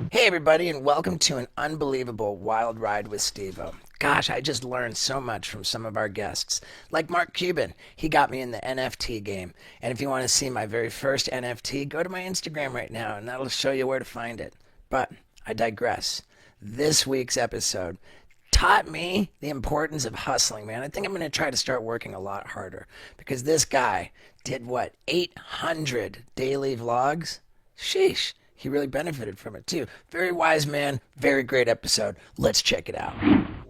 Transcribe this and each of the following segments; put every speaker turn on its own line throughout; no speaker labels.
Hey everybody, and welcome to an unbelievable wild ride with Steveo. Gosh, I just learned so much from some of our guests. Like Mark Cuban, he got me in the NFT game. And if you want to see my very first NFT, go to my Instagram right now and that'll show you where to find it. But I digress. This week's episode taught me the importance of hustling, man. I think I'm going to try to start working a lot harder because this guy did what, 800 daily vlogs? Sheesh. He really benefited from it too. Very wise man, very great episode. Let's check it out.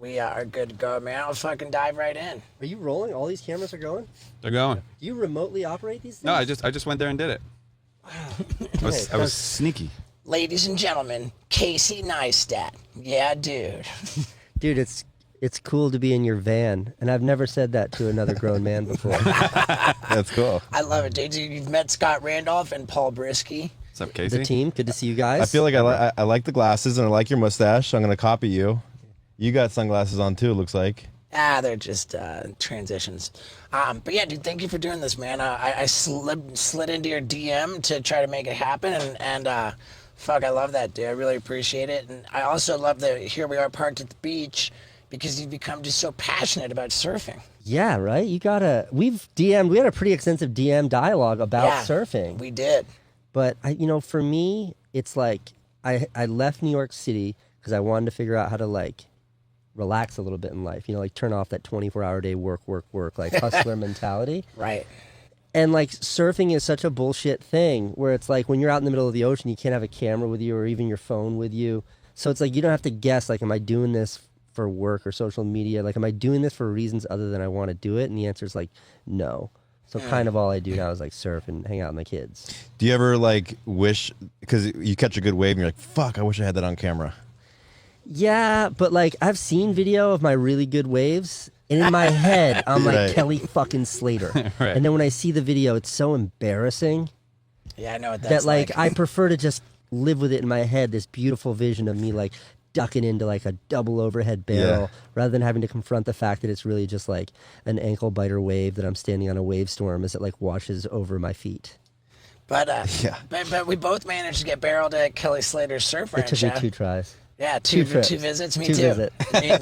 We are good to go, man. I'll fucking dive right in.
Are you rolling? All these cameras are going?
They're going.
Do you remotely operate these things?
No, I just went there and did it.
Wow.
I was sneaky.
Ladies and gentlemen, Casey Neistat. Yeah, dude.
Dude, it's cool to be in your van, and I've never said that to another grown man before.
That's cool.
I love it, dude. You've met Scott Randolph and Paul Brisske.
What's up, Casey?
The team, good to see you guys.
I feel like I like the glasses and I like your mustache, so I'm going to copy you. You got sunglasses on too, it looks like.
They're just transitions. But yeah, dude, thank you for doing this, man. I slid into your DM to try to make it happen, and fuck, I love that, dude. I really appreciate it. And I also love that here we are parked at the beach because you've become just so passionate about surfing.
Yeah, right? We had a pretty extensive DM dialogue about surfing.
We did.
But, for me, it's like I left New York City because I wanted to figure out how to, like, relax a little bit in life. Turn off that 24-hour day work, like hustler mentality.
Right.
And, like, surfing is such a bullshit thing where it's like when you're out in the middle of the ocean, you can't have a camera with you or even your phone with you. So it's like you don't have to guess, like, am I doing this for work or social media? Like, am I doing this for reasons other than I want to do it? And the answer is, like, no. So kind of all I do now is like surf and hang out with my kids.
Do you ever like wish, because you catch a good wave and you're like, fuck, I wish I had that on camera?
Yeah, but like I've seen video of my really good waves, and in my head I'm like
Right.
Kelly fucking Slater.
Right.
And then when I see the video, it's so embarrassing
Yeah, I know what that's
that like I prefer to just live with it in my head, this beautiful vision of me like ducking into like a double overhead barrel rather than having to confront the fact that it's really just like an ankle biter wave that I'm standing on a wave storm as it like washes over my feet.
But but we both managed to get barreled at Kelly Slater's surf ranch.
It took me 2 tries.
Yeah,
Two
two
trips.
visits. Me
Two
too.
visit.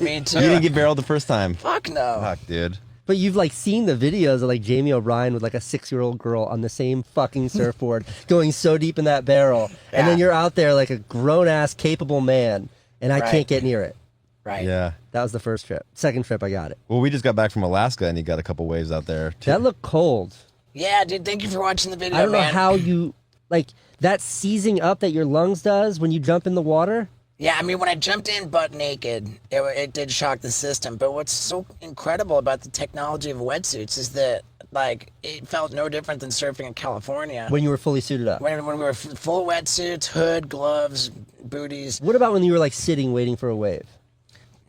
Me too.
You didn't get barreled the first time.
Fuck no.
Fuck, dude.
But you've like seen the videos of like Jamie O'Brien with like a 6-year-old girl on the same fucking surfboard going so deep in that barrel.
Yeah.
And then you're out there like a grown-ass capable man and I can't get near it.
Right.
Yeah.
That was the first trip. Second trip I got it.
Well, we just got back from Alaska and you got a couple waves out there too.
That looked cold.
Yeah, dude. Thank you for watching the video.
I don't know
man.
how you like that seizing up that your lungs does when you jump in the water.
Yeah, I mean, when I jumped in butt naked, it did shock the system. But what's so incredible about the technology of wetsuits is that, like, it felt no different than surfing in California.
When you were fully suited up.
When we were full wetsuits, hood, gloves, booties.
What about when you were like sitting waiting for a wave?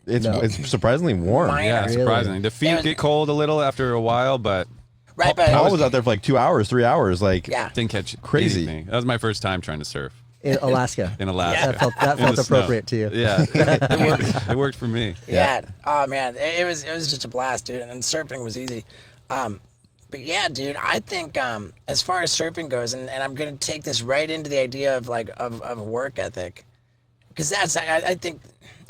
It's surprisingly warm.
Mine-
Yeah,
Really?
surprisingly. The feet get cold a little after a while, but
Right, but
Paul was out there for like 2 hours, 3 hours. Like,
yeah.
didn't catch
Crazy.
anything. That was my first time trying to surf
In Alaska.
in Alaska.
That
In
felt
the snow.
appropriate to you.
Yeah, it worked for me.
Yeah. Oh man, it was just a blast, dude. And surfing was easy. But yeah, dude, I think as far as surfing goes, and I'm gonna take this right into the idea of like of work ethic, because I think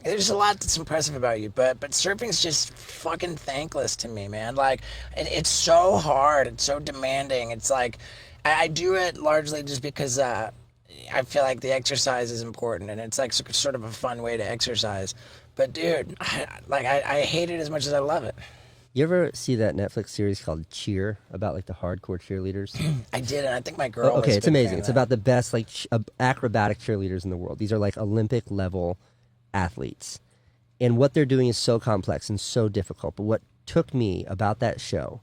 there's a lot that's impressive about you, but surfing's just fucking thankless to me, man. Like it's so hard, it's so demanding. It's like I do it largely just because I feel like the exercise is important, and it's like sort of a fun way to exercise. But dude, I hate it as much as I love it.
You ever see that Netflix series called Cheer about like the hardcore cheerleaders?
I did, and I think my girl.
Okay,
was a
it's
big fan
amazing.
of
It's
that.
about the best like acrobatic cheerleaders in the world. These are like Olympic level athletes, and what they're doing is so complex and so difficult. But what took me about that show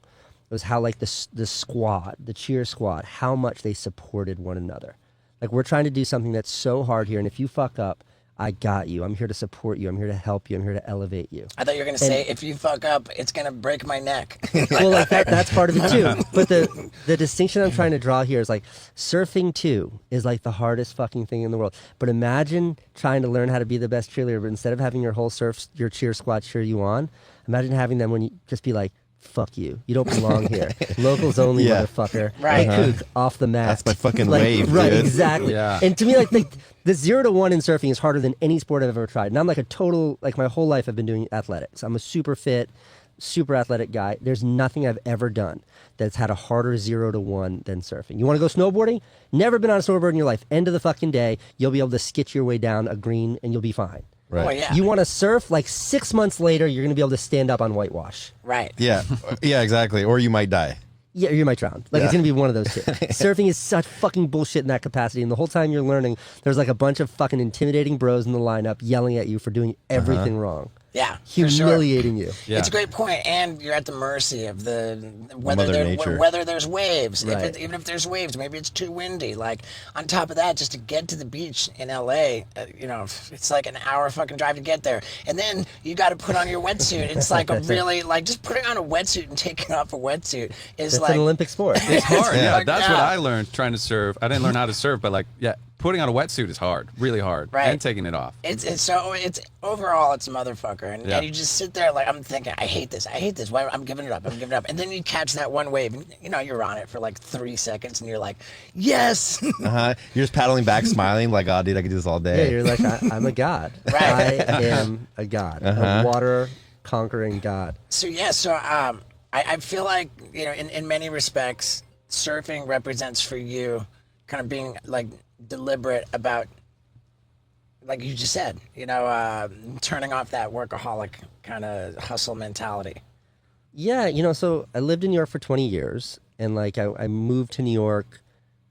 was how like the squad, the cheer squad, how much they supported one another. Like we're trying to do something that's so hard here, and if you fuck up, I got you. I'm here to support you. I'm here to help you. I'm here to elevate you.
I thought you were gonna say, if you fuck up, it's gonna break my neck.
Well, like that's part of it too. But the distinction I'm trying to draw here is like surfing too is like the hardest fucking thing in the world. But imagine trying to learn how to be the best cheerleader, but instead of having your whole cheer squad cheer you on, imagine having them when you just be like, fuck you. You don't belong here. Locals only,
Yeah.
motherfucker.
Right.
Hey, kook, off the mat.
That's my fucking
Like,
wave,
right,
dude.
exactly.
Yeah.
And to me, like the 0 to 1 in surfing is harder than any sport I've ever tried. And I'm like a total, like my whole life I've been doing athletics. I'm a super fit, super athletic guy. There's nothing I've ever done that's had a harder 0 to 1 than surfing. You want to go snowboarding? Never been on a snowboard in your life. End of the fucking day, you'll be able to skitch your way down a green and you'll be fine.
Right.
Oh, yeah.
You want to surf, like 6 months later, you're going to be able to stand up on whitewash.
Right.
Yeah. Yeah, exactly. Or you might die.
Yeah, you might drown. Like, it's going to be one of those two. Surfing is such fucking bullshit in that capacity. And the whole time you're learning, there's like a bunch of fucking intimidating bros in the lineup yelling at you for doing everything wrong.
Yeah. For sure.
Humiliating you.
Yeah.
It's a great point, and you're at the mercy of
Mother Nature.
whether there's waves.
Right.
Even if there's waves, maybe it's too windy. Like on top of that, just to get to the beach in LA, it's like an hour fucking drive to get there, and then you got to put on your wetsuit. It's like a really like just putting on a wetsuit and taking off a wetsuit is
It's
like
an Olympic sport.
It's hard. Yeah,
Like,
that's what
yeah.
I learned trying to surf. I didn't learn how to surf, but like, yeah, putting on a wetsuit is hard, really hard,
Right.
and taking it off.
It's overall it's a motherfucker, and,
Yeah.
and you just sit there like I'm thinking I hate this. Why I'm giving it up, and then you catch that one wave, and you're on it for like 3 seconds, and you're like, yes.
You're just paddling back, smiling like, oh, dude, I could do this all
Yeah,
day.
you're like, I'm a god.
Right.
I am a god. A water conquering god.
So I feel like in many respects, surfing represents for you kind of being like deliberate about, like you just said, turning off that workaholic kind of hustle mentality.
Yeah, so I lived in New York for 20 years, and like I moved to New York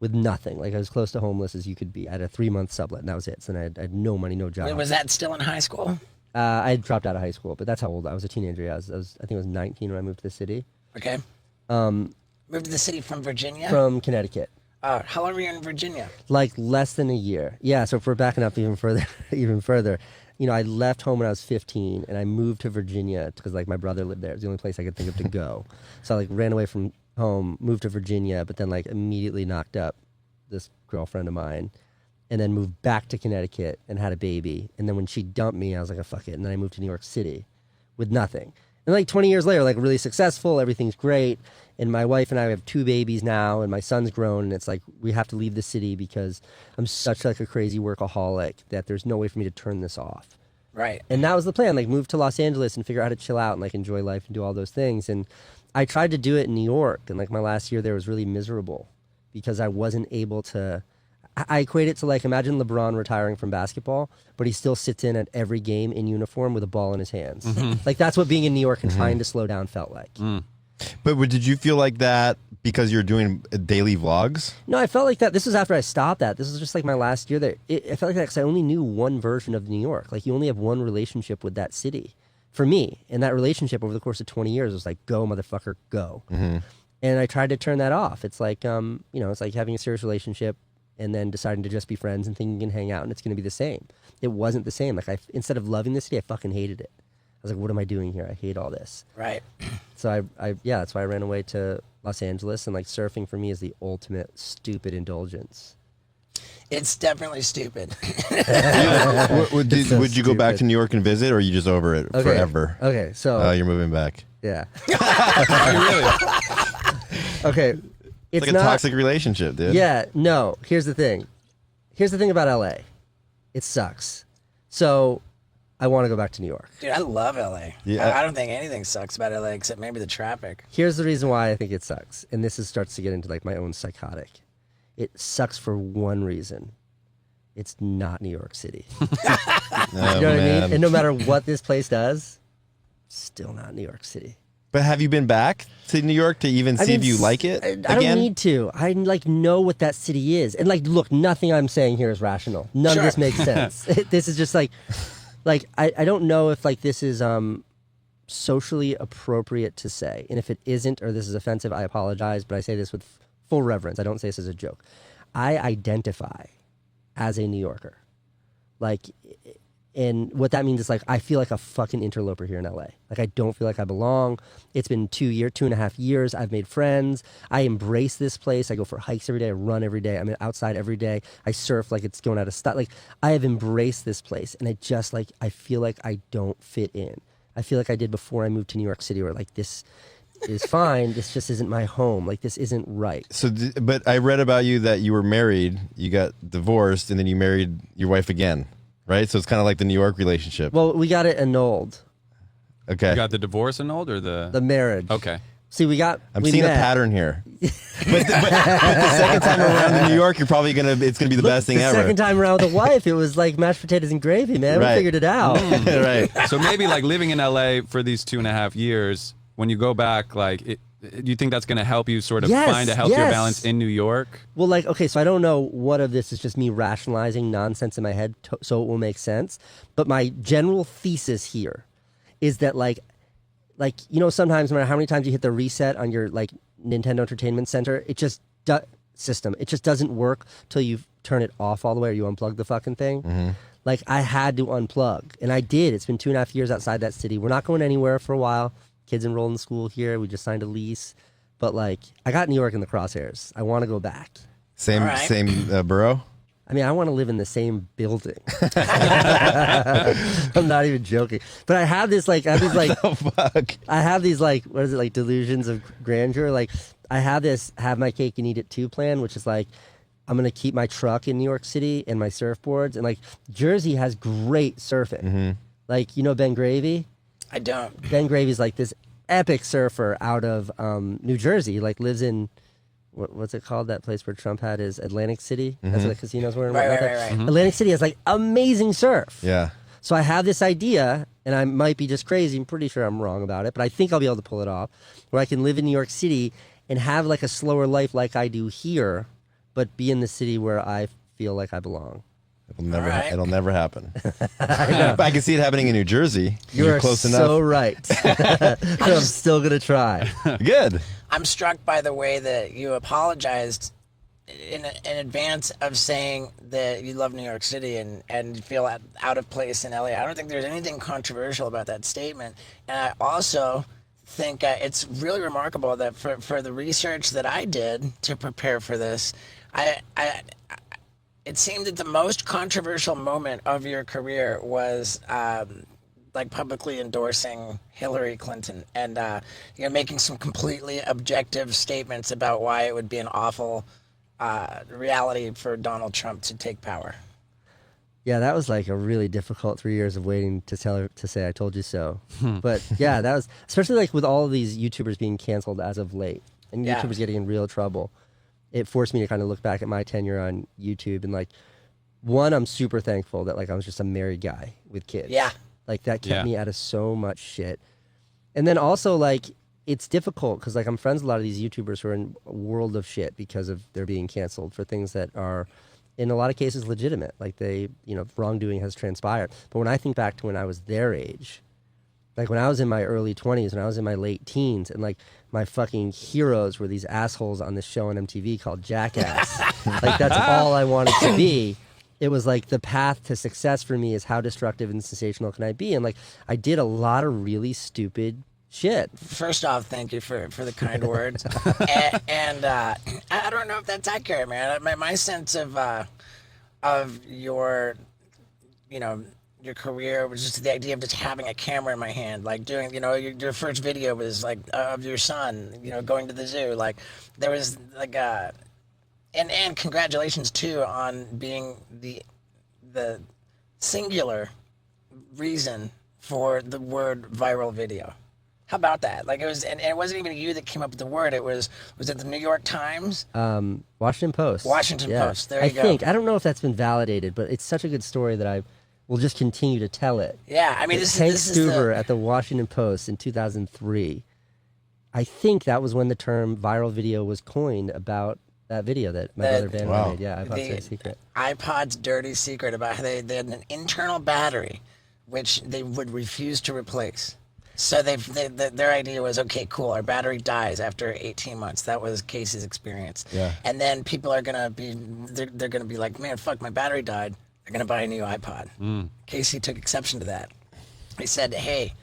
with nothing. Like I was close to homeless as you could be. I had a 3-month sublet, and that was it. So then I had no money, no job.
Was that still in high school?
I had dropped out of high school, but that's how old I was. A teenager. I think I was 19 when I moved to the city.
Okay. Moved to the city from Virginia?
From Connecticut.
How long were you in Virginia?
Like less than a year. Yeah, so if we're backing up even further, I left home when I was 15 and I moved to Virginia because like my brother lived there. It was the only place I could think of to go. So I like ran away from home, moved to Virginia, but then like immediately knocked up this girlfriend of mine and then moved back to Connecticut and had a baby. And then when she dumped me, I was like, oh, fuck it. And then I moved to New York City with nothing. And like 20 years later, like really successful, everything's great. And my wife and I have 2 babies now, and my son's grown. And it's like we have to leave the city because I'm such like a crazy workaholic that there's no way for me to turn this off.
Right.
And that was the plan, like move to Los Angeles and figure out how to chill out and like enjoy life and do all those things. And I tried to do it in New York, and like my last year there was really miserable because I wasn't able to. I equate it to like imagine LeBron retiring from basketball, but he still sits in at every game in uniform with a ball in his hands. Like that's what being in New York and trying to slow down felt like.
But did you feel like that because you're doing daily vlogs?
No, I felt like that. This was after I stopped that. This was just like my last year there. I felt like that because I only knew one version of New York. Like you only have one relationship with that city. For me, and that relationship over the course of 20 years was like, go motherfucker, go. And I tried to turn that off. It's like, it's like having a serious relationship and then deciding to just be friends and thinking you can hang out and it's going to be the same. It wasn't the same. Like instead of loving the city, I fucking hated it. I was like, what am I doing here? I hate all this.
Right.
So that's why I ran away to Los Angeles, and like surfing for me is the ultimate stupid indulgence.
It's definitely stupid.
Would you go back to New York and visit, or are you just over it forever?
Okay, so
You're moving back.
yeah.
Really?
Okay,
It's like a toxic relationship, dude.
Yeah, no. Here's the thing. Here's the thing about LA. It sucks. So I want to go back to New York.
Dude, I love LA.
Yeah.
I don't think anything sucks about LA except maybe the traffic.
Here's the reason why I think it sucks, and this starts to get into like my own psychotic. It sucks for one reason. It's not New York City.
Oh,
You know what I
man.
mean? And no matter what this place does, still not New York City.
But have you been back to New York to even see if you like it
I
again?
don't need to. I like know what that city is, and like, look, nothing I'm saying here is rational. None of this makes sense. This is just like I don't know if like this is socially appropriate to say, and if it isn't or this is offensive, I apologize. But I say this with full reverence. I don't say this as a joke. I identify as a New Yorker, like. And what that means is like I feel like a fucking interloper here in LA. Like I don't feel like I belong. It's been 2.5 years. I've made friends. I embrace this place. I go for hikes every day. I run every day. I'm outside every day. I surf like it's going out of style. Like I have embraced this place, and I feel like I don't fit in. I feel like I did before I moved to New York City, where like this. is fine. This just isn't my home. Like, this isn't right.
So, but I read about you that you were married, you got divorced, and then you married your wife again, right? So it's kind of like the New York relationship.
Well, we got it annulled.
Okay.
You got the divorce annulled or
The marriage.
Okay.
See, we
seeing
met.
a pattern here. but the second time around in New York, it's gonna be the best thing ever.
The second time around with a wife, it was like mashed potatoes and gravy, man.
Right.
We figured it out.
Right.
So maybe like living in LA for these 2.5 years, when you go back, like, do you think that's going to help you sort of
Yes,
find a healthier
yes.
balance in New York?
Well, like, okay, so I don't know what of this is just me rationalizing nonsense in my head so it will make sense. But my general thesis here is that, like, sometimes no matter how many times you hit the reset on your, like, Nintendo Entertainment Center, it just it just doesn't work till you turn it off all the way or you unplug the fucking thing. Mm-hmm. Like, I had to unplug, and I did. It's been 2.5 years outside that city. We're not going anywhere for a while. Kids enrolled in school here. We just signed a lease. But, like, I got New York in the crosshairs. I want to go back.
Same borough?
I mean, I want to live in the same building. I'm not even joking. But I have these, like,
Oh, fuck.
I have these, like, what is it, like, delusions of grandeur. Like, I have this have my cake and eat it too plan, which is like, I'm going to keep my truck in New York City and my surfboards. And, like, Jersey has great surfing. Mm-hmm. Like, you know Ben Gravy?
I don't.
Ben Gravy's, like, this epic surfer out of New Jersey. Like, lives in... What's it called? That place where Trump had his Atlantic City? That's what the casinos were.
Right.
Mm-hmm. Atlantic City has like amazing surf.
Yeah.
So I have this idea, and I might be just crazy. I'm pretty sure I'm wrong about it, but I think I'll be able to pull it off. Where I can live in New York City and have like a slower life like I do here, but be in the city where I feel like I belong.
It'll never happen. But I can see it happening in New Jersey.
You're
close enough.
so right. I'm still gonna try.
Good.
I'm struck by the way that you apologized in advance of saying that you love New York City and feel out of place in LA. I don't think there's anything controversial about that statement. And I also think it's really remarkable that for the research that I did to prepare for this, it seemed that the most controversial moment of your career was like publicly endorsing Hillary Clinton and making some completely objective statements about why it would be an awful reality for Donald Trump to take power.
Yeah, that was like a really difficult 3 years of waiting to tell her to say I told you so. But yeah, that was especially like with all of these YouTubers being canceled as of late and YouTubers getting in real trouble. It forced me to kind of look back at my tenure on YouTube and like, one, I'm super thankful that like I was just a married guy with kids.
Yeah.
Like that kept me out of so much shit. And then also like it's difficult because like I'm friends with a lot of these YouTubers who are in a world of shit because of their being canceled for things that are in a lot of cases legitimate. Like they, wrongdoing has transpired. But when I think back to when I was their age, like when I was in my early 20s, when I was in my late teens, and like my fucking heroes were these assholes on this show on MTV called Jackass. Like that's all I wanted to be. It was like the path to success for me is how destructive and sensational can I be? And like I did a lot of really stupid shit.
First off, thank you for the kind words. and I don't know if that's accurate, man. My sense of your, your career was just the idea of just having a camera in my hand, like doing, your first video was like of your son, going to the zoo. Like there was like and congratulations too on being the singular reason for the word viral video. How about that? Like it was, and it wasn't even you that came up with the word. Was it the New York Times?
Washington Post.
Washington Post. There you go.
I don't know if that's been validated, but it's such a good story that I will just continue to tell it.
Yeah, I mean,
Hank Stuver at the Washington Post in 2003. I think that was when the term viral video was coined about that video that my brother Van made. Yeah, iPod's dirty secret.
iPod's dirty secret about how they had an internal battery, which they would refuse to replace. So their idea was, okay, cool, our battery dies after 18 months. That was Casey's experience.
Yeah.
And then people are gonna be, they're gonna be like, man, fuck, my battery died. They're gonna buy a new iPod. Casey took exception to that. He said, hey,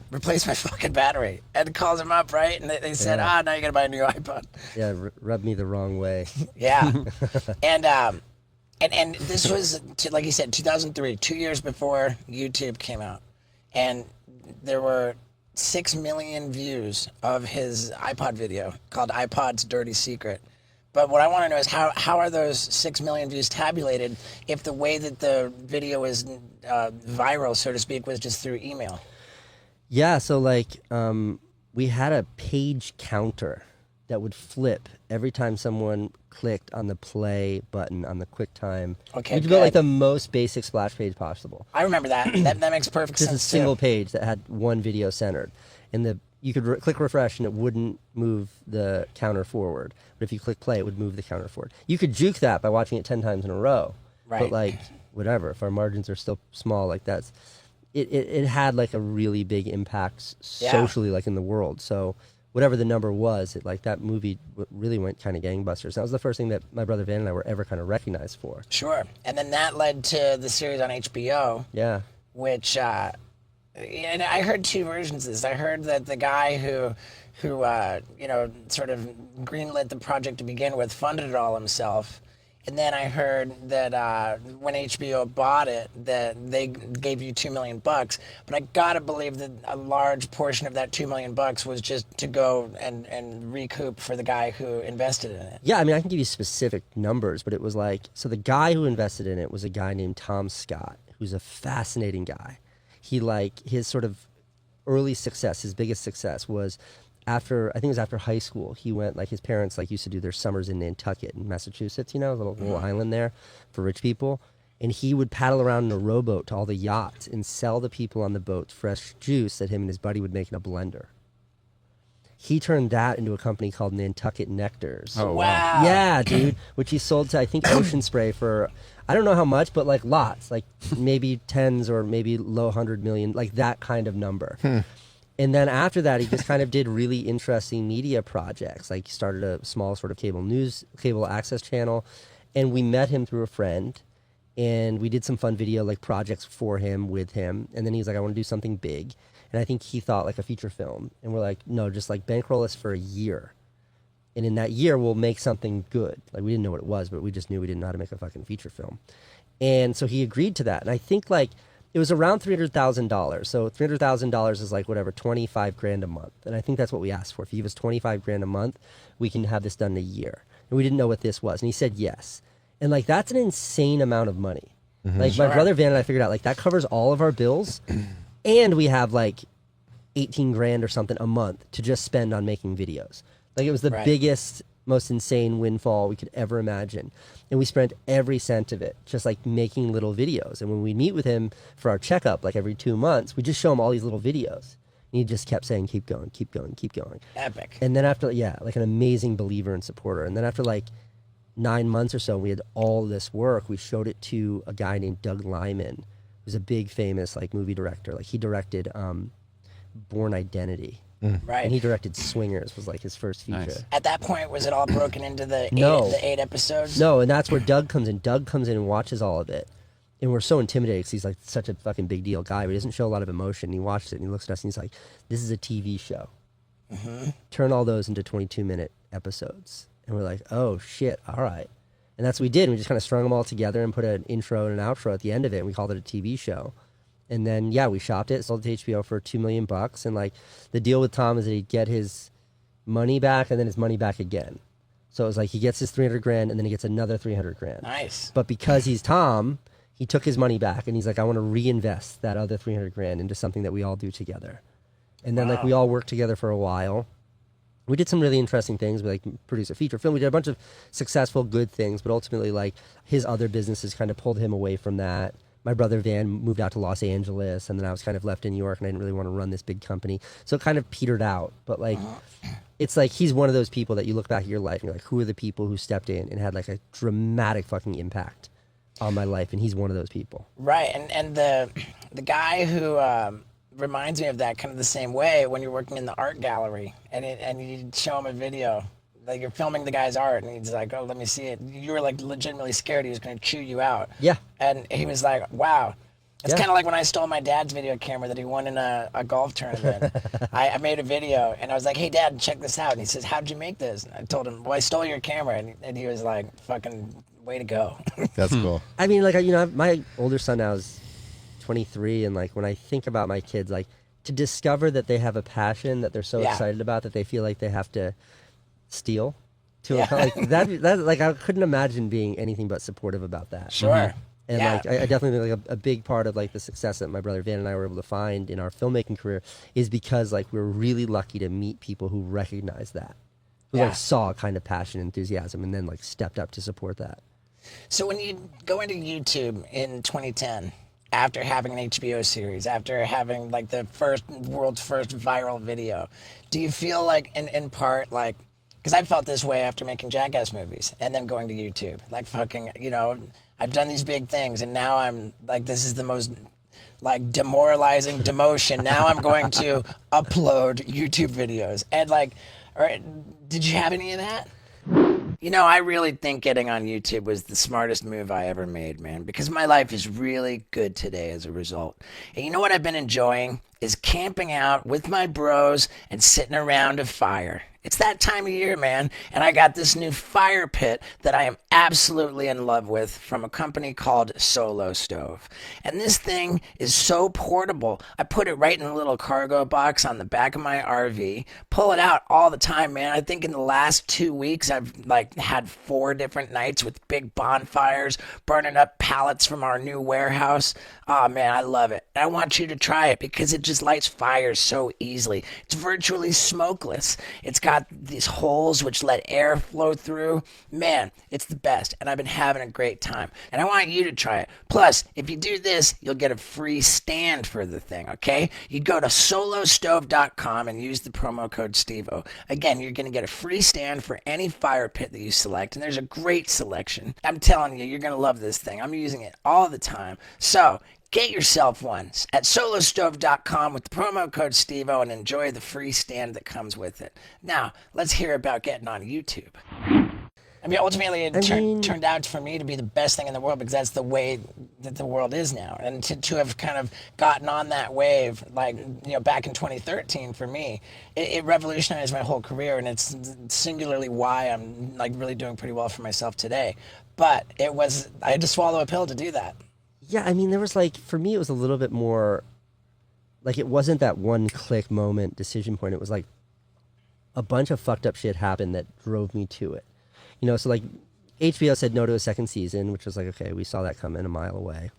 replace my fucking battery. And calls him up, right? And they said, now you gotta buy a new iPod.
Yeah, rubbed me the wrong way.
Yeah. And this was, like you said, 2003, 2 years before YouTube came out. And there were 6 million views of his iPod video called iPod's Dirty Secret. But what I want to know is how are those 6 million views tabulated if the way that the video is viral, so to speak, was just through email?
Yeah, so like we had a page counter that would flip every time someone clicked on the play button on the QuickTime.
Okay,
we built like the most basic splash page possible.
I remember that. that makes perfect
Just
sense.
a single
too.
page that had one video centered, and you could click refresh and it wouldn't move the counter forward. But if you click play, it would move the counter forward. You could juke that by watching it 10 times in a row.
Right.
But like whatever, if our margins are still small, like that's it had like a really big impact socially, like in the world. So whatever the number was, that movie really went kind of gangbusters. That was the first thing that my brother Van and I were ever kind of recognized for.
Sure. And then that led to the series on HBO.
Yeah.
Which, and I heard two versions of this. I heard that the guy who sort of greenlit the project to begin with funded it all himself. And then I heard that when HBO bought it, that they gave you $2 million. But I gotta believe that a large portion of that $2 million was just to go and recoup for the guy who invested in it.
Yeah, I mean, I can give you specific numbers, but it was like, so the guy who invested in it was a guy named Tom Scott, who's a fascinating guy. His sort of early success, his biggest success was after high school. He went, his parents used to do their summers in Nantucket in Massachusetts, a little island there for rich people. And he would paddle around in a rowboat to all the yachts and sell the people on the boat fresh juice that him and his buddy would make in a blender. He turned that into a company called Nantucket Nectars.
Oh,
wow.
Yeah, dude. Which he sold to, I think, Ocean Spray for, I don't know how much, but lots. Maybe tens or maybe low 100 million, that kind of number. And then after that, he just kind of did really interesting media projects. He started a small sort of cable access channel. And we met him through a friend. And we did some fun video projects for him, with him. And then he's like, I want to do something big. And I think he thought a feature film. And we're like, no, just bankroll us for a year. And in that year, we'll make something good. We didn't know what it was, but we just knew we didn't know how to make a fucking feature film. And so he agreed to that. And I think it was around $300,000. So $300,000 is whatever, 25 grand a month. And I think that's what we asked for. If you give us 25 grand a month, we can have this done in a year. And we didn't know what this was. And he said yes. And that's an insane amount of money. My brother Van and I figured out that covers all of our bills. And we have 18 grand or something a month to just spend on making videos. It was the biggest, most insane windfall we could ever imagine. And we spent every cent of it just making little videos. And when we meet with him for our checkup, every 2 months, we just show him all these little videos. And he just kept saying, keep going, keep going, keep going.
Epic.
And then after, an amazing believer and supporter. And then after 9 months or so, we had all this work. We showed it to a guy named Doug Liman, who's a big famous movie director. He directed Born Identity.
Right.
And he directed Swingers, was his first feature.
Nice.
At that point, was it all broken into the eight episodes?
No, and that's where Doug comes in. Doug comes in and watches all of it. And we're so intimidated because he's such a fucking big deal guy, but he doesn't show a lot of emotion. He watches it and he looks at us and he's like, this is a TV show. Turn all those into 22-minute episodes. And we're like, oh shit, all right. And that's what we did. We just kind of strung them all together and put an intro and an outro at the end of it. And we called it a TV show. And then, we shopped it, sold it to HBO for $2 million. And the deal with Tom is that he'd get his money back and then his money back again. So it was he gets his 300 grand and then he gets another 300 grand.
Nice.
But because he's Tom, he took his money back and he's like, I want to reinvest that other 300 grand into something that we all do together. And then we all worked together for a while. We did some really interesting things. We produced a feature film. We did a bunch of successful, good things, but ultimately his other businesses kind of pulled him away from that. My brother Van moved out to Los Angeles, and then I was kind of left in New York, and I didn't really want to run this big company. So it kind of petered out. But it's he's one of those people that you look back at your life and you're like, who are the people who stepped in and had a dramatic fucking impact on my life? And he's one of those people.
Right, and the guy who reminds me of that kind of the same way when you're working in the art gallery and you show him a video. You're filming the guy's art, and he's like, oh, let me see it. You were legitimately scared he was going to chew you out.
Yeah.
And he was like, wow. It's
Yeah.
kind of like when I stole my dad's video camera that he won in a golf tournament. I made a video, and I was like, hey, Dad, check this out. And he says, how'd you make this? And I told him, well, I stole your camera. And he was like, fucking way to go.
That's cool.
I mean, my older son now is 23, and when I think about my kids, to discover that they have a passion that they're so
Yeah.
excited about that they feel like they have to steal to
Yeah.
like that like I couldn't imagine being anything but supportive about that.
Sure.
And
Yeah.
like I definitely think like a big part of like the success that my brother Van and I were able to find in our filmmaking career is because like we were really lucky to meet people who recognized that, who
Yeah.
like saw a kind of passion, enthusiasm, and then like stepped up to support that.
So when you go into YouTube in 2010, after having an HBO series, after having like the world's first viral video, do you feel like in part like, because I felt this way after making Jackass movies and then going to YouTube, like fucking, I've done these big things and now I'm like, this is the most like demoralizing demotion. Now I'm going to upload YouTube videos and like, all right, did you have any of that? I really think getting on YouTube was the smartest move I ever made, man, because my life is really good today as a result. And you know what I've been enjoying is camping out with my bros and sitting around a fire. It's that time of year, man, and I got this new fire pit that I am absolutely in love with from a company called Solo Stove. And this thing is so portable. I put it right in a little cargo box on the back of my RV, pull it out all the time, man. I think in the last 2 weeks, I've like had 4 different nights with big bonfires, burning up pallets from our new warehouse. Oh, man, I love it. I want you to try it because it just lights fires so easily. It's virtually smokeless. It's got these holes which let air flow through. Man, it's the best, and I've been having a great time. And I want you to try it. Plus, if you do this, you'll get a free stand for the thing, okay? You go to solostove.com and use the promo code STEVO. Again, you're going to get a free stand for any fire pit that you select, and there's a great selection. I'm telling you, you're going to love this thing. I'm using it all the time. So, get yourself one at solostove.com with the promo code STEVO and enjoy the free stand that comes with it. Now, let's hear about getting on YouTube. I mean, ultimately, it turned out for me to be the best thing in the world because that's the way that the world is now. And to have kind of gotten on that wave, like, back in 2013 for me, it revolutionized my whole career. And it's singularly why I'm, like, really doing pretty well for myself today. But I had to swallow a pill to do that.
Yeah, I mean, there was like, for me, it was a little bit more, like, it wasn't that one click moment decision point. It was like a bunch of fucked up shit happened that drove me to it. So like HBO said no to a second season, which was like, okay, we saw that coming a mile away.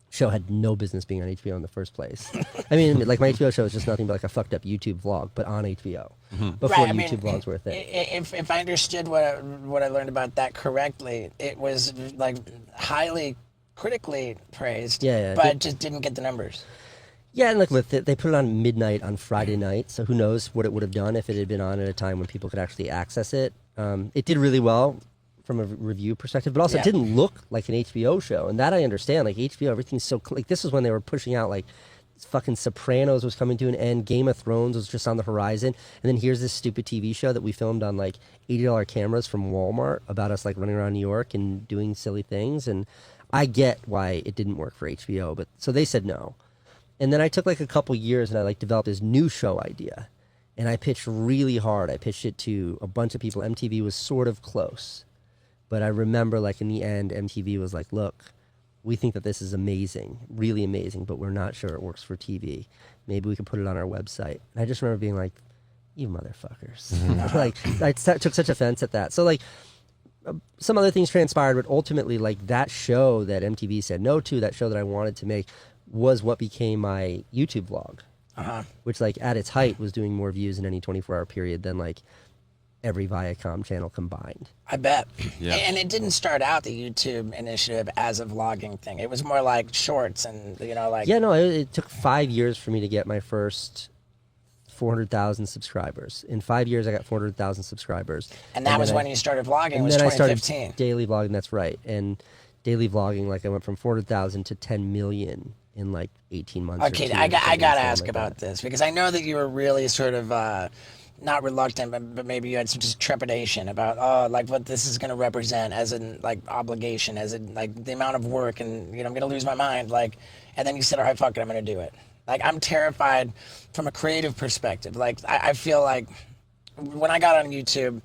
Show had no business being on HBO in the first place. I mean, like my HBO show is just nothing but like a fucked up YouTube vlog, but on HBO before YouTube vlogs were a thing.
If I understood what I learned about that correctly, it was like highly critically praised, but just didn't get the numbers.
Yeah, and like with it, they put it on midnight on Friday night, so who knows what it would have done if it had been on at a time when people could actually access it. It did really well from a review perspective, but also it didn't look like an HBO show, and that I understand. Like HBO, everything's so like this was when they were pushing out like fucking Sopranos was coming to an end, Game of Thrones was just on the horizon, and then here's this stupid TV show that we filmed on like $80 cameras from Walmart about us like running around New York and doing silly things, and I get why it didn't work for HBO, but so they said no. And then I took like a couple years and I like developed this new show idea. And I pitched really hard. I pitched it to a bunch of people. MTV was sort of close. But I remember like in the end, MTV was like, look, we think that this is amazing, really amazing, but we're not sure it works for TV. Maybe we could put it on our website. And I just remember being like, you motherfuckers. Like I took such offense at that. So like some other things transpired, but ultimately like that show that MTV said no to, that show that I wanted to make, was what became my YouTube vlog, which like at its height was doing more views in any 24-hour period than like every Viacom channel combined.
I bet.
Yeah.
And it didn't start out the YouTube initiative as a vlogging thing. It was more like shorts and, like...
Yeah, no, it took 5 years for me to get my first 400,000 subscribers. In 5 years, I got 400,000 subscribers.
And that was when you started vlogging,
and
was
then
2015.
I started daily vlogging, that's right. And daily vlogging, like I went from 400,000 to 10 million in like 18 months.
Okay, I got to ask about this because I know that you were really sort of not reluctant, but maybe you had some just trepidation about like what this is going to represent as in like obligation, as in like the amount of work, and I'm going to lose my mind. Like, and then you said, all right, fuck it, I'm going to do it. Like, I'm terrified from a creative perspective. Like, I feel like when I got on YouTube,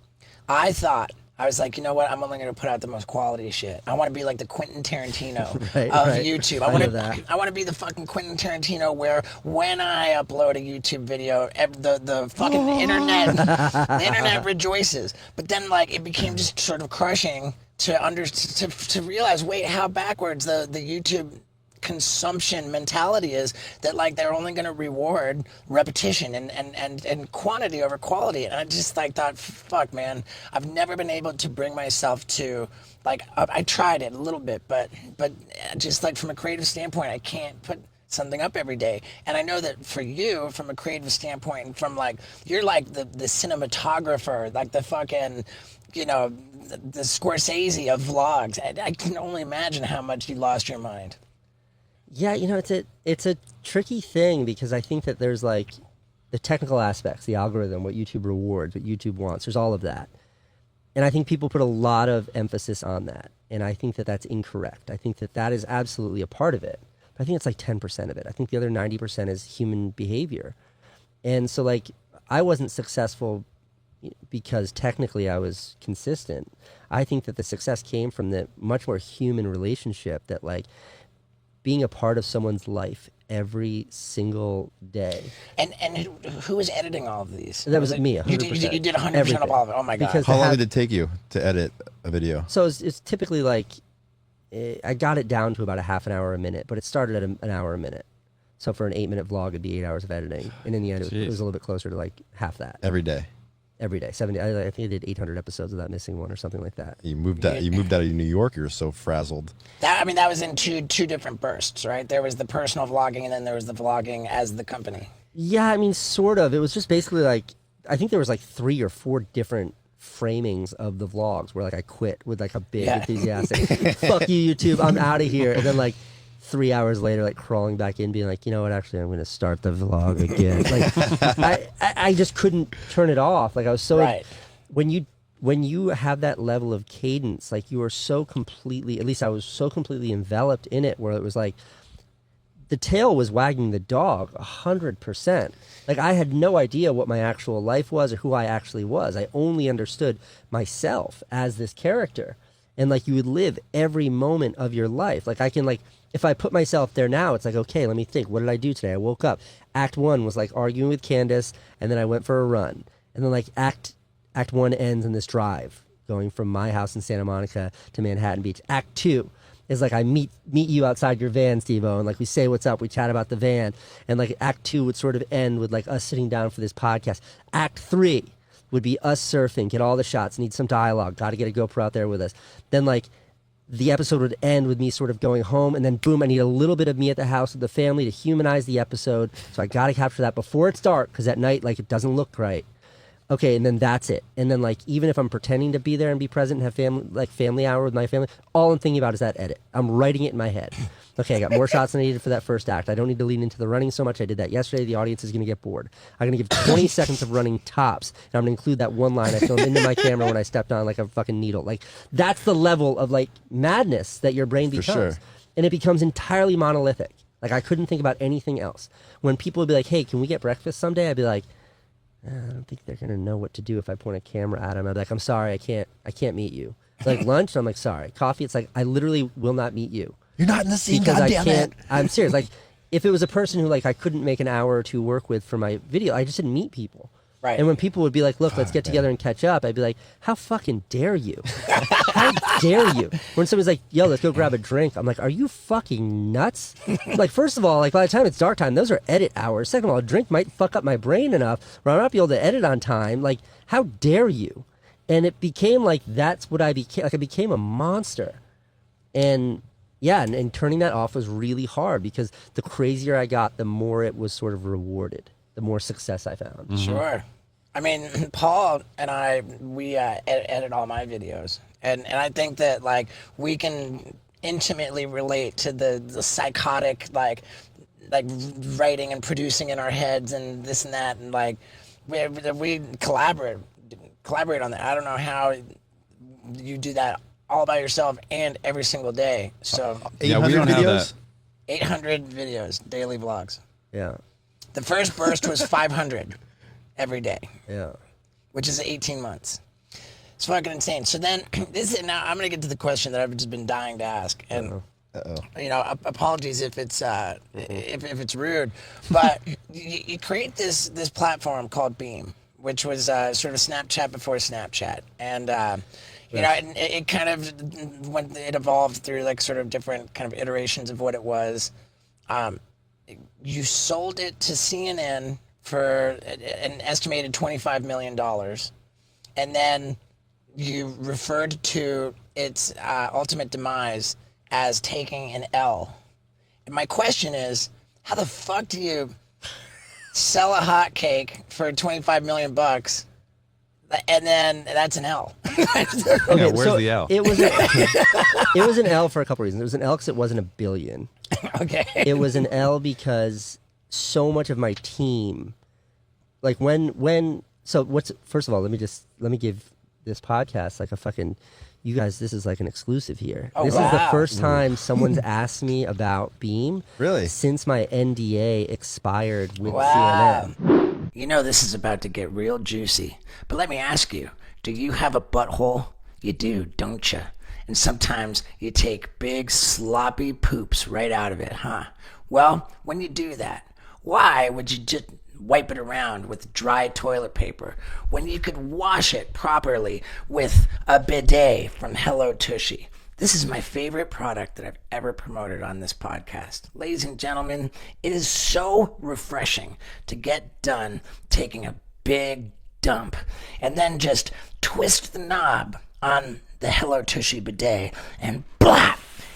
I thought I was like, you know what? I'm only going to put out the most quality shit. I want to be like the Quentin Tarantino
Right,
of
right.
YouTube.
I
I want
know
to.
that.
I want to be the fucking Quentin Tarantino where when I upload a YouTube video, the fucking the internet rejoices. But then like it became just sort of crushing to realize, wait, how backwards the YouTube consumption mentality is, that like they're only going to reward repetition and quantity over quality. And I just like thought, fuck man, I've never been able to bring myself to like, I tried it a little bit, but just like from a creative standpoint, I can't put something up every day. And I know that for you, from a creative standpoint, and from like, you're like the cinematographer, like the fucking, you know, the Scorsese of vlogs. I can only imagine how much you lost your mind.
Yeah, you know, it's a tricky thing because I think that there's like the technical aspects, the algorithm, what YouTube rewards, what YouTube wants. There's all of that. And I think people put a lot of emphasis on that. And I think that that's incorrect. I think that that is absolutely a part of it. But I think it's like 10% of it. I think the other 90% is human behavior. And so like I wasn't successful because technically I was consistent. I think that the success came from the much more human relationship, that like being a part of someone's life every single day.
And who was editing all of these?
That was me, 100%.
You did 100%
Everything.
of all of it. Oh my God.
Because
How long did it take you to edit a video?
So it's typically like, I got it down to about a half an hour a minute, but it started at an hour a minute. So for an 8-minute vlog, it'd be 8 hours of editing. And in the end, it was a little bit closer to like half that.
Every day.
Every day. 70. I think I did 800 episodes without missing one or something like that.
You moved out of New York. You were so frazzled.
That was in two different bursts, right? There was the personal vlogging, and then there was the vlogging as the company.
Yeah, I mean, sort of. It was just basically like, I think there was like 3 or 4 different framings of the vlogs where like I quit with like a big enthusiastic, fuck you YouTube, I'm out of here. And then like 3 hours later, like crawling back in, being like, you know what, actually I'm going to start the vlog again. Like I just couldn't turn it off. Like I was so,
Right.
when you have that level of cadence, like you are so completely, at least I was so completely enveloped in it, where it was like the tail was wagging the dog 100%. Like I had no idea what my actual life was or who I actually was. I only understood myself as this character. And like you would live every moment of your life. Like I can like, if I put myself there now, it's like, okay, let me think. What did I do today? I woke up. Act 1 was like arguing with Candace, and then I went for a run. And then like act 1 ends in this drive going from my house in Santa Monica to Manhattan Beach. Act 2 is like I meet you outside your van, Steve-O, and like we say what's up, we chat about the van. And like Act 2 would sort of end with like us sitting down for this podcast. Act 3 would be us surfing, get all the shots, need some dialogue, got to get a GoPro out there with us. Then like the episode would end with me sort of going home, and then boom, I need a little bit of me at the house with the family to humanize the episode. So I got to capture that before it's dark, because at night, like, it doesn't look right. Okay, and then that's it. And then like, even if I'm pretending to be there and be present and have family hour with my family, all I'm thinking about is that edit. I'm writing it in my head. Okay, I got more shots than I needed for that first act. I don't need to lean into the running so much. I did that yesterday. The audience is going to get bored. I'm going to give 20 seconds of running tops, and I'm going to include that one line I filmed into my camera when I stepped on like a fucking needle. Like, that's the level of like madness that your brain becomes.
sure.
And it becomes entirely monolithic. Like, I couldn't think about anything else. When people would be like, hey, can we get breakfast someday? I'd be like, I don't think they're gonna know what to do if I point a camera at them. I'd be like, I'm sorry, I can't meet you. It's like lunch, I'm like, sorry. Coffee, it's like, I literally will not meet you.
You're not in the scene,
Because I
goddammit.
can't, I'm serious. Like, if it was a person who like I couldn't make an hour or two work with for my video, I just didn't meet people.
Right.
And when people would be like, look, let's get together and catch up, I'd be like, how fucking dare you? How dare you? When someone's like, yo, let's go grab a drink, I'm like, are you fucking nuts? Like, first of all, like by the time it's dark time, those are edit hours. Second of all, a drink might fuck up my brain enough where I'm not be able to edit on time. Like, how dare you? And it became like, that's what I became. Like, I became a monster. And yeah, and turning that off was really hard, because the crazier I got, the more it was sort of rewarded, the more success I found.
Mm-hmm. Sure. I mean, Paul and I, we edit all my videos. And I think that, like, we can intimately relate to the psychotic, like writing and producing in our heads and this and that. And, like, we collaborate on that. I don't know how you do that all by yourself and every single day. So,
Yeah, we don't have that.
800 videos, daily vlogs.
Yeah,
The first burst was 500 every day,
yeah.
which is 18 months. It's fucking insane. So then, now I'm gonna get to the question that I've just been dying to ask, and apologies if it's if it's rude, but you create this platform called Beam, which was sort of Snapchat before Snapchat, and it kind of it evolved through like sort of different kind of iterations of what it was. You sold it to CNN for an estimated $25 million, and then you referred to its ultimate demise as taking an L. And my question is, how the fuck do you sell a hot cake for 25 million bucks and then that's an L?
Okay, where's the L?
It was an L for a couple reasons. It was an L because it wasn't a billion.
Okay.
It was an L because so much of my team, like first of all, let me give this podcast like a fucking, you guys, this is like an exclusive here.
Oh,
this
wow.
is the first time someone's asked me about Beam.
Really?
Since my NDA expired with
Wow.
CNN.
You know this is about to get real juicy, but let me ask you, do you have a butthole? You do, don't you? And sometimes you take big sloppy poops right out of it, huh? Well, when you do that, why would you just wipe it around with dry toilet paper when you could wash it properly with a bidet from Hello Tushy? This is my favorite product that I've ever promoted on this podcast. Ladies and gentlemen, it is so refreshing to get done taking a big dump and then just twist the knob on the Hello Tushy bidet and blah!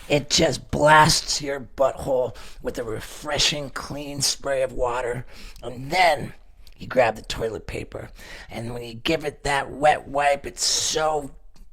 It just blasts your butthole with a refreshing, clean spray of water. And then you grab the toilet paper. And when you give it that wet wipe, it's so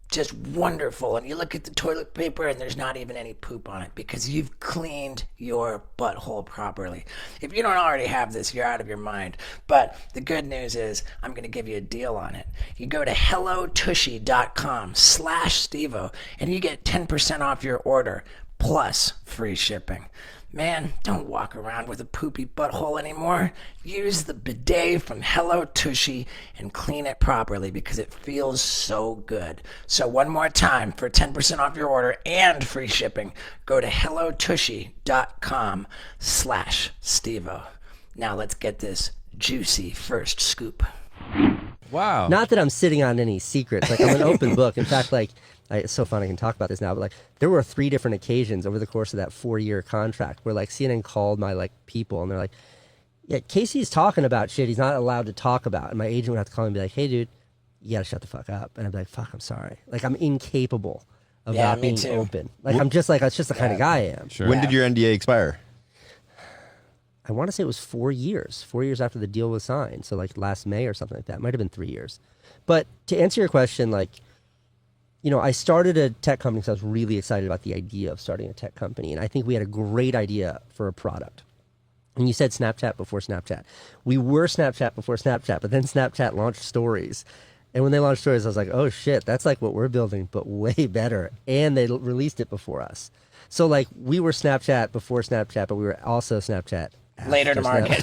just wonderful. And you look at the toilet paper and there's not even any poop on it because you've cleaned your butthole properly. If you don't already have this, you're out of your mind. But the good news is I'm going to give you a deal on it. You go to hellotushy.com/Stevo and you get 10% off your order plus free shipping. Man, don't walk around with a poopy butthole anymore. Use the bidet from Hello Tushy and clean it properly because it feels so good. So one more time, for 10% off your order and free shipping, go to hellotushy.com/Stevo. Now let's get this juicy first scoop.
Wow.
Not that I'm sitting on any secrets. Like, I'm an open book. In fact, like, it's so fun I can talk about this now, but like there were 3 different occasions over the course of that 4-year contract where like CNN called my like people and they're like, yeah, Casey's talking about shit he's not allowed to talk about. And my agent would have to call me and be like, hey dude, you gotta shut the fuck up. And I'd be like, fuck, I'm sorry. Like, I'm incapable of not being open. Like, I'm just like, that's just the kind of guy I am.
Sure.
When did your NDA expire?
I want to say it was 4 years, 4 years after the deal was signed. So like last May or something like that. It might have been 3 years. But to answer your question, like, you know, I started a tech company because I was really excited about the idea of starting a tech company. And I think we had a great idea for a product. And you said Snapchat before Snapchat. We were Snapchat before Snapchat, but then Snapchat launched Stories. And when they launched Stories, I was like, oh shit, that's like what we're building, but way better. And they released it before us. So like, we were Snapchat before Snapchat, but we were also Snapchat
later to market.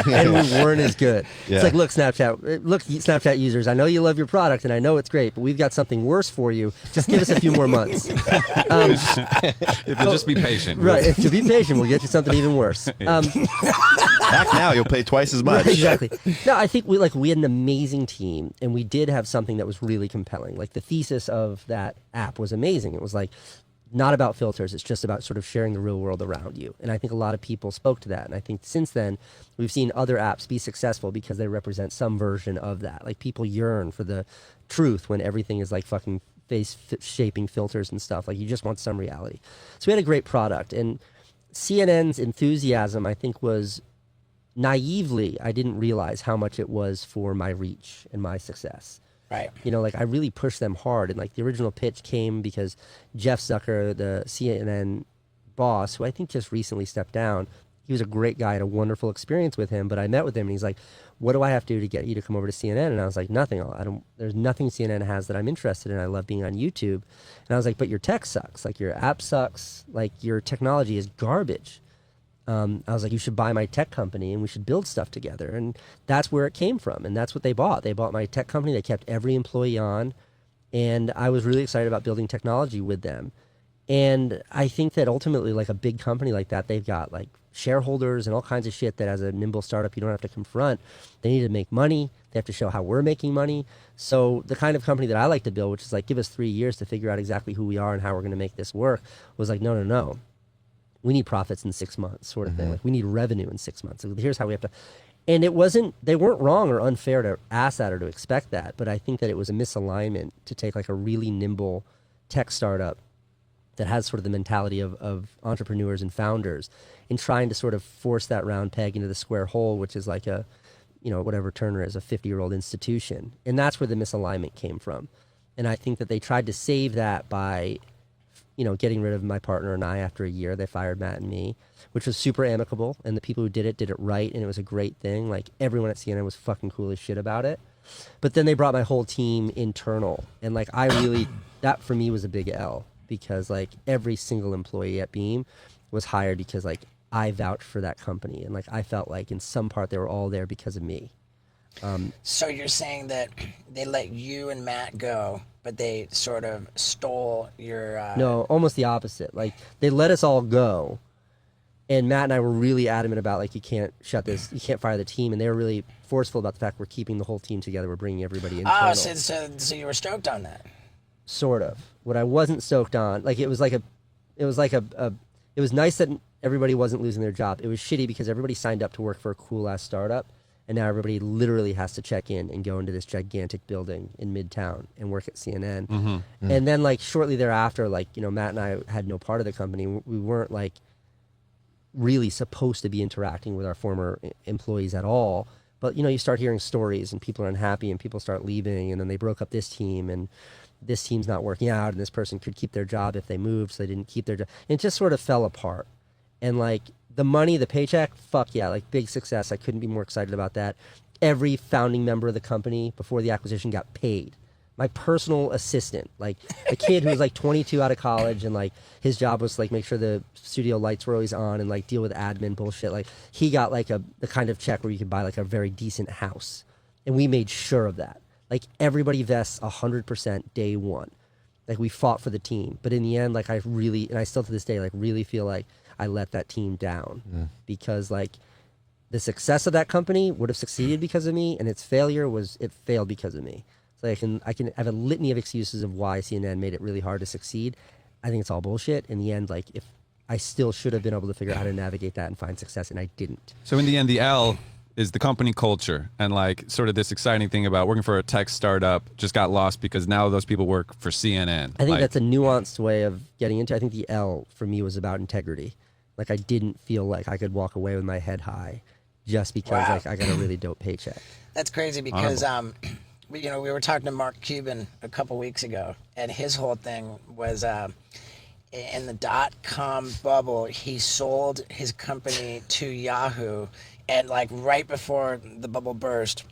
And we weren't as good.
Yeah.
It's like, look, Snapchat users, I know you love your product and I know it's great, but we've got something worse for you. Just give us a few more months.
If you'll just be patient.
Right. If you be patient, we'll get you something even worse.
Act now, you'll pay twice as much.
Right, exactly. No, I think we had an amazing team, and we did have something that was really compelling. Like, the thesis of that app was amazing. It was like, not about filters. It's just about sort of sharing the real world around you. And I think a lot of people spoke to that. And I think since then, we've seen other apps be successful because they represent some version of that. Like, people yearn for the truth when everything is like fucking face-shaping filters and stuff. Like, you just want some reality. So we had a great product. And CNN's enthusiasm, I think, was naively, I didn't realize how much it was for my reach and my success.
Right.
You know, like, I really pushed them hard. And like, the original pitch came because Jeff Zucker, the CNN boss, who I think just recently stepped down, he was a great guy. I had a wonderful experience with him, but I met with him and he's like, what do I have to do to get you to come over to CNN? And I was like, nothing. There's nothing CNN has that I'm interested in. I love being on YouTube. And I was like, but your tech sucks. Like, your app sucks. Like, your technology is garbage. I was like, you should buy my tech company and we should build stuff together. And that's where it came from. And that's what they bought. They bought my tech company. They kept every employee on. And I was really excited about building technology with them. And I think that ultimately, like a big company like that, they've got like shareholders and all kinds of shit that as a nimble startup, you don't have to confront. They need to make money. They have to show how we're making money. So the kind of company that I like to build, which is like, give us 3 years to figure out exactly who we are and how we're going to make this work, was like, no. We need profits in 6 months, sort of thing. Like, we need revenue in 6 months. So here's how we have to. And they weren't wrong or unfair to ask that or to expect that. But I think that it was a misalignment to take like a really nimble tech startup that has sort of the mentality of entrepreneurs and founders in trying to sort of force that round peg into the square hole, which is like a, whatever Turner is, a 50-year-old institution. And that's where the misalignment came from. And I think that they tried to save that by, getting rid of my partner and I after a year. They fired Matt and me, which was super amicable. And the people who did it right. And it was a great thing. Like, everyone at CNN was fucking cool as shit about it. But then they brought my whole team internal. And like, that for me was a big L, because like every single employee at Beam was hired because like I vouched for that company. And like, I felt like in some part they were all there because of me.
So you're saying that they let you and Matt go, but they sort of stole your...
No, almost the opposite. Like, they let us all go, and Matt and I were really adamant about, like, you can't fire the team, and they were really forceful about the fact we're keeping the whole team together, we're bringing everybody in.
Oh, so you were stoked on that?
Sort of. What I wasn't stoked on, like, it was nice that everybody wasn't losing their job. It was shitty because everybody signed up to work for a cool-ass startup, and now everybody literally has to check in and go into this gigantic building in Midtown and work at CNN. And then, like, shortly thereafter, like, Matt and I had no part of the company. We weren't, like, really supposed to be interacting with our former employees at all. But, you start hearing stories, and people are unhappy, and people start leaving, and then they broke up this team, and this team's not working out, and this person could keep their job if they moved, so they didn't keep their job. And it just sort of fell apart. And, like, the money, the paycheck, fuck yeah, like, big success. I couldn't be more excited about that. Every founding member of the company before the acquisition got paid. My personal assistant, like a kid who was like 22 out of college, and like his job was like make sure the studio lights were always on and like deal with admin bullshit. Like, he got like the kind of check where you could buy like a very decent house. And we made sure of that. Like, everybody vests 100% day one. Like, we fought for the team. But in the end, like, I really, and I still to this day, like, really feel like I let that team down, because like the success of that company would have succeeded because of me, and its failure it failed because of me. So I can have a litany of excuses of why CNN made it really hard to succeed. I think it's all bullshit. In the end, like, if I still should have been able to figure out how to navigate that and find success, and I didn't.
So in the end, the L is the company culture, and like sort of this exciting thing about working for a tech startup just got lost because now those people work for CNN.
I think that's a nuanced way of getting into. I think the L for me was about integrity. Like, I didn't feel like I could walk away with my head high just because like I got a really dope paycheck.
That's crazy because we were talking to Mark Cuban a couple weeks ago, and his whole thing was in the .com bubble, he sold his company to Yahoo, and like right before the bubble burst,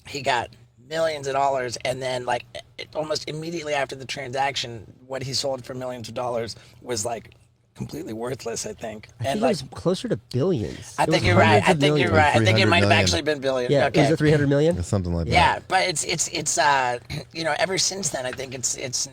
he got millions of dollars, and then like almost immediately after the transaction, what he sold for millions of dollars was like completely worthless, I think.
I think it was closer to billions.
I think you're right. I think you're right. I think it might have actually been billion.
Yeah,
okay.
Is it 300 million?
It's something like that.
Yeah, but it's ever since then, I think it's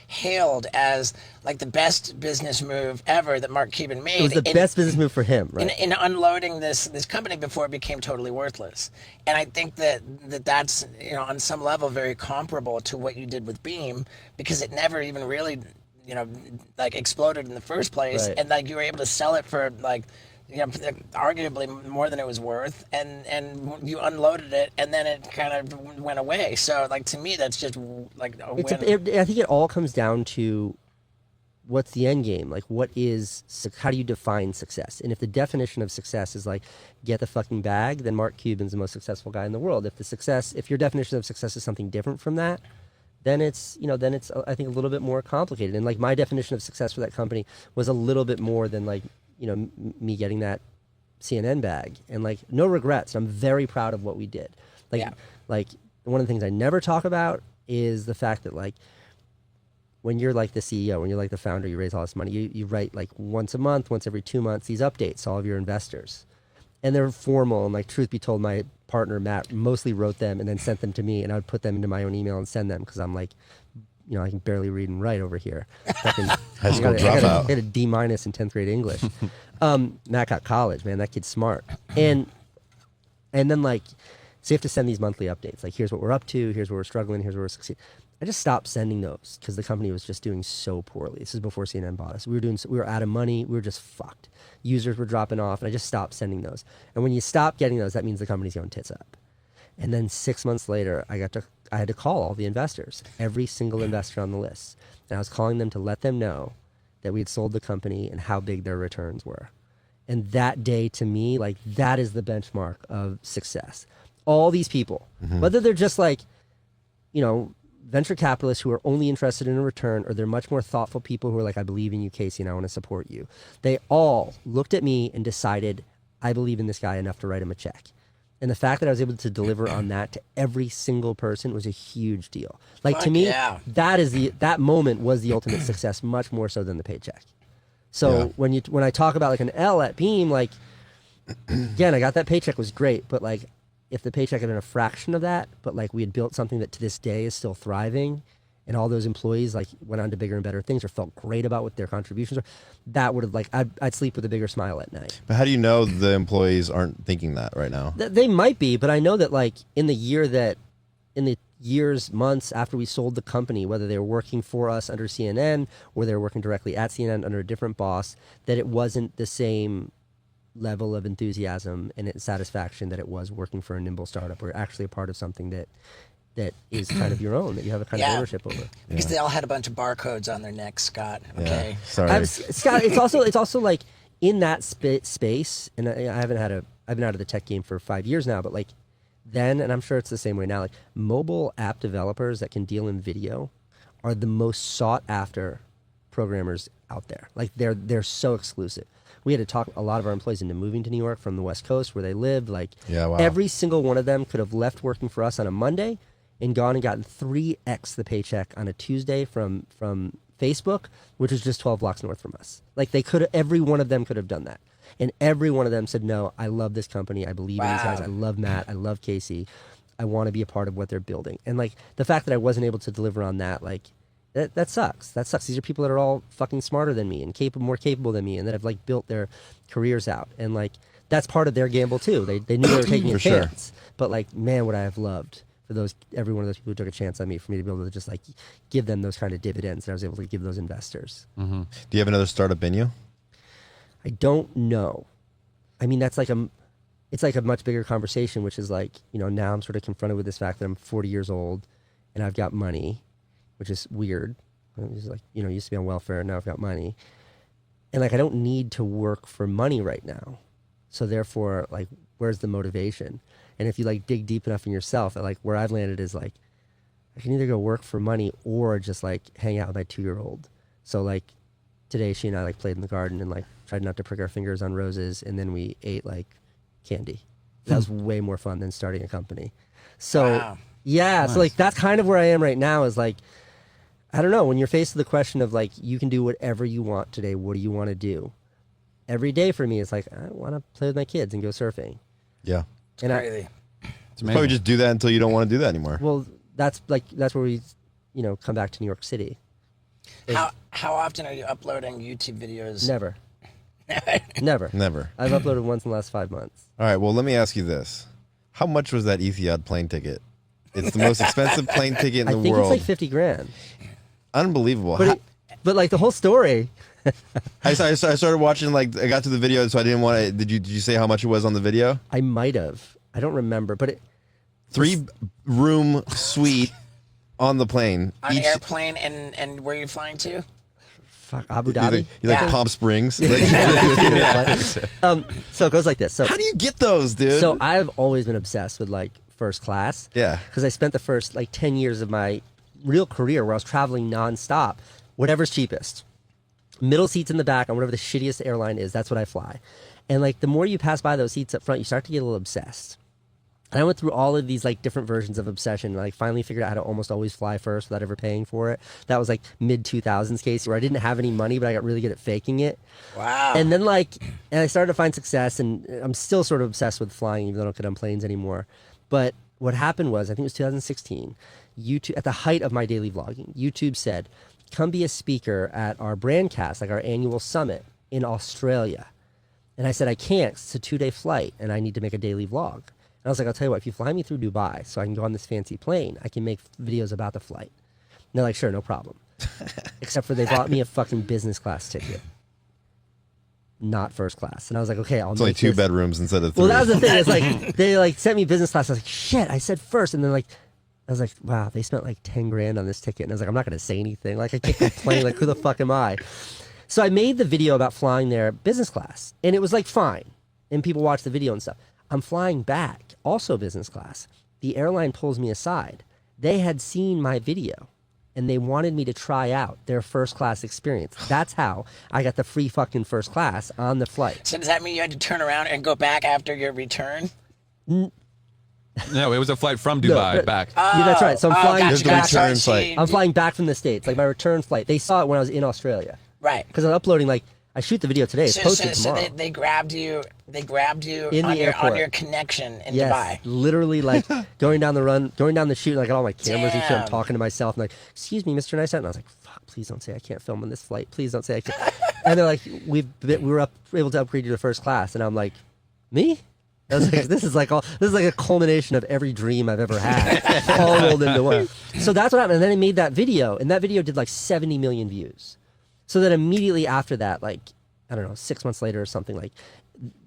hailed as like the best business move ever that Mark Cuban made.
It was the best business move for him, right?
In unloading this company before it became totally worthless. And I think that's on some level very comparable to what you did with Beam, because it never even really like exploded in the first place,
right.
And like you were able to sell it for like arguably more than it was worth, and you unloaded it, and then it kind of went away. So like, to me, that's just like a win.
I think it all comes down to what's the end game. Like, how do you define success? And if the definition of success is like get the fucking bag, then Mark Cuban's the most successful guy in the world. If your definition of success is something different from that, then it's I think a little bit more complicated. And like, my definition of success for that company was a little bit more than like me getting that CNN bag, and like no regrets. I'm very proud of what we did. Like one of the things I never talk about is the fact that like when you're like the CEO, when you're like the founder, you raise all this money, you write like once a month, once every 2 months, these updates to all of your investors. And they're formal, and like, truth be told, my partner Matt mostly wrote them and then sent them to me, and I would put them into my own email and send them because I'm like I can barely read and write over here.
High school dropout.
I got a D- in 10th grade English. Matt got college, man. That kid's smart. And then like, so you have to send these monthly updates. Like, here's what we're up to. Here's where we're struggling. Here's where we're succeeding. I just stopped sending those because the company was just doing so poorly. This is before CNN bought us. We were out of money. We were just fucked. Users were dropping off, and I just stopped sending those. And when you stop getting those, that means the company's going tits up. And then 6 months later, I had to call all the investors, every single investor on the list. And I was calling them to let them know that we had sold the company and how big their returns were. And that day, to me, like, that is the benchmark of success. All these people, whether they're just like, venture capitalists who are only interested in a return, or they're much more thoughtful people who are like, I believe in you, Casey, and I want to support you. They all looked at me and decided, I believe in this guy enough to write him a check. And the fact that I was able to deliver on that to every single person was a huge deal. Like, to me, that moment was the ultimate success, much more so than the paycheck. So when I talk about like an L at Beam, like, again, I got that paycheck, was great, but like, if the paycheck had been a fraction of that, but like we had built something that to this day is still thriving, and all those employees like went on to bigger and better things or felt great about what their contributions are, that would have like, I'd sleep with a bigger smile at night.
But how do you know the employees aren't thinking that right now?
They might be, but I know that like in the years, months after we sold the company, whether they were working for us under CNN or they were working directly at CNN under a different boss, that it wasn't the same level of enthusiasm and satisfaction that it was working for a nimble startup or actually a part of something that is kind of your own, that you have a kind of ownership over.
Because they all had a bunch of barcodes on their necks, Scott. Okay.
Yeah. Sorry.
Scott, it's also like in that space, and I've been out of the tech game for 5 years now, but like then, and I'm sure it's the same way now, like mobile app developers that can deal in video are the most sought after programmers out there. Like they're so exclusive. We had to talk a lot of our employees into moving to New York from the West Coast where they lived. Like every single one of them could have left working for us on a Monday and gone and gotten 3x the paycheck on a Tuesday from Facebook, which is just 12 blocks north from us. Like every one of them could have done that. And every one of them said, no, I love this company. I believe in these guys. I love Matt. I love Casey. I want to be a part of what they're building. And like the fact that I wasn't able to deliver on that, like, that sucks. That sucks. These are people that are all fucking smarter than me and more capable than me, and that have like built their careers out. And like that's part of their gamble too. They knew they were taking a chance. But like, man, would I have loved for every one of those people who took a chance on me, for me to be able to just like give them those kind of dividends that I was able to give those investors.
Do you have another startup in you?
I don't know. I mean, it's like a much bigger conversation, which is like, now I'm sort of confronted with this fact that I'm 40 years old and I've got money, which is weird. It's like, used to be on welfare, and now I've got money. And like, I don't need to work for money right now. So therefore, like, where's the motivation? And if you like dig deep enough in yourself, like where I've landed is like, I can either go work for money or just like hang out with my 2-year-old. So like today she and I like played in the garden and like tried not to prick our fingers on roses. And then we ate like candy. That was way more fun than starting a company. So nice. So like, that's kind of where I am right now, is like, I don't know, when you're faced with the question of like, you can do whatever you want today, what do you want to do? Every day for me, it's like, I want to play with my kids and go surfing.
Yeah.
It's crazy.
It's
probably just do that until you don't want to do that anymore.
Well, that's where we, come back to New York City.
How often are you uploading YouTube videos?
Never. Never. I've uploaded once in the last 5 months.
All right. Well, let me ask you this. How much was that Etihad plane ticket? It's the most expensive plane ticket in the world.
I think it's like $50,000.
Unbelievable.
But like the whole story.
I started watching, like, I got to the video, so I didn't want to. Did you say how much it was on the video?
I might have. I don't remember, but
3-room suite on the plane.
On an airplane, and where are you flying to?
Fuck, Abu Dhabi.
You like Palm Springs.
So it goes like this. So
how do you get those, dude?
So I've always been obsessed with like first class.
Yeah.
Because I spent the first like 10 years of my real career where I was traveling nonstop, whatever's cheapest. Middle seats in the back on whatever the shittiest airline is, that's what I fly. And like the more you pass by those seats up front, you start to get a little obsessed. And I went through all of these like different versions of obsession. And, like finally figured out how to almost always fly first without ever paying for it. That was like mid 2000s case where I didn't have any money, but I got really good at faking it.
Wow.
And then and I started to find success, and I'm still sort of obsessed with flying, even though I don't get on planes anymore. But what happened was, I think it was 2016. YouTube, at the height of my daily vlogging, YouTube said, come be a speaker at our brandcast, like our annual summit in Australia. And I said, I can't. It's a 2-day flight, and I need to make a daily vlog. And I was like, I'll tell you what, if you fly me through Dubai so I can go on this fancy plane, I can make videos about the flight. And they're like, sure, no problem. Except for they bought me a fucking business class ticket. Not first class. And I was like, okay,
It's only 2 bedrooms instead of 3.
Well, that was the thing. It's like, they like sent me business class. I was like, shit, I said first. And then like, I was like, wow, they spent like 10 grand on this ticket. And I was like, I'm not going to say anything. Like, I can't complain. Like, who the fuck am I? So I made the video about flying there business class. And it was like fine. And people watched the video and stuff. I'm flying back, also business class. The airline pulls me aside. They had seen my video. And they wanted me to try out their first class experience. That's how I got the free fucking first class on the flight.
So does that mean you had to turn around and go back after your return?
No, it was a flight from Dubai back.
Yeah, that's right. So I'm flying.
There's the return flight.
I'm flying back from the States, like my return flight. They saw it when I was in Australia.
Right.
Because I'm uploading, like, I shoot the video today. It's posted tomorrow.
So they grabbed you. They grabbed you
In
on
the
your
airport.
connection in
Yes,
Dubai.
literally, like, going down the shoot, and I got all my cameras and shit. I'm
Damn.
talking to myself, and like, excuse me, Mr. Neistat. And I was like, fuck, please don't say I can't film on this flight. Please don't say I can't. And they're like, we were able to upgrade you to first class. And I'm like, me? I was like, this is like a culmination of every dream I've ever had, all rolled into one. So that's what happened. And then I made that video, and that video did like 70 million views. So then immediately after that, like, I don't know, 6 months later or something, like,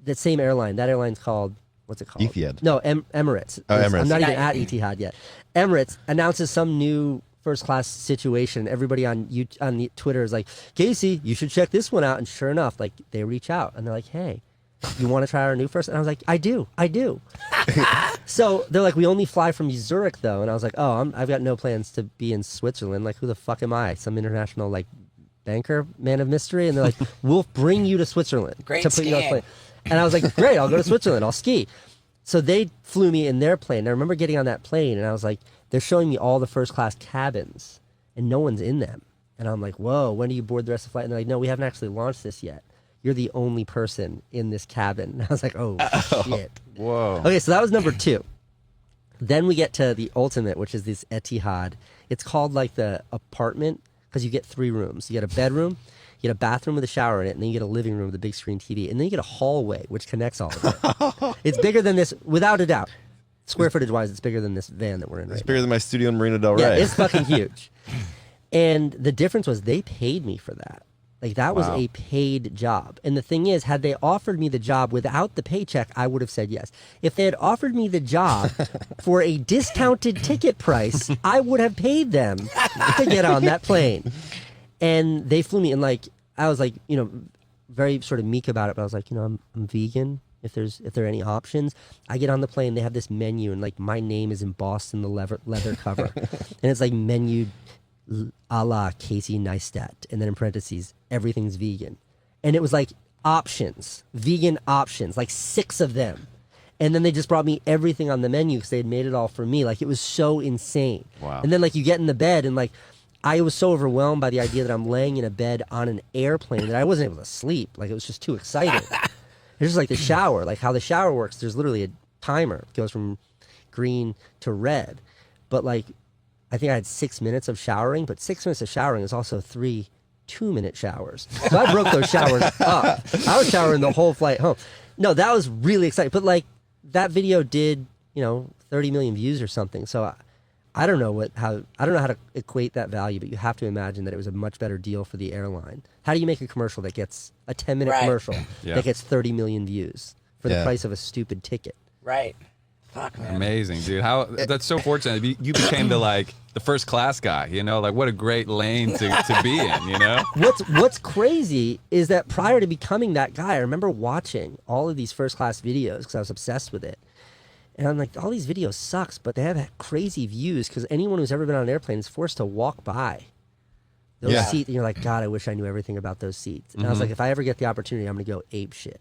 that same airline, that airline's called, what's it called?
Etihad.
No, Emirates.
Oh, Emirates.
I'm not even at Etihad yet. Emirates announces some new first class situation. Everybody on the Twitter is like, Casey, you should check this one out. And sure enough, like, they reach out and they're like, hey, you want to try our new first? And I was like, I do. So they're like, we only fly from Zurich though. And I was like, oh, I've got no plans to be in Switzerland. Like, who the fuck am I? Some international, like, banker, man of mystery? And they're like, we'll bring you to Switzerland
Great
to put you on a
skiing.
plane. And I was like, great, I'll go to Switzerland, I'll ski. So they flew me in their plane. And I remember getting on that plane and I was like, they're showing me all the first class cabins and no one's in them. And I'm like, whoa, when do you board the rest of the flight? And they're like, no, we haven't actually launched this yet. You're the only person in this cabin. And I was like, oh, shit.
Whoa.
Okay, so that was number 2. Then we get to the ultimate, which is this Etihad. It's called like the apartment because you get 3 rooms. You get a bedroom, you get a bathroom with a shower in it, and then you get a living room with a big screen TV. And then you get a hallway, which connects all of it. It's bigger than this, without a doubt. Square footage-wise, it's bigger than this van that we're in right
It's
now.
bigger than my studio in Marina Del Rey.
Yeah, it's fucking huge. And the difference was they paid me for that. Like, that was
Wow.
a paid job. And the thing is, had they offered me the job without the paycheck, I would have said yes. If they had offered me the job for a discounted ticket price, I would have paid them to get on that plane. And they flew me, and like, I was like, you know, very sort of meek about it, but I was like, you know, I'm vegan. If there are any options, I get on the plane. They have this menu, and like my name is embossed in the leather cover, and it's like menu a la Casey Neistat, and then in parentheses, everything's vegan. And it was like options, vegan options, like 6 of them. And then they just brought me everything on the menu because they had made it all for me. Like, it was so insane.
Wow.
And then like you get in the bed and like, I was so overwhelmed by the idea that I'm laying in a bed on an airplane that I wasn't able to sleep. Like, it was just too exciting. It's just like the shower, like how the shower works. There's literally a timer. It goes from green to red. But like, I think I had 6 minutes of showering, but 6 minutes of showering is also 3 2-minute showers. So I broke those showers up. I was showering the whole flight home. No, that was really exciting. But like, that video did, you know, 30 million views or something. So I don't know how to equate that value, but you have to imagine that it was a much better deal for the airline. How do you make a commercial that gets a 10-minute
Right.
commercial
Yeah.
that gets 30 million views for the
Yeah.
price of a stupid ticket?
Right. Fuck, man.
Amazing, dude. How that's so fortunate. You became the first class guy, you know? Like, what a great lane to be in, you know?
What's crazy is that prior to becoming that guy, I remember watching all of these first class videos because I was obsessed with it. And I'm like, all these videos sucks, but they have crazy views because anyone who's ever been on an airplane is forced to walk by those
Yeah.
seats. And you're like, God, I wish I knew everything about those seats. And I was like, if I ever get the opportunity, I'm going to go ape shit.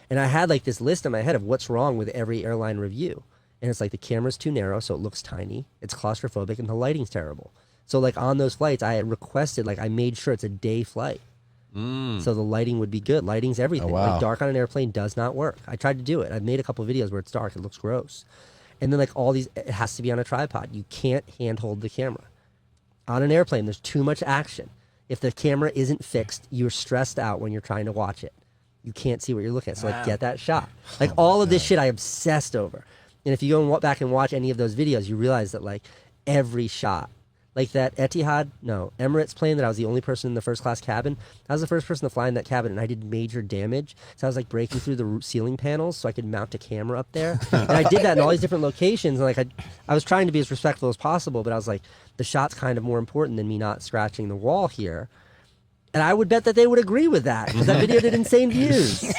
And I had like this list in my head of what's wrong with every airline review. And it's like the camera's too narrow, so it looks tiny. It's claustrophobic, and the lighting's terrible. So like on those flights, I had requested, like I made sure it's a day flight. So the lighting would be good. Lighting's everything.
Oh, wow.
Like dark on an airplane does not work. I tried to do it. I've made a couple of videos where it's dark. It looks gross. And then like all these, it has to be on a tripod. You can't handhold the camera. On an airplane, there's too much action. If the camera isn't fixed, you're stressed out when you're trying to watch it. You can't see what you're looking at. So like, get that shot. Like all of this shit I obsessed over. And if you go and back and watch any of those videos, you realize that like every shot, like that Emirates plane that I was the only person in the first class cabin. I was the first person to fly in that cabin, and I did major damage. So I was like breaking through the ceiling panels so I could mount a camera up there. And I did that in all these different locations. And like I was trying to be as respectful as possible, but I was like, the shot's kind of more important than me not scratching the wall here. And I would bet that they would agree with that, because that video did insane views.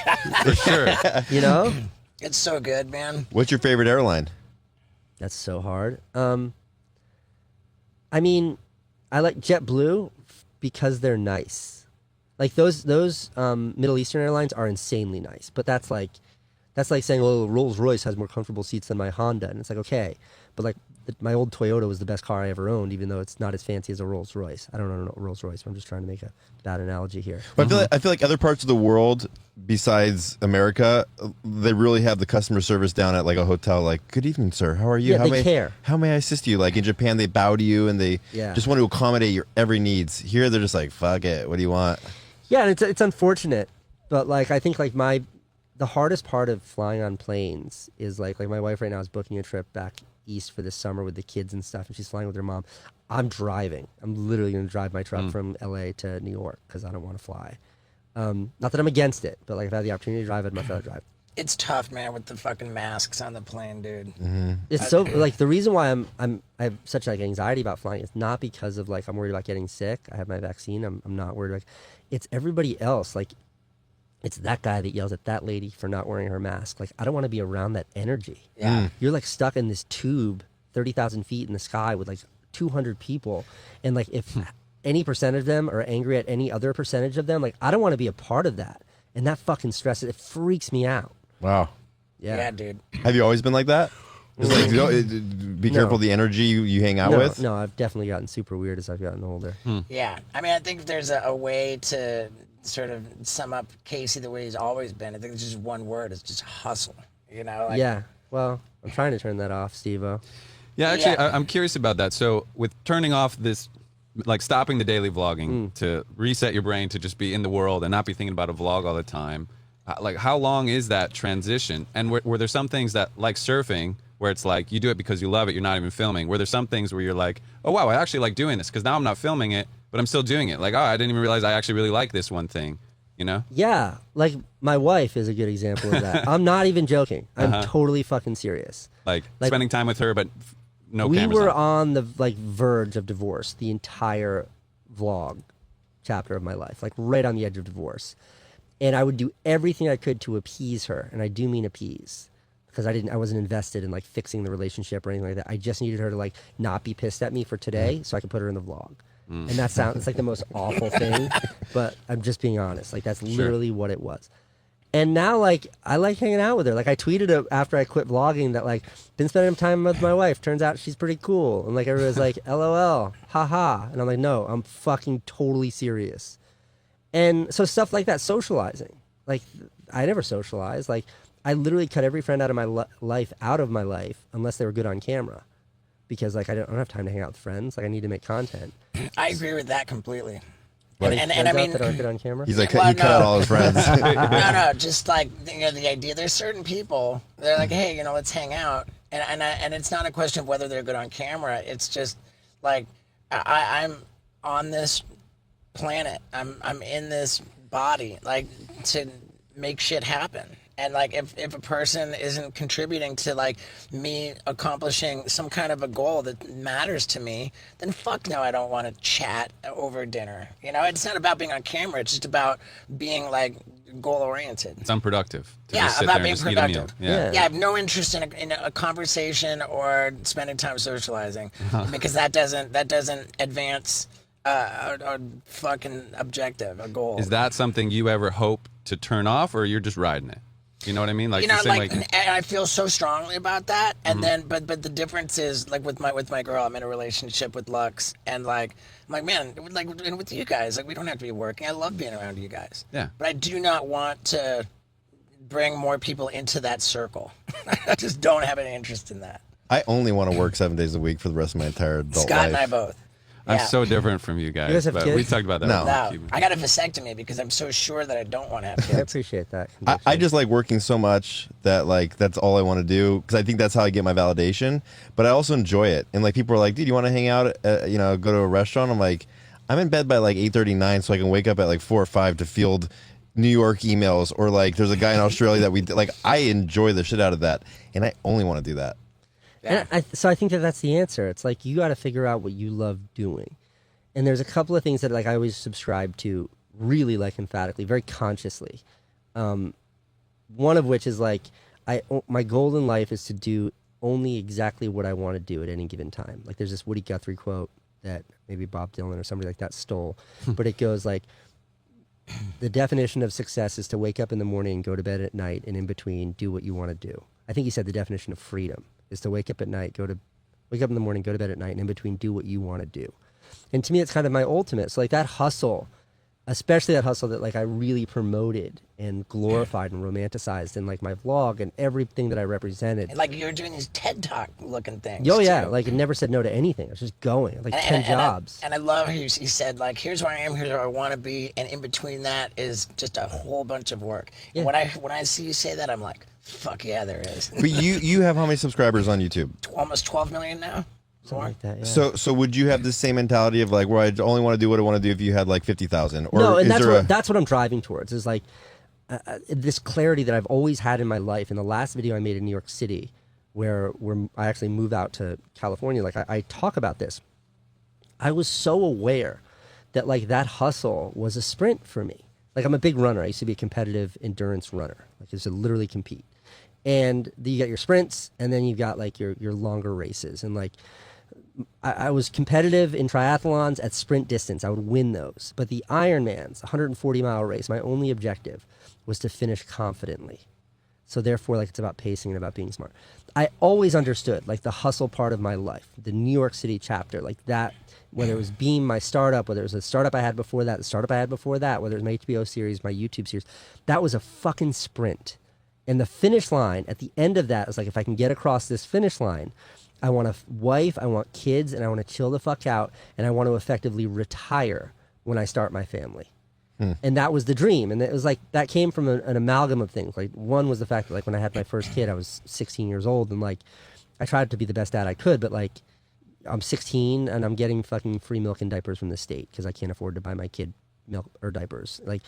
For sure.
You know?
It's so good, man.
What's your favorite airline?
That's so hard. I mean, I like JetBlue because they're nice. Like those Middle Eastern airlines are insanely nice. But that's like saying, oh, Rolls-Royce has more comfortable seats than my Honda. And it's like, okay. But like my old Toyota was the best car I ever owned, even though it's not as fancy as a Rolls-Royce. I don't know Rolls-Royce. I'm just trying to make a bad analogy here.
Well, I feel like other parts of the world besides America, they really have the customer service down at like a hotel. Like, good evening, sir. How are you?
Yeah, they care.
How may I assist you? Like in Japan, they bow to you and they just want to accommodate your every needs. Here, they're just like, fuck it. What do you want?
Yeah, and it's unfortunate, but like I think like the hardest part of flying on planes is like my wife right now is booking a trip back east for this summer with the kids and stuff, and she's flying with her mom. I'm driving. I'm literally going to drive my truck from LA to New York because I don't want to fly. Not that I'm against it, but like if I had the opportunity to drive, I'd much rather drive.
It's tough, man, with the fucking masks on the plane, dude.
It's so like the reason why I have such like anxiety about flying is not because of like I'm worried about getting sick. I have my vaccine. I'm not worried. Like it's everybody else. Like it's that guy that yells at that lady for not wearing her mask. Like I don't want to be around that energy.
Yeah.
You're like stuck in this tube 30,000 feet in the sky with like 200 people, and like if any percentage of them are angry at any other percentage of them, like I don't want to be a part of that. And that fucking stresses, it freaks me out.
Wow.
Yeah, dude.
Have you always been like that? It's like, be careful the energy you hang out with.
No, I've definitely gotten super weird as I've gotten older.
Yeah. I mean, I think if there's a way to sort of sum up Casey the way he's always been, I think it's just one word. It's just hustle. You know? Like,
yeah. Well, I'm trying to turn that off, Steve-O.
Yeah, actually, I'm curious about that. So with turning off this, like stopping the daily vlogging to reset your brain to just be in the world and not be thinking about a vlog all the time, like how long is that transition? And were there some things that, like surfing, where it's like you do it because you love it, you're not even filming? Were there some things where you're like, oh, wow, I actually like doing this because now I'm not filming it, but I'm still doing it. Like, oh, I didn't even realize I actually really like this one thing, you know?
Yeah, like my wife is a good example of that. I'm not even joking. I'm totally fucking serious.
Like spending time with her, but no
we
cameras
were
on
the like verge of divorce the entire vlog chapter of my life, like right on the edge of divorce, and I would do everything I could to appease her, and I do mean appease, because I wasn't invested in like fixing the relationship or anything like that. I just needed her to like not be pissed at me for today so I could put her in the vlog. And that sounds, it's like the most awful thing, but I'm just being honest. Like that's literally what it was. And now, like, I like hanging out with her. Like, I tweeted after I quit vlogging that, like, been spending time with my wife. Turns out she's pretty cool. And, like, everybody's like, LOL, haha. And I'm like, no, I'm fucking totally serious. And so stuff like that, socializing. Like, I never socialized. Like, I literally cut every friend out of my life out of my life unless they were good on camera. Because, like, I don't have time to hang out with friends. Like, I need to make content.
I agree with that completely.
And I mean, that aren't good on camera.
He's like, he cut out all his friends.
no, just like the idea. There's certain people. They're like, hey, let's hang out, and it's not a question of whether they're good on camera. It's just like I'm on this planet. I'm in this body, like to make shit happen. And like if a person isn't contributing to like me accomplishing some kind of a goal that matters to me, then fuck no, I don't want to chat over dinner. It's not about being on camera. It's just about being like goal oriented.
It's unproductive.
About being productive.
Yeah,
I have no interest in a conversation or spending time socializing because that doesn't advance a fucking objective, a goal.
Is that something you ever hope to turn off, or you're just riding it? You know what I mean? Like,
and I feel so strongly about that. And then, but the difference is like with my girl, I'm in a relationship with Lux, and like, I'm like, man, like with you guys, like we don't have to be working. I love being around you guys.
Yeah.
But I do not want to bring more people into that circle. I just don't have any interest in that.
I only want to work 7 days a week for the rest of my entire adult
Scott
life.
and I both.
I'm
Yeah.
so different from you guys,
guys have
but
kids?
we talked about that.
No.
with
No,
Cuban.
I got a vasectomy because I'm so sure that I don't want to have
I
kids.
appreciate that.
I just like working so much that like that's all I want to do because I think that's how I get my validation. But I also enjoy it. And like people are like, dude, you want to hang out? Go to a restaurant. I'm like, I'm in bed by like 8:39, so I can wake up at like 4 or 5 to field New York emails. Or like, there's a guy in Australia that we like. I enjoy the shit out of that, and I only want to do that.
Yeah.
And so I think that that's the answer. It's like you got to figure out what you love doing. And there's a couple of things that like I always subscribe to really like emphatically, very consciously. One of which is like my goal in life is to do only exactly what I want to do at any given time. Like there's this Woody Guthrie quote that maybe Bob Dylan or somebody like that stole, but it goes like, the definition of success is to wake up in the morning, go to bed at night, and in between do what you want to do. I think he said the definition of freedom is to wake up at night, wake up in the morning, go to bed at night, and in between do what you want to do. And to me, it's kind of my ultimate. So like that hustle, especially that hustle that like I really promoted and glorified and romanticized in like my vlog and everything that I represented.
And like you're doing these TED Talk looking things.
Oh yeah,
too.
like it never said no to anything. I was just going, like 10 jobs.
And I love how he said, like, here's where I am, here's where I want to be, and in between that is just a whole bunch of work.
Yeah.
And when I see you say that, I'm like, fuck yeah, there is.
But you have how many subscribers on YouTube?
Almost 12 million now.
Something like that, yeah.
So would you have the same mentality of like, where I only want to do what I want to do if you had like 50,000? Or
No, and
is
that's what I'm driving towards is like this clarity that I've always had in my life. In the last video I made in New York City, where I actually moved out to California, like I talk about this. I was so aware that like that hustle was a sprint for me. Like I'm a big runner. I used to be a competitive endurance runner. Like I used to literally compete. And you got your sprints, and then you've got like your longer races, and like. I was competitive in triathlons at sprint distance. I would win those. But the Ironmans, 140-mile race, my only objective was to finish confidently. So therefore, like it's about pacing and about being smart. I always understood like the hustle part of my life, the New York City chapter, like that, whether it was Beam, my startup, whether it was a startup I had before that, the startup I had before that, whether it was my HBO series, my YouTube series, that was a fucking sprint. And the finish line at the end of that was like, if I can get across this finish line, I want a wife, I want kids, and I want to chill the fuck out, and I want to effectively retire when I start my family. And that was the dream. And it was like, that came from an amalgam of things. Like one was the fact that like when I had my first kid, I was 16 years old, and like I tried to be the best dad I could, but like I'm 16 and I'm getting fucking free milk and diapers from the state because I can't afford to buy my kid milk or diapers. Like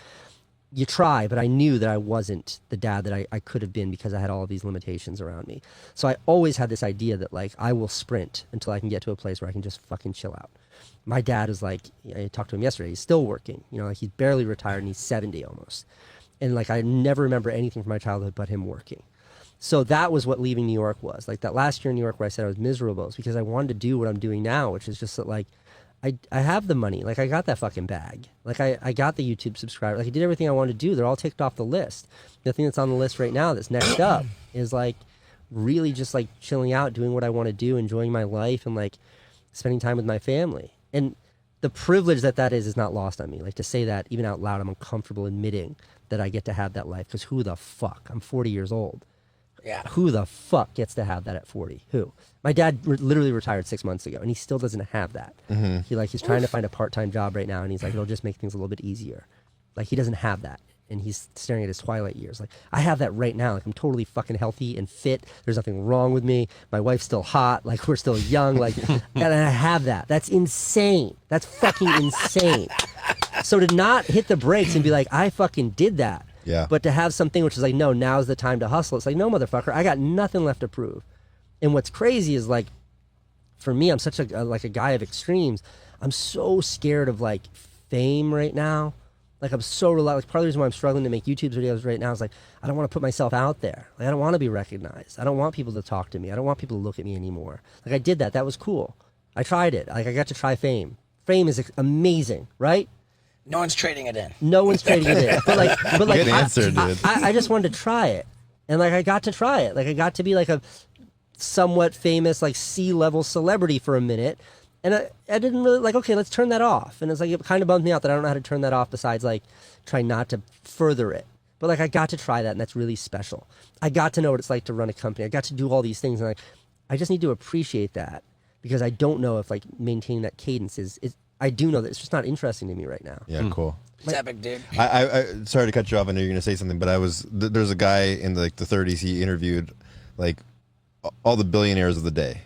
you try, but I knew that I wasn't the dad that I could have been because I had all of these limitations around me. So I always had this idea that like I will sprint until I can get to a place where I can just fucking chill out. My dad is like, I talked to him yesterday, he's still working, like he's barely retired and he's 70 almost. And like I never remember anything from my childhood but him working. So that was what leaving New York was. Like that last year in New York where I said I was miserable, is because I wanted to do what I'm doing now, which is just that like I have the money. Like I got that fucking bag. Like I got the YouTube subscriber. Like I did everything I wanted to do. They're all ticked off the list. The thing that's on the list right now that's next up is like really just like chilling out, doing what I want to do, enjoying my life, and like spending time with my family. And the privilege that is not lost on me. Like to say that even out loud, I'm uncomfortable admitting that I get to have that life, because who the fuck? I'm 40 years old.
Yeah.
Who the fuck gets to have that at 40? Who? My dad literally retired 6 months ago, and he still doesn't have that. He's trying to find a part-time job right now, and he's like, it'll just make things a little bit easier. Like he doesn't have that, and he's staring at his twilight years. Like I have that right now. Like I'm totally fucking healthy and fit. There's nothing wrong with me. My wife's still hot. Like we're still young. Like, and I have that. That's insane. That's fucking insane. So to not hit the brakes and be like, I fucking did that.
Yeah.
But to have something which is like, no, now's the time to hustle. It's like, no, motherfucker, I got nothing left to prove. And what's crazy is like, for me, I'm such a guy of extremes. I'm so scared of like fame right now. Like I'm so like part of the reason why I'm struggling to make YouTube videos right now is like, I don't want to put myself out there. Like I don't want to be recognized. I don't want people to talk to me. I don't want people to look at me anymore. Like I did that. That was cool. I tried it. Like I got to try fame. Fame is amazing, right?
No one's trading it in.
No one's trading it in. But like,
Good answer, dude.
I just wanted to try it, and like I got to try it. Like I got to be like a somewhat famous like C-level celebrity for a minute, and I didn't really like. Okay, let's turn that off. And it's like it kind of bummed me out that I don't know how to turn that off. Besides like try not to further it. But like I got to try that, and that's really special. I got to know what it's like to run a company. I got to do all these things, and like I just need to appreciate that because I don't know if like maintaining that cadence is I do know that it's just not interesting to me right now.
Yeah, cool.
It's epic, dude.
I sorry to cut you off. I know you're gonna say something, but there's a guy in like the 30s. He interviewed like all the billionaires of the day,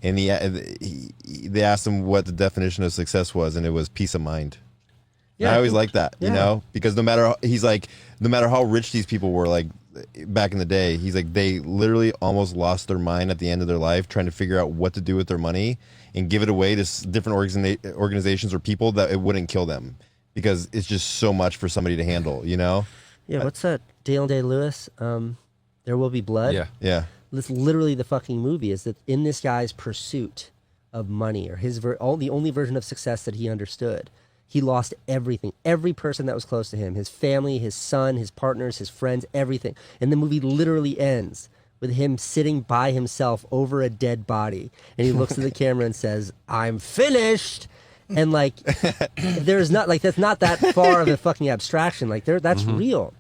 and they asked him what the definition of success was, and it was peace of mind. Yeah, and I always like that, you know, because no matter how rich these people were, like back in the day, he's like they literally almost lost their mind at the end of their life trying to figure out what to do with their money and give it away to different organizations or people that it wouldn't kill them because it's just so much for somebody to handle, you know?
Yeah, what's that? Dale Day-Lewis, There Will Be Blood?
Yeah.
That's literally the fucking movie, is that in this guy's pursuit of money or the only version of success that he understood, he lost everything. Every person that was close to him, his family, his son, his partners, his friends, everything. And the movie literally ends with him sitting by himself over a dead body. And he looks at the camera and says, "I'm finished." And like, there's not like, that's not that far of a fucking abstraction. Like that's real.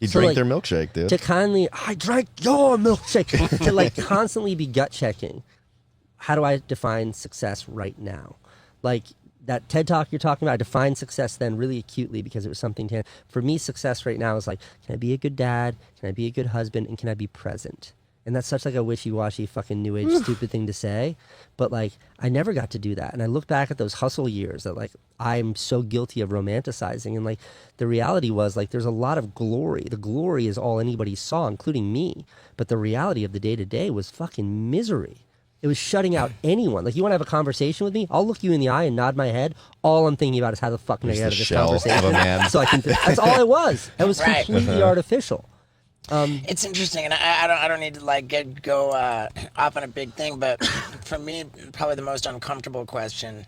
He
So,
drank
like,
their milkshake, dude.
I drank your milkshake. To like constantly be gut checking. How do I define success right now? Like that TED Talk you're talking about, I defined success then really acutely because it was something for me, success right now is like, can I be a good dad? Can I be a good husband? And can I be present? And that's such like a wishy-washy fucking new age stupid thing to say. But like, I never got to do that. And I look back at those hustle years that like, I'm so guilty of romanticizing. And like, the reality was like, there's a lot of glory. The glory is all anybody saw, including me. But the reality of the day-to-day was fucking misery. It was shutting out anyone. Like, you want to have a conversation with me? I'll look you in the eye and nod my head. All I'm thinking about is how the fuck can I get out of this conversation.
Of a man.
So I can. That's all it was. It was
Right.
completely artificial.
It's interesting, and I don't need to like go off on a big thing, but for me, probably the most uncomfortable question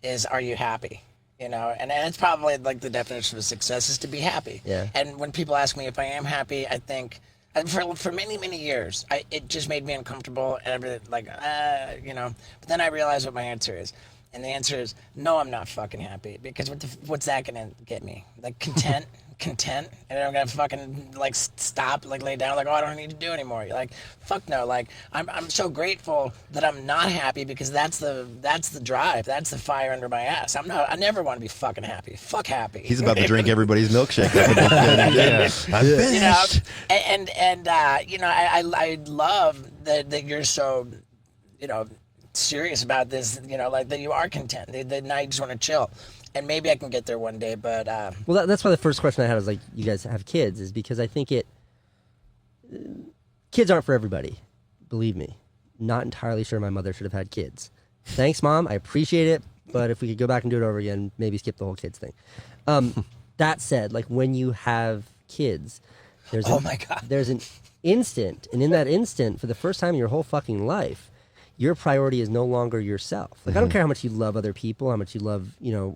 is, are you happy? You know, and it's probably like the definition of success is to be happy.
Yeah.
And when people ask me if I am happy, I think for many years, it just made me uncomfortable and everything, like you know. But then I realized what my answer is. And the answer is, no, I'm not fucking happy. Because what's that going to get me? Like content? Content? And I'm going to fucking like stop, like lay down, like, oh, I don't need to do anymore. Like, fuck no. Like, I'm so grateful that I'm not happy because that's the drive. That's the fire under my ass. I never want to be fucking happy. Fuck happy.
He's about to drink everybody's milkshake. I'm finished.
You know, and you know, I love that you're so, you know, serious about this, you know, like that you are content, that now you just want to chill, and maybe I can get there one day, but
Well, that's why the first question I had was like, you guys have kids, is because I think kids aren't for everybody. Believe me, not entirely sure my mother should have had kids. Thanks, Mom, I appreciate it, but if we could go back and do it over again, maybe skip the whole kids thing. That said, like when you have kids, there's there's an instant, and in that instant, for the first time in your whole fucking life, your priority is no longer yourself. Like, I don't care how much you love other people, how much you love, you know,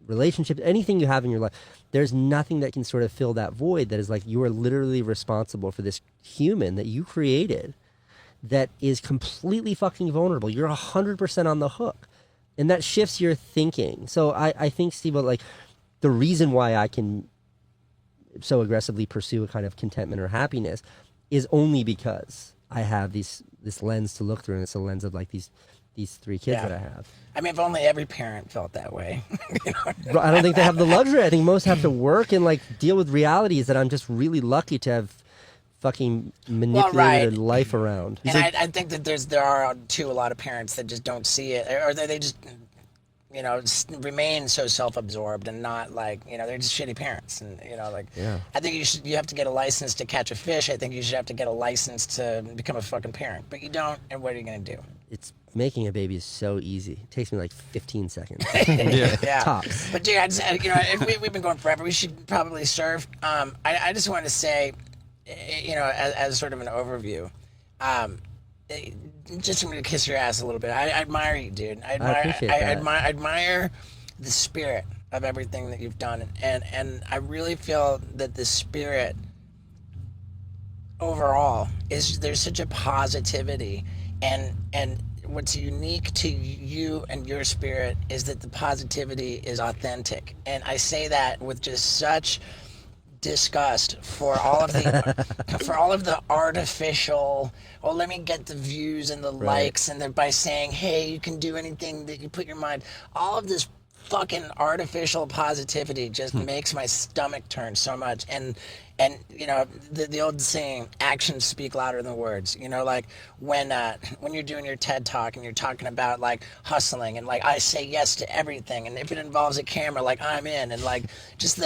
relationships, anything you have in your life. There's nothing that can sort of fill that void that is like, you are literally responsible for this human that you created that is completely fucking vulnerable. You're 100% on the hook. And that shifts your thinking. So I think, Steve, like, the reason why I can so aggressively pursue a kind of contentment or happiness is only because I have this lens to look through, and it's a lens of like these three kids that I have.
I mean, if only every parent felt that way. You know?
I don't think they have the luxury. I think most have to work and like deal with realities that I'm just really lucky to have fucking manipulated life around.
And I think that there are too a lot of parents that just don't see it, or they just, you know, remain so self-absorbed and not like, you know, they're just shitty parents. And, you know, like, I think you have to get a license to catch a fish. I think you should have to get a license to become a fucking parent, but you don't. And what are you going to do?
It's making a baby is so easy. It takes me like 15 seconds. Tops.
But dude, you know, we've been going forever. We should probably serve. I just want to say, you know, as sort of an overview, just going to kiss your ass a little bit. I admire you, dude. I
appreciate that.
I admire the spirit of everything that you've done, and I really feel that the spirit overall is, there's such a positivity, and what's unique to you and your spirit is that the positivity is authentic, and I say that with just such disgust for all of the artificial, oh, let me get the views and the likes, and they're by saying, hey, you can do anything that you put your mind. All of this fucking artificial positivity just makes my stomach turn so much. And you know, the old saying, actions speak louder than words. You know, like when you're doing your TED talk and you're talking about like hustling and like I say yes to everything, and if it involves a camera, like I'm in, and like just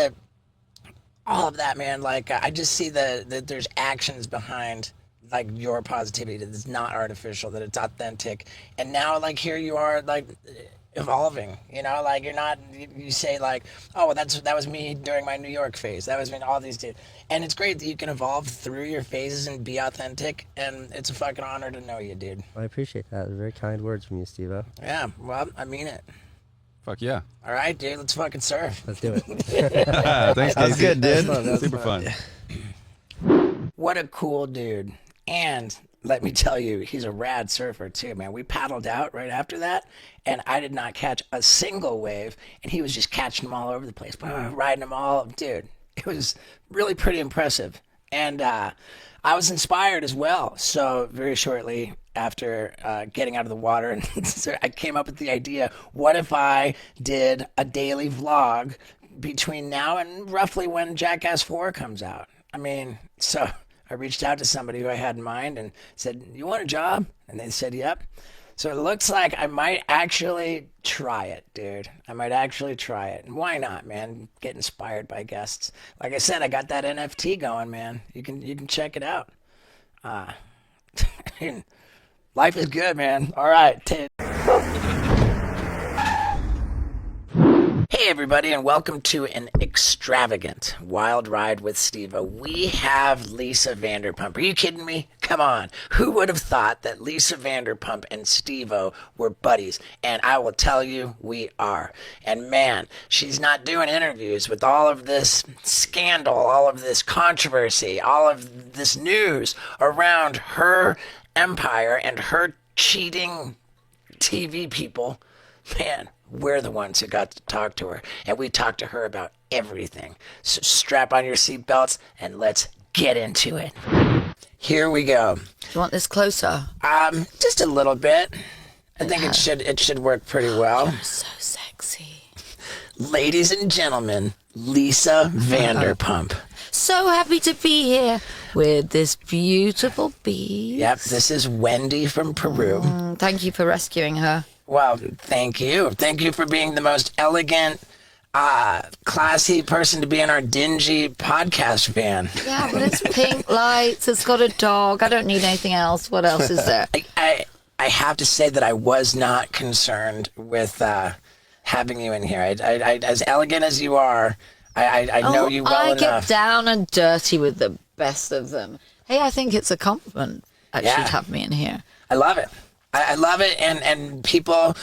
all of that, man. Like I just see that there's actions behind like your positivity, that it's not artificial, that it's authentic. And now like here you are like evolving, you know, like you're not, you say like, oh, that was me during my New York phase, that was me, all these dudes. And it's great that you can evolve through your phases and be authentic, and it's a fucking honor to know you, dude.
I appreciate that. Very kind words from you, Steve-O.
Yeah, well, I mean it.
Fuck yeah.
All right, dude, let's fucking surf.
Let's do it.
Thanks,
That's
Casey.
good, dude.
That's
Super
fun.
fun.
What a cool dude. And let me tell you, he's a rad surfer too, man. We paddled out right after that, and I did not catch a single wave, and he was just catching them all over the place, riding them all. Dude, it was really pretty impressive. And I was inspired as well. So very shortly after getting out of the water, and so I came up with the idea, what if I did a daily vlog between now and roughly when Jackass 4 comes out? I mean, so I reached out to somebody who I had in mind and said, you want a job? And they said, yep. So it looks like I might actually try it, dude. I might actually try it. And why not, man? Get inspired by guests. Like I said, I got that NFT going, man. You can check it out. Life is good, man. All right. Hey everybody, and welcome to an extravagant wild ride with Steve-O. We have Lisa Vanderpump. Are you kidding me? Come on. Who would have thought that Lisa Vanderpump and Steve-O were buddies? And I will tell you, we are. And man, she's not doing interviews with all of this scandal, all of this controversy, all of this news around her empire and her cheating TV people. Man, we're the ones who got to talk to her, and we talked to her about everything. So strap on your seatbelts and let's get into it. Here we go.
Do you want this closer?
Just a little bit. I think it should work pretty well.
So sexy.
Ladies and gentlemen, Lisa Vanderpump.
So happy to be here with this beautiful beast.
Yep, this is Wendy from Peru.
Thank you for rescuing her.
Well, thank you. Thank you for being the most elegant, classy person to be in our dingy podcast van.
Yeah, but it's pink lights. It's got a dog. I don't need anything else. What else is there?
I have to say that I was not concerned with having you in here. I as elegant as you are, I know you well enough.
I get down and dirty with the best of them. Hey, I think it's a compliment actually to have me in here.
I love it. I love it, and people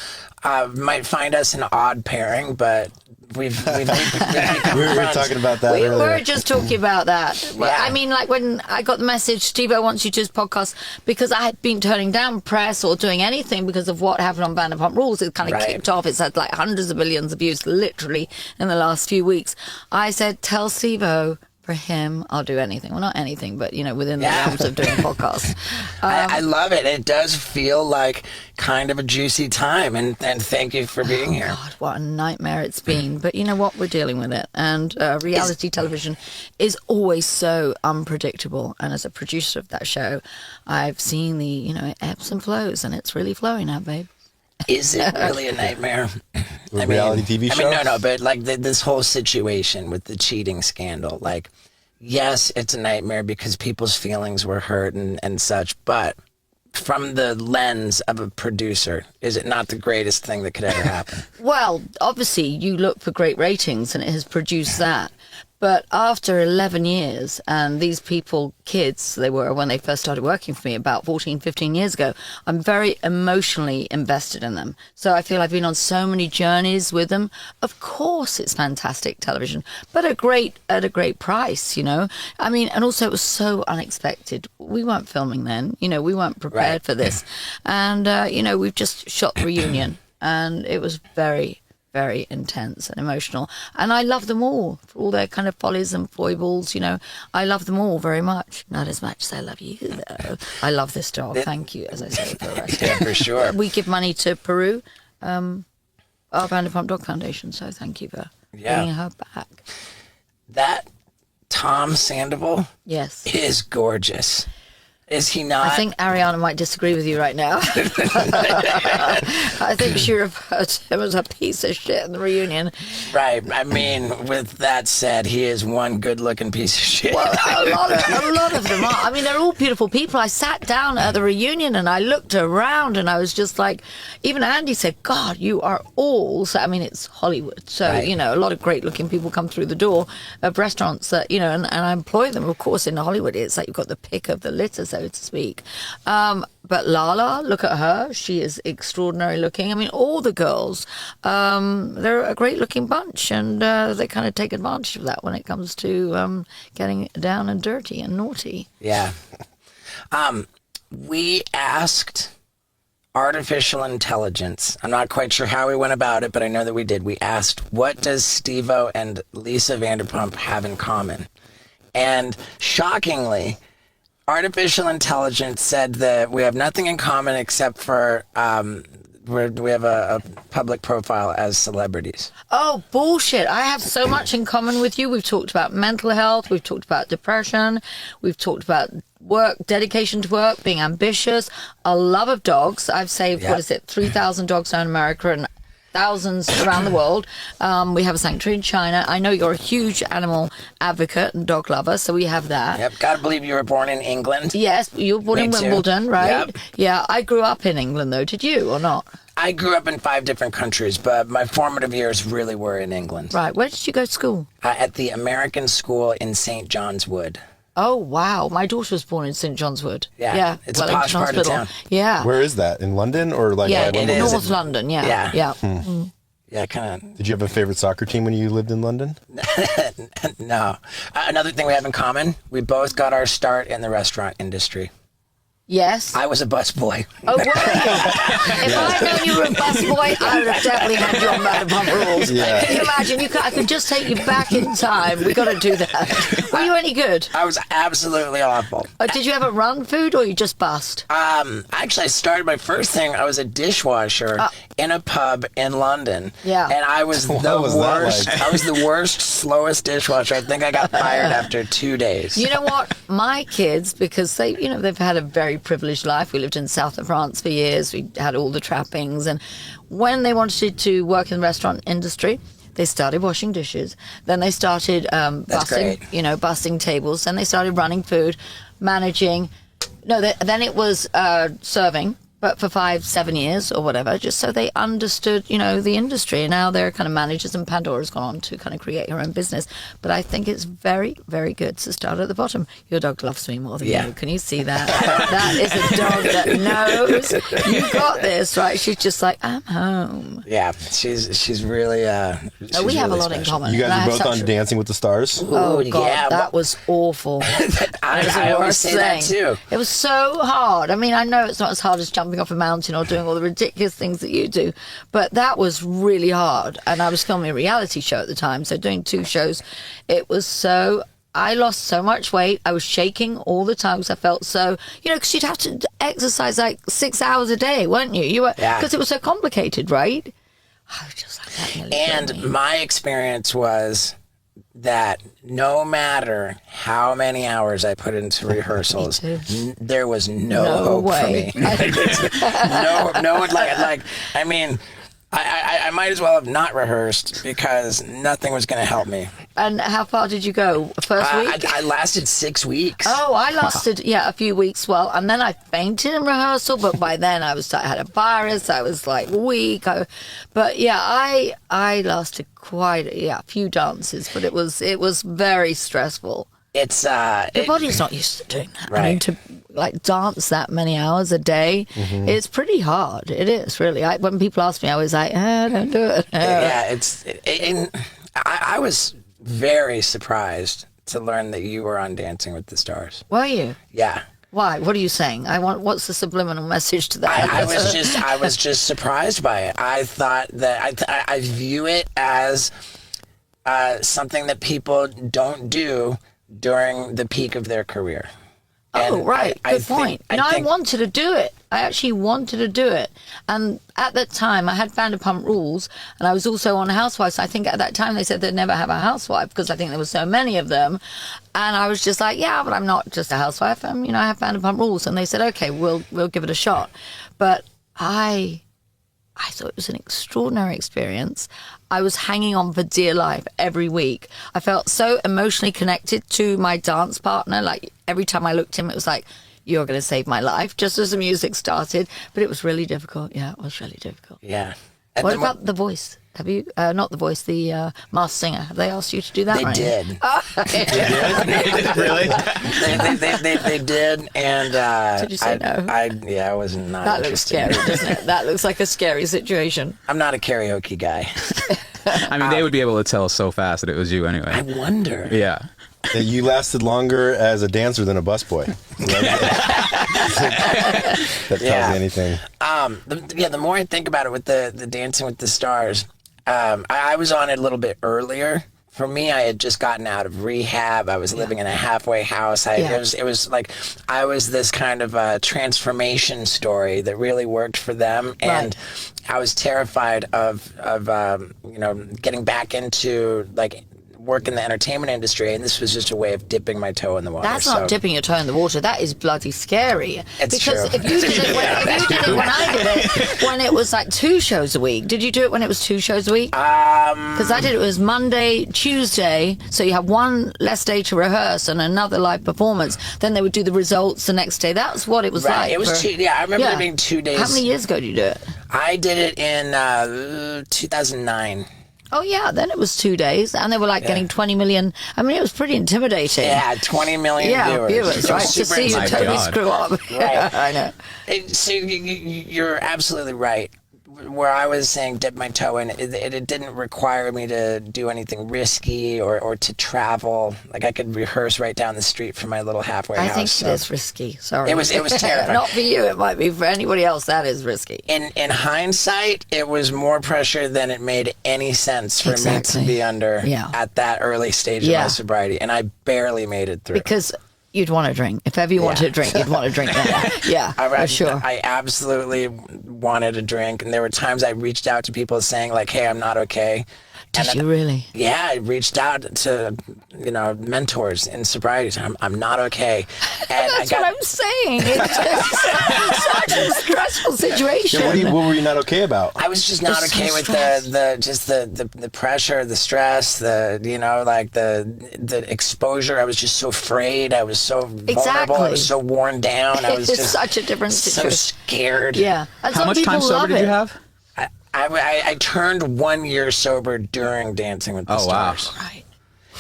might find us an odd pairing, but we've
We were talking about that
We
earlier.
were just talking about that.
Yeah.
I mean, like when I got the message, Steve-O wants you to do this podcast, because I had been turning down press or doing anything because of what happened on Vanderpump Rules. It kind of kicked off. It's had like hundreds of millions of views literally in the last few weeks. I said, tell Steve-O, for him, I'll do anything. Well, not anything, but, you know, within the realms of doing podcasts.
I love it. It does feel like kind of a juicy time, and thank you for being here.
God, what a nightmare it's been. But you know what? We're dealing with it. And reality television is always so unpredictable. And as a producer of that show, I've seen the, you know, ebbs and flows, and it's really flowing now, babe.
Is it really a nightmare?
Reality TV show?
No, but like this whole situation with the cheating scandal, like, yes, it's a nightmare because people's feelings were hurt and such, but from the lens of a producer, is it not the greatest thing that could ever happen?
Well, obviously, you look for great ratings, and it has produced that. But after 11 years, and these people, kids, they were when they first started working for me about 14, 15 years ago, I'm very emotionally invested in them. So I feel I've been on so many journeys with them. Of course, it's fantastic television, but at a great price, you know. I mean, and also it was so unexpected. We weren't filming then, you know, we weren't prepared for this. And, you know, we've just shot the reunion, and it was very, very intense and emotional. And I love them all for all their kind of follies and foibles. You know, I love them all very much. Not as much as I love you, though. I love this dog. Thank you, as I say, for the rest.
Yeah, for sure.
We give money to Peru, our Vanderpump Dog Foundation. So thank you for bringing her back.
That Tom Sandoval
Yes.
is gorgeous. Is he not?
I think Ariana might disagree with you right now. I think she referred to him as a piece of shit in the reunion.
Right. I mean, with that said, he is one good-looking piece of shit.
Well, a lot of them are. I mean, they're all beautiful people. I sat down at the reunion and I looked around and I was just like, even Andy said, God, you are all. So, I mean, it's Hollywood. So,
Right.
you know, a lot of great-looking people come through the door of restaurants that, you know, and I employ them. Of course, in Hollywood, it's like you've got the pick of the litter, so to speak. But Lala, look at her. She is extraordinary looking. I mean, all the girls, they're a great looking bunch, and they kind of take advantage of that when it comes to getting down and dirty and naughty.
Yeah. We asked artificial intelligence. I'm not quite sure how we went about it, but I know that we did. We asked, what does Steve-O and Lisa Vanderpump have in common? And shockingly, artificial intelligence said that we have nothing in common except for we have a public profile as celebrities.
Oh, bullshit. I have so much in common with you. We've talked about mental health. We've talked about depression. We've talked about work, dedication to work, being ambitious, a love of dogs. I've saved, 3,000 dogs down in America and thousands around the world. We have a sanctuary in China. I know you're a huge animal advocate and dog lover, so we have that.
Yep, gotta believe you were born in England.
Yes, you were born in
Me too.
Wimbledon, right?
Yep.
Yeah, I grew up in England, though. Did you or not?
I grew up in 5 different countries, but my formative years really were in England.
Right. Where did you go to school?
At the American School in St. John's Wood.
Oh, wow. My daughter was born in St. John's Wood.
Yeah, it's a
Wellington
posh part of
Hospital.
town.
Yeah.
Where is that? In London or like
Yeah,
it is.
North London. Yeah.
Yeah.
Yeah.
Yeah, kind
Did you have a favorite soccer team when you lived in London?
of. No. Another thing we have in common, we both got our start in the restaurant industry.
Yes.
I was a busboy.
Oh, were you? If I'd known you were a busboy, I would have definitely had you on Vanderpump Rules.
Yeah.
Can you imagine? I could just take you back in time. We got to do that. Were you any good?
I was absolutely awful.
Did you ever run food or you just bust?
Actually, I started my first thing. I was a dishwasher in a pub in London.
Yeah.
And I was
What
the
was that
worst.
like?
I was the worst, slowest dishwasher. I think I got fired after 2 days.
You know what? My kids, because they, you know, they've had a very privileged life. We lived in south of France for years. We had all the trappings. And when they wanted to work in the restaurant industry, they started washing dishes. Then they started busting,
great.
busting tables. Then they started running food, managing. No, then it was serving, but for 5-7 years or whatever, just so they understood, the industry. And now they're kind of managers, and Pandora's gone on to kind of create her own business. But I think it's very, very good to start at the bottom. Your dog loves me more than you. Can you see that? That is a dog that knows you got this, right? She's just like, I'm home.
Yeah, she's really.
We have
really
a lot in
special.
common.
You
And I
guys are
have
both on
such-
Dancing with the Stars?
Oh, God,
yeah,
that was awful.
I always say that too.
It was so hard. I mean, I know it's not as hard as jumping off a mountain or doing all the ridiculous things that you do, but that was really hard. And I was filming a reality show at the time, so doing 2 shows. It was so... I lost so much weight. I was shaking all the time because I felt so... because you'd have to exercise like 6 hours a day, weren't you? You were because it was so complicated, right? I was just like that. Nearly killed me.
And my experience was that no matter how many hours I put into rehearsals, there was no hope
way.
for me. I mean, I might as well have not rehearsed because nothing was going to help me.
And how far did you go? First week?
I lasted 6 weeks.
Oh, I lasted, a few weeks. Well, and then I fainted in rehearsal, but by then I had a virus. I was like weak. I lasted quite a few dances, but it was very stressful.
It's
Your body's not used to doing that.
Right.
I mean, to dance that many hours a day, it's pretty hard. It is really. When people ask me, I was like, don't do it.
I was very surprised to learn that you were on Dancing with the Stars.
Were you?
Yeah.
Why? What are you saying? What's the subliminal message to that?
I was just surprised by it. I thought that I view it as something that people don't do during the peak of their career.
Oh, right. Good point. I wanted to do it. I actually wanted to do it. And at that time, I had Vanderpump Rules, and I was also on Housewives. I think at that time they said they'd never have a housewife because I think there were so many of them. And I was just like, yeah, but I'm not just a housewife. I have Vanderpump Rules. And they said, okay, we'll give it a shot. But I thought it was an extraordinary experience. I was hanging on for dear life every week. I felt so emotionally connected to my dance partner. Like every time I looked at him, it was like, you're going to save my life, just as the music started. But it was really difficult. Yeah, it was really difficult.
Yeah.
What about The Voice? Have you, not The Voice, the Masked Singer. Have they asked you to do that?
They did.
Oh,
Really?
They did, and
did you say no?
I was not
that looks
interested.
scary, doesn't it? That looks like a scary situation.
I'm not a karaoke guy.
I mean, they would be able to tell so fast that it was you anyway.
I wonder.
Yeah.
You lasted longer as a dancer than a busboy. That tells you anything.
The more I think about it with the Dancing with the Stars, I was on it a little bit earlier. For me, I had just gotten out of rehab. I was living in a halfway house. It was like I was this kind of transformation story that really worked for them, and I was terrified of getting back into like work in the entertainment industry, and this was just a way of dipping my toe in the water.
That's not dipping your toe in the water. That is bloody scary.
It's
because
true.
if you did it when I did it, when it was like 2 shows a week. Did you do it when it was 2 shows a week? Because I did it was Monday, Tuesday, so you have one less day to rehearse and another live performance. Then they would do the results the next day. That's what it was like.
It was I remember it being 2 days.
How many years ago did you do it?
I did it in 2009.
Oh, yeah, then it was 2 days, and they were like getting 20 million. I mean, it was pretty intimidating.
Yeah, 20 million viewers.
Right, to see you totally screw up.
Right.
I know.
So you're absolutely right. Where I was saying dip my toe in, it didn't require me to do anything risky or to travel. Like I could rehearse right down the street from my little halfway house.
I think it is risky. Sorry.
It was terrifying.
Not for you. It might be for anybody else. That is risky.
In hindsight, it was more pressure than it made any sense for me to be under at that early stage of my sobriety, and I barely made it through.
Because you'd want to drink. If ever you wanted to drink, you'd want to drink then. Yeah, for sure.
I absolutely wanted a drink, and there were times I reached out to people saying like, "Hey, I'm not okay."
Did you really?
Yeah, I reached out to mentors in sobriety. I'm not okay. And
that's what I'm saying. It's just such a stressful situation.
Yeah, what were you not okay about?
I was just not okay with the pressure, the stress, the exposure. I was just so afraid. I was so vulnerable. I was so worn down. I was
it's
just
such a different situation.
So scared.
Yeah. And
How much time sober did you have?
I turned 1 year sober during Dancing with the Stars.
Wow.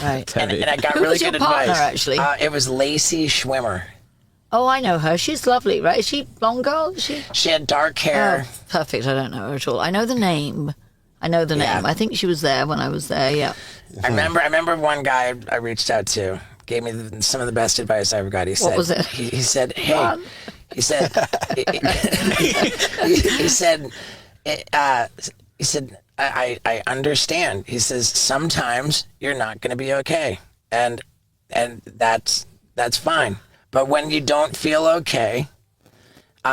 Right.
And I got
Who
really
was your
good
partner,
advice.
actually?
It was Lacey Schwimmer.
Oh, I know her. She's lovely, right? Is she blonde girl?
She had dark hair.
Oh, perfect. I don't know her at all. I know the name. I think she was there when I was there. Yeah.
I remember one guy I reached out to gave me some of the best advice I ever got. He said,
what was it?
He said, "Hey," he said, he said, I understand. He says, sometimes you're not going to be okay. And that's fine. But when you don't feel okay,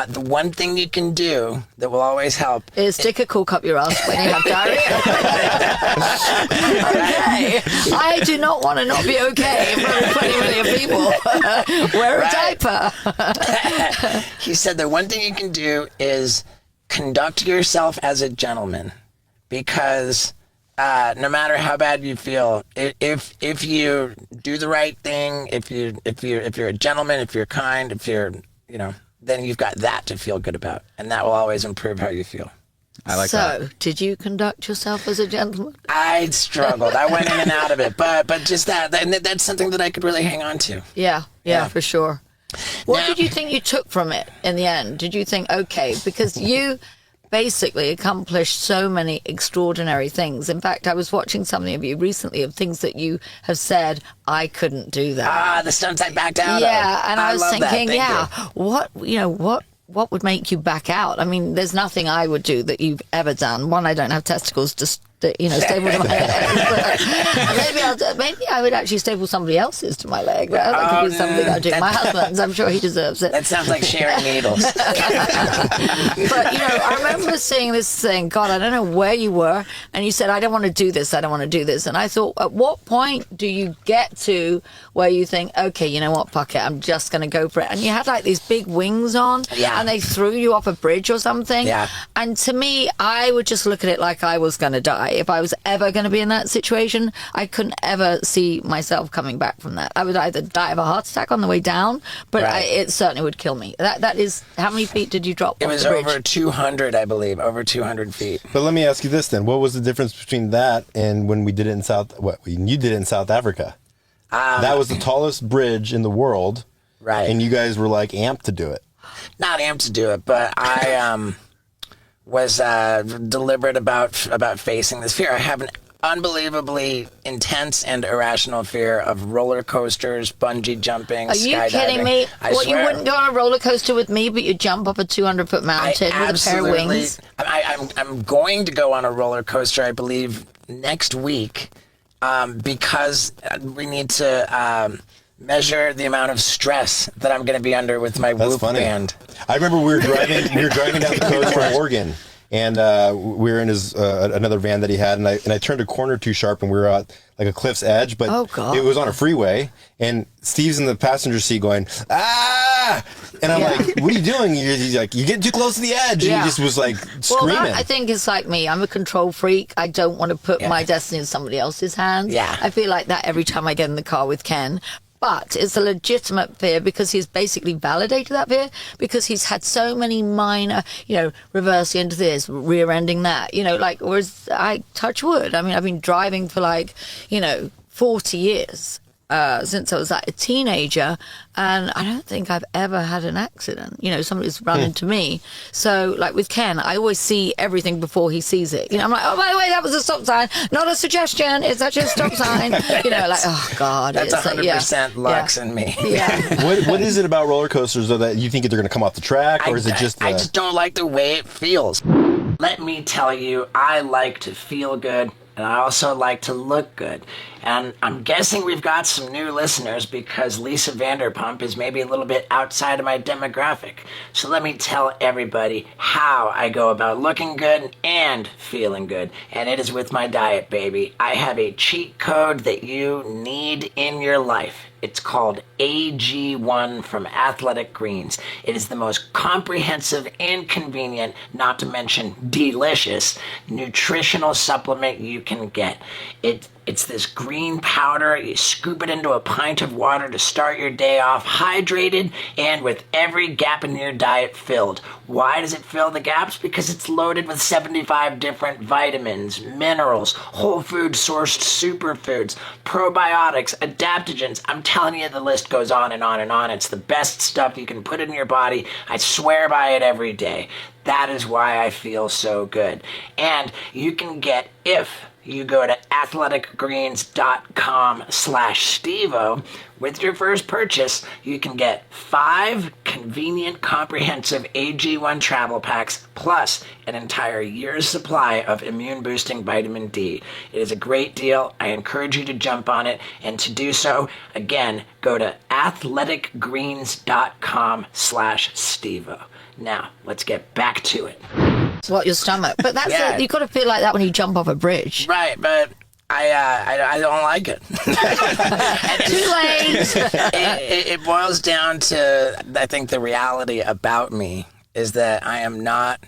the one thing you can do that will always help
is stick a cork up your ass when you have diarrhea. Okay. I do not want to not be okay in front of 20 million people. Wear a diaper.
He said the one thing you can do is conduct yourself as a gentleman, because no matter how bad you feel, if you do the right thing, if you're a gentleman, if you're kind, if you're then you've got that to feel good about, and that will always improve how you feel.
I like that.
So, did you conduct yourself as a gentleman?
I struggled. I went in and out of it, but just that's something that I could really hang on to.
Yeah, for sure. What did you think you took from it in the end? Did you think, okay, because you basically accomplished so many extraordinary things. In fact, I was watching something of you recently of things that you have said, I couldn't do that.
The stunts I backed out of.
Yeah, and I was
love that.
thinking,
Thank you.
what would make you back out? I mean, there's nothing I would do that you've ever done. One, I don't have testicles to staple to my leg. Maybe I would actually staple somebody else's to my leg. That could be something I do. My husband's, I'm sure he deserves it.
That sounds like sharing needles.
But, I remember seeing this thing, God, I don't know where you were, and you said, I don't want to do this, I don't want to do this. And I thought, at what point do you get to where you think, okay, you know what, fuck it, I'm just going to go for it. And you had like these big wings on, and they threw you off a bridge or something.
Yeah.
And to me, I would just look at it like I was going to die. If I was ever going to be in that situation, I couldn't ever see myself coming back from that. I would either die of a heart attack on the way down, but it certainly would kill me. That is, how many feet did you drop
It
off
was
the bridge?
over 200, I believe, over 200 feet.
But let me ask you this then: what was the difference between that and when we did it in when you did it in South Africa? That was the tallest bridge in the world,
Right.
And you guys were like amped to do it.
Not amped to do it, but I was deliberate about facing this fear. I have an unbelievably intense and irrational fear of roller coasters, bungee jumping,
Are you
skydiving.
kidding me?
I
You
swear.
wouldn't go on a roller coaster with me, but you'd jump up a 200-foot mountain with a pair of wings?
I'm going to go on a roller coaster, I believe, next week, because we need to measure the amount of stress that I'm going to be under with my
That's
whoop
funny.
band.
I remember we were driving down the coast from Oregon, and we were in his another van that he had, and I turned a corner too sharp, and we were at like a cliff's edge, but
Oh, God.
it was on a freeway, and Steve's in the passenger seat going, ah! And I'm like, what are you doing? He's like, you get too close to the edge. And he just was like screaming.
Well, that, I think it's like me. I'm a control freak. I don't want to put my destiny in somebody else's hands.
Yeah.
I feel like that every time I get in the car with Ken. But it's a legitimate fear because he's basically validated that fear because he's had so many minor, reverse into this, rear-ending that, whereas I touch wood. I mean, I've been driving for 40 years. Since I was like a teenager, and I don't think I've ever had an accident. Somebody's run into me. So, like with Ken, I always see everything before he sees it. I'm like, oh, by the way, that was a stop sign, not a suggestion. It's actually a stop sign. Oh God,
That's
it's
100% Lux in me.
Yeah.
What is it about roller coasters though that you think they're going to come off the track, or is it just?
I just don't like the way it feels. Let me tell you, I like to feel good. And I also like to look good. And I'm guessing we've got some new listeners because Lisa Vanderpump is maybe a little bit outside of my demographic. So let me tell everybody how I go about looking good and feeling good. And it is with my diet, baby. I have a cheat code that you need in your life. It's called AG1 from Athletic Greens. It is the most comprehensive and convenient, not to mention delicious, nutritional supplement you can get. It's this green powder. You scoop it into a pint of water to start your day off hydrated and with every gap in your diet filled. Why does it fill the gaps? Because it's loaded with 75 different vitamins, minerals, whole food sourced superfoods, probiotics, adaptogens. I'm telling you, the list goes on and on and on. It's the best stuff you can put in your body. I swear by it every day. That is why I feel so good. And you can get, if you go to athleticgreens.com/Stevo, with your first purchase, you can get 5 convenient, comprehensive AG1 travel packs, plus an entire year's supply of immune-boosting vitamin D. It is a great deal. I encourage you to jump on it, and to do so, again, go to athleticgreens.com/Stevo. Now, let's get back to it.
What, your stomach? But that's you've got to feel like that when you jump off a bridge.
Right, but I don't like it.
Too late.
It boils down to, I think the reality about me is that I am not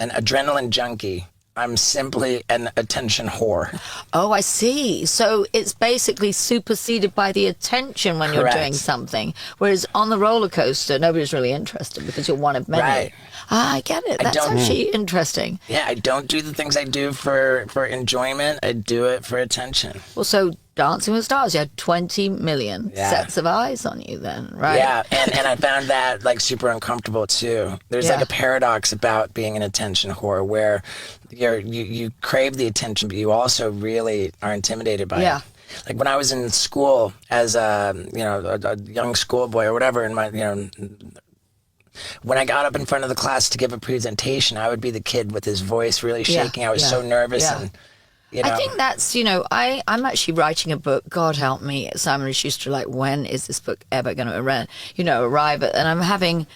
an adrenaline junkie. I'm simply an attention whore.
Oh, I see. So it's basically superseded by the attention when
Correct.
you're doing something. Whereas on the roller coaster, nobody's really interested because you're one of many.
Right.
Ah, I get it. That's actually interesting.
Yeah, I don't do the things I do for enjoyment. I do it for attention.
Well, so Dancing with Stars, you had 20 million sets of eyes on you then, right?
Yeah, and I found that like super uncomfortable too. There's like a paradox about being an attention whore where you crave the attention, but you also really are intimidated by it. Like when I was in school as a young schoolboy or whatever, in my when I got up in front of the class to give a presentation, I would be the kid with his voice really shaking. I was so nervous and.
I think that's, I'm actually writing a book, God help me, Simon & Schuster, like, when is this book ever going to arrive at, and I'm having,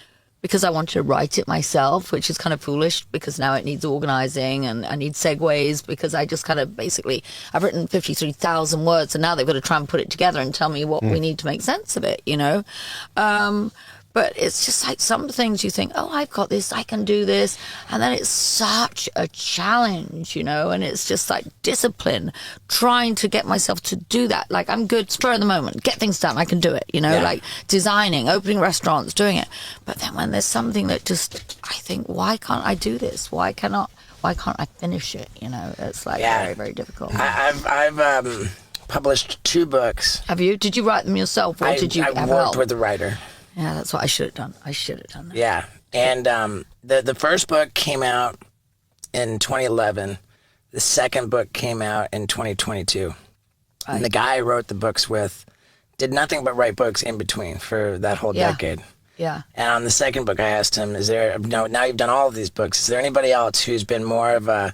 because I wanted to write it myself, which is kind of foolish because now it needs organizing and I need segues because I just kind of basically, I've written 53,000 words and now they've got to try and put it together and tell me what we need to make sense of it, But it's just like some things you think, oh, I've got this, I can do this. And then it's such a challenge, and it's just like discipline, trying to get myself to do that. Like I'm good, spur of the moment, get things done, I can do it, like designing, opening restaurants, doing it. But then when there's something that just, I think, why can't I do this? Why can't I finish it? It's like very, very difficult.
I've published 2 books.
Have you? Did you write them yourself or did you have help?
I worked with a writer.
Yeah, that's what I should have done. That.
Yeah, and the first book came out in 2011. The second book came out in 2022. And the guy I wrote the books with did nothing but write books in between for that whole decade.
Yeah.
And on the second book, I asked him, now you've done all of these books, is there anybody else who's been more of a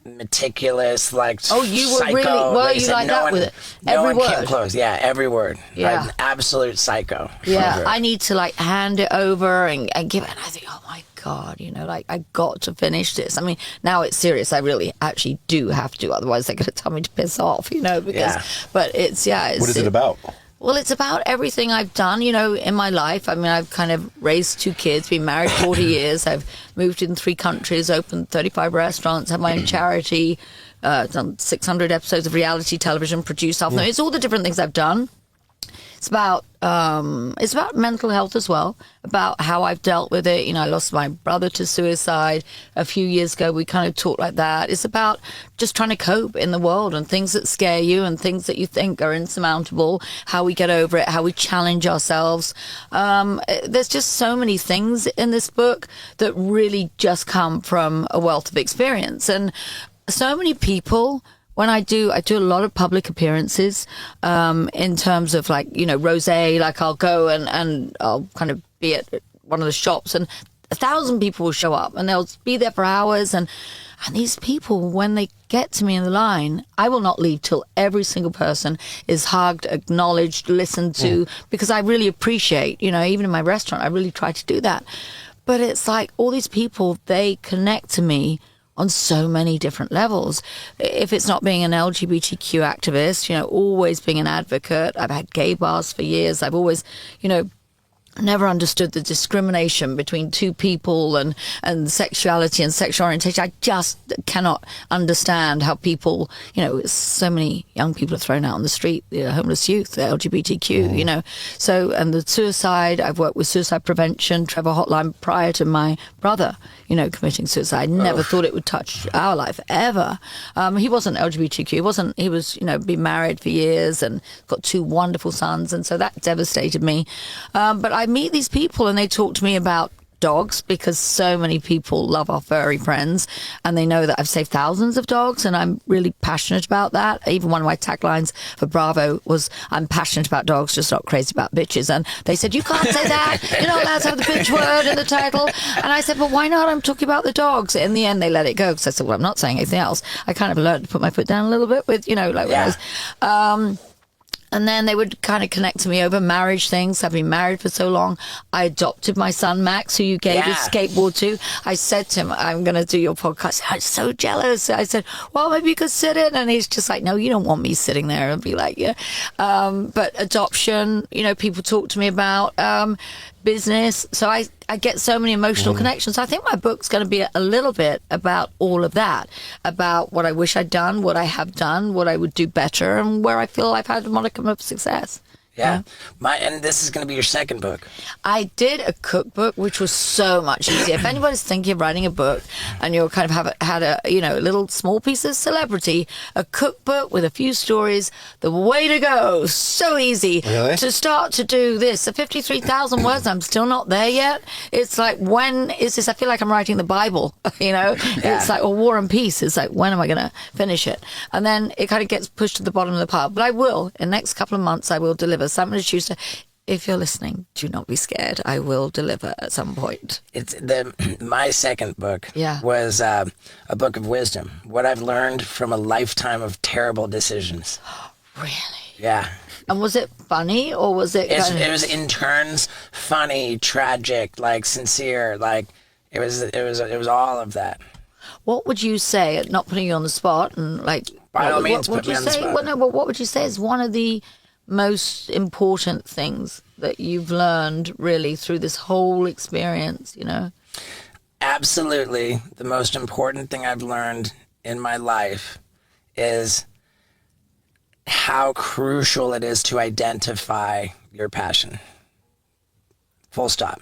meticulous, like
you were
psycho?
Really well. You like that with it. Every word
came close. Yeah, every word.
Yeah,
an absolute psycho.
Yeah, I need to hand it over and give it. And I think, oh my God, I got to finish this. I mean, now it's serious. I really actually do have to, otherwise they're going to tell me to piss off. But it's
what is it about?
Well, it's about everything I've done, in my life. I mean, I've kind of raised 2 kids, been married 40 years. I've moved in 3 countries, opened 35 restaurants, had my own charity, done 600 episodes of reality television, produced half. It's all the different things I've done. It's about mental health as well, about how I've dealt with it. I lost my brother to suicide a few years ago. We kind of talk like that. It's about just trying to cope in the world and things that scare you and things that you think are insurmountable, how we get over it, how we challenge ourselves. There's just so many things in this book that really just come from a wealth of experience. And so many people... When I do a lot of public appearances in terms of rosé, I'll go and I'll kind of be at one of the shops and 1,000 people will show up and they'll be there for hours. And these people, when they get to me in the line, I will not leave till every single person is hugged, acknowledged, listened to, because I really appreciate, even in my restaurant, I really try to do that. But it's like all these people, they connect to me on so many different levels. If it's not being an LGBTQ activist, always being an advocate. I've had gay bars for years. I've always, never understood the discrimination between 2 people and sexuality and sexual orientation. I just cannot understand how people, so many young people are thrown out on the street, the homeless youth, the LGBTQ, So, and the suicide, I've worked with suicide prevention, Trevor Hotline, prior to my brother, committing suicide. Never thought it would touch our life, ever. He wasn't LGBTQ. He was, been married for years and got 2 wonderful sons. And so that devastated me. But I meet these people and they talk to me about dogs, because so many people love our furry friends and they know that I've saved thousands of dogs, and I'm really passionate about that. Even one of my taglines for Bravo was, I'm passionate about dogs, just not crazy about bitches. And they said, you can't say that, you're not allowed to have the bitch word in the title. And I said, but why not? I'm talking about the dogs. In the end they let it go, because I said, well, I'm not saying anything else. I kind of learned to put my foot down a little bit with, when I was and then they would kind of connect to me over marriage things. I've been married for so long. I adopted my son, Max, who you gave his skateboard to. I said to him, I'm going to do your podcast. I'm so jealous. I said, well, maybe you could sit in. And he's just like, no, you don't want me sitting there. And be like, yeah. But adoption, people talk to me about business. So I get so many emotional connections. I think my book's going to be a little bit about all of that, about what I wish I'd done, what I have done, what I would do better, and where I feel I've had a modicum of success.
Yeah. And this is going to be your second book.
I did a cookbook, which was so much easier. If anybody's thinking of writing a book and you're kind of had a little small piece of celebrity, a cookbook with a few stories, the way to go. So easy.
Really?
To start to do this. The 53,000 words, I'm still not there yet. It's like, when is this? I feel like I'm writing the Bible, It's like, or War and Peace. It's like, when am I going to finish it? And then it kind of gets pushed to the bottom of the pile. But I will. In the next couple of months, I will deliver. So I'm going to choose to, if you're listening, do not be scared. I will deliver at some point.
My second book
Yeah.
was a book of wisdom. What I've learned from a lifetime of terrible decisions.
Really?
Yeah.
And was it funny, or was it?
It was in turns funny, tragic, like sincere, like it was all of that.
What would you say? Not putting you on the spot, and like,
By all means,
what
put
would
me
you
on the
say?
spot.
Well, no, but what would you say is one of the most important things that you've learned really through this whole experience?
Absolutely, the most important thing I've learned in my life is how crucial it is to identify your passion. Full stop.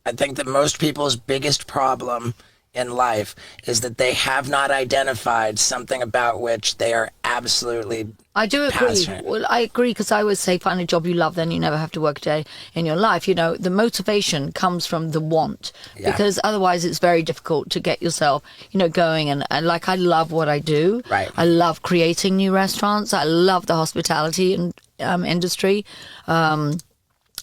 I think that most people's biggest problem in life is that they have not identified something about which they are absolutely
I do agree.
passionate.
Well, I agree, because I always say, find a job you love, then you never have to work a day in your life. The motivation comes from the want, because otherwise it's very difficult to get yourself, going. And like, I love what I do.
Right.
I love creating new restaurants. I love the hospitality industry.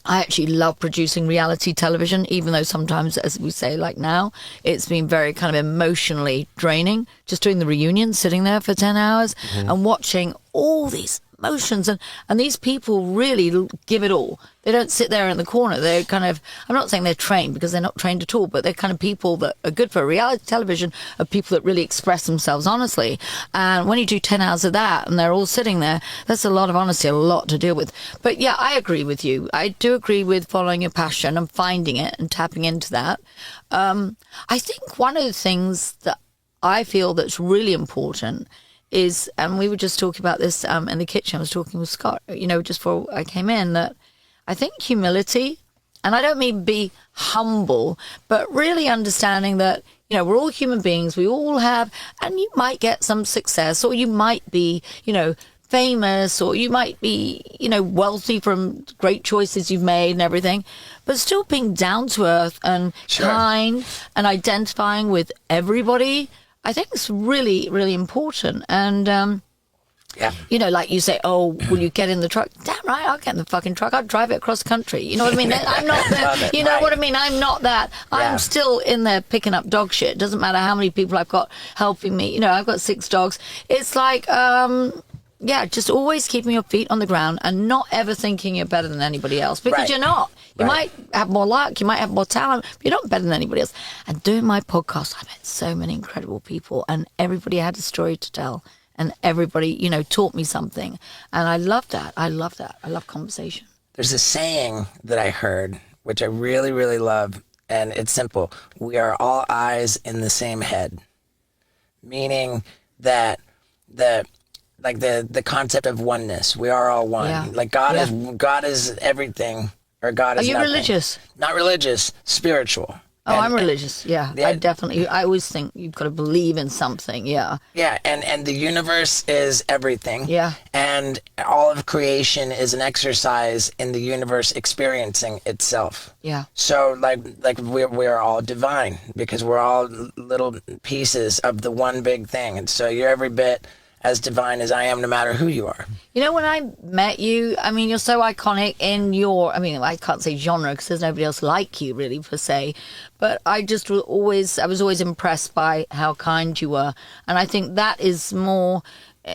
I actually love producing reality television, even though sometimes, as we say, like now, it's been very kind of emotionally draining. Just doing the reunion, sitting there for 10 hours and watching all these emotions. And these people really give it all. They don't sit there in the corner. They're kind of, I'm not saying they're trained, because they're not trained at all, but they're kind of people that are good for reality television, are people that really express themselves honestly. And when you do 10 hours of that and they're all sitting there, that's a lot of honesty, a lot to deal with. But yeah, I agree with you. I do agree with following your passion and finding it and tapping into that. I think one of the things that I feel that's really important is, and we were just talking about this in the kitchen, I was talking with Scott, just before I came in, that I think humility, and I don't mean be humble, but really understanding that, we're all human beings, we all have, and you might get some success, or you might be, famous, or you might be, wealthy from great choices you've made and everything, but still being down to earth and kind and identifying with everybody, I think it's really, really important. And, like you say, oh, will you get in the truck? Damn right, I'll get in the fucking truck. I'll drive it across the country. You know what I mean? I'm not that. You know what I mean? I'm not that. I'm still in there picking up dog shit. Doesn't matter how many people I've got helping me. I've got 6 dogs. It's like, just always keeping your feet on the ground and not ever thinking you're better than anybody else, because you're not. You might have more luck, you might have more talent, but you're not better than anybody else. And doing my podcast, I met so many incredible people, and everybody had a story to tell, and everybody, taught me something. And I love that. I love conversation.
There's a saying that I heard, which I really, really love, and it's simple. We are all eyes in the same head. Meaning that the concept of oneness. We are all one.
Yeah.
Like God is everything, or God is
Are you
nothing.
religious?
Not religious, spiritual.
Oh, I'm religious. Yeah, I always think you've got to believe in something. Yeah.
Yeah, and the universe is everything.
Yeah.
And all of creation is an exercise in the universe experiencing itself.
Yeah.
So like we're all divine, because we're all little pieces of the one big thing. And so you're every bit as divine as I am, no matter who you are.
When I met you, you're so iconic in your, I can't say genre, because there's nobody else like you really per se, but I was always impressed by how kind you were. And I think that is more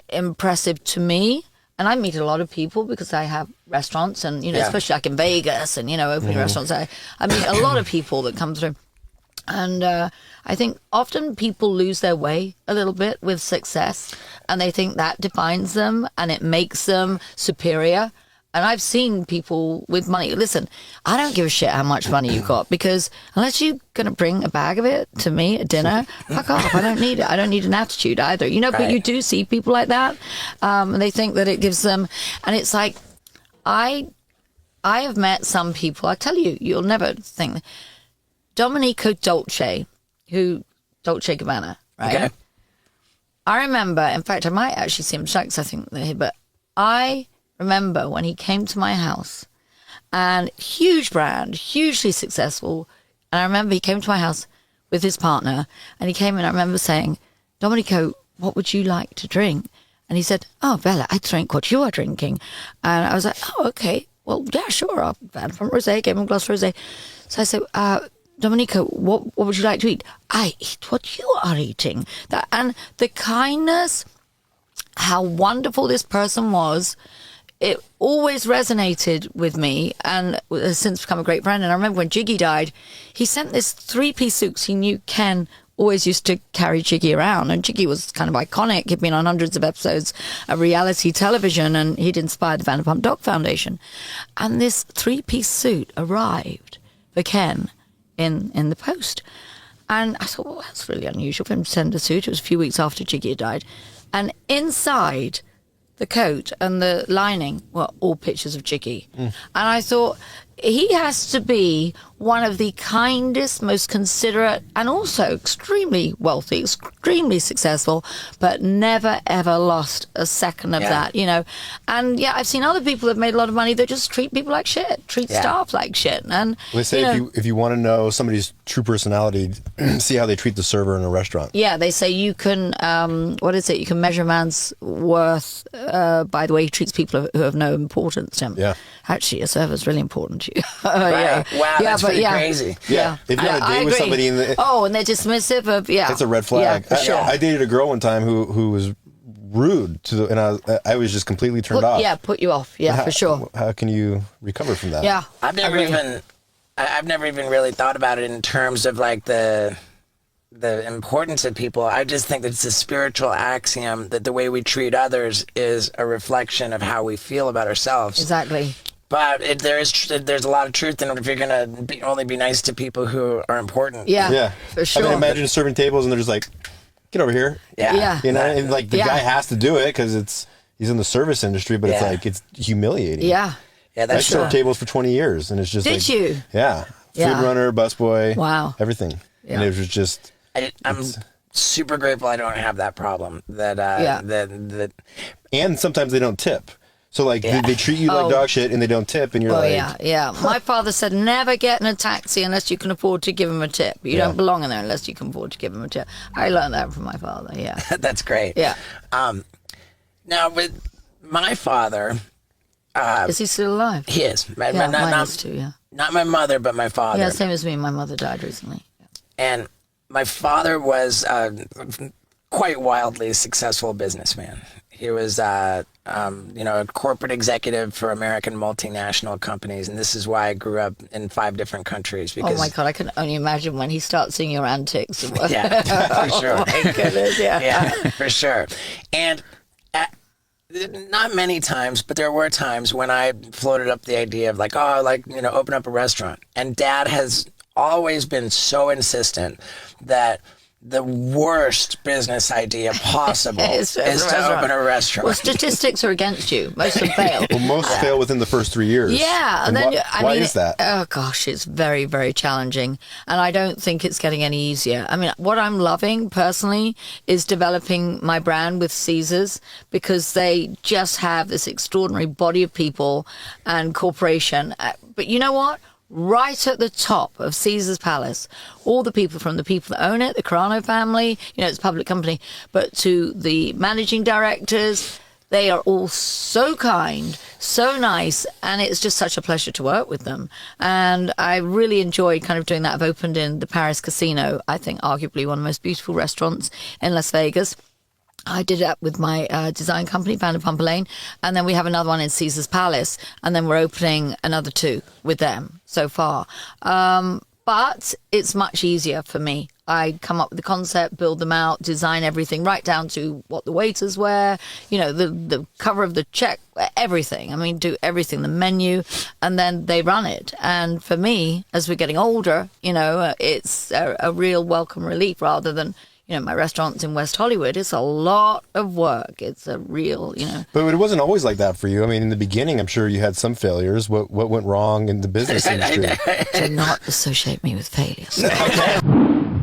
impressive to me. And I meet a lot of people because I have restaurants, and, especially like in Vegas and, opening restaurants. I meet a lot of people that come through. And I think often people lose their way a little bit with success, and they think that defines them and it makes them superior. And I've seen people with money. Listen, I don't give a shit how much money you've got, because unless you're going to bring a bag of it to me at dinner, fuck off. I don't need it. I don't need an attitude either. But you do see people like that. And they think that it gives them, and it's like, I I have met some people, I tell you, you'll never think. Domenico Dolce, Dolce Gabbana, right?
Okay.
I remember, in fact, I might actually see him tonight, I think, but I remember when he came to my house, and huge brand, hugely successful, and I remember he came to my house with his partner, and he came in, I remember saying, Domenico, what would you like to drink? And he said, oh, Bella, I drink what you are drinking. And I was like, oh, okay. Well, yeah, sure. I'll have from rosé, gave him a glass of rosé. So I said, Domenico, what would you like to eat? I eat what you are eating. And the kindness, how wonderful this person was, it always resonated with me and has since become a great friend. And I remember when Jiggy died, he sent this 3-piece suit. He knew Ken always used to carry Jiggy around, and Jiggy was kind of iconic. He'd been on hundreds of episodes of reality television, and he'd inspired the Vanderpump Dog Foundation. And this 3-piece suit arrived for Ken in the post. And I thought, well, that's really unusual for him to send a suit. It was a few weeks after Jiggy had died. And inside the coat and the lining were all pictures of Jiggy. And I thought, he has to be one of the kindest, most considerate, and also extremely wealthy, extremely successful, but never, ever lost a second of that, you know. And yeah, I've seen other people that made a lot of money that just treat people like shit, treat staff like shit. And
they say if you want to know somebody's true personality, see how they treat the server in a restaurant.
Yeah, they say you can, what is it? You can measure a man's worth by the way he treats people who have no importance to him. Yeah. Actually, a server's really important to you.
Right. Wow, that's pretty crazy.
Yeah. If you're on a date with somebody and
they're dismissive of,
that's a red flag.
Yeah, for sure.
I dated a girl one time who was rude and I was just completely turned off.
Yeah, put you off. Yeah, for sure.
How can you recover from that?
Yeah.
I've never even really thought about it in terms of like the importance of people. I just think that it's a spiritual axiom that the way we treat others is a reflection of how we feel about ourselves.
Exactly.
But there's a lot of truth in it if you're going to only be nice to people who are important.
Yeah,
for sure.
I mean, imagine serving tables and they're just like, get over here.
Yeah.
You know, and like the guy has to do it because he's in the service industry, but it's like, it's humiliating.
Yeah.
Yeah, that's
I served tables for 20 years and it's just
Did you?
Yeah. Food runner, busboy.
Wow.
Everything.
Yeah.
And it was just...
I'm super grateful I don't have that problem. That
and sometimes they don't tip. So like they treat you like dog shit and they don't tip and you're like...
Yeah. My father said never get in a taxi unless you can afford to give him a tip. You don't belong in there unless you can afford to give him a tip. I learned that from my father, yeah.
That's great.
Yeah.
Now with my father...
is he still alive?
He is.
Mine is too, yeah.
Not my mother, but my father.
Yeah, same as me. My mother died recently. Yeah.
And my father was quite wildly successful businessman. He was, a corporate executive for American multinational companies, and this is why I grew up in 5 different countries. Because,
oh my God, I can only imagine when he starts seeing your antics.
Yeah, for sure.
Oh my goodness,
yeah, for sure. And not many times, but there were times when I floated up the idea of open up a restaurant. And Dad has always been so insistent that the worst business idea possible is to open a restaurant.
Well, statistics are against you. Most of them fail.
Well, most fail within the first 3 years.
Yeah.
And
then,
why is that?
Oh, gosh, it's very, very challenging. And I don't think it's getting any easier. I mean, what I'm loving personally is developing my brand with Caesars because they just have this extraordinary body of people and corporation. But you know what? Right at the top of Caesar's Palace, all the people from the people that own it, the Carano family, it's a public company, but to the managing directors, they are all so kind, so nice, and it's just such a pleasure to work with them. And I really enjoyed kind of doing that. I've opened in the Paris Casino, I think arguably one of the most beautiful restaurants in Las Vegas. I did that with my design company, Vanderpump Lane, and then we have another one in Caesar's Palace, and then we're opening another 2 with them so far. But it's much easier for me. I come up with the concept, build them out, design everything, right down to what the waiters wear, the cover of the check, everything. I mean, do everything, the menu, and then they run it. And for me, as we're getting older, it's a real welcome relief rather than my restaurants in West Hollywood. It's a lot of work. It's a real,
But it wasn't always like that for you. I mean, in the beginning, I'm sure you had some failures. What went wrong in the business industry?
Do not associate me with failures.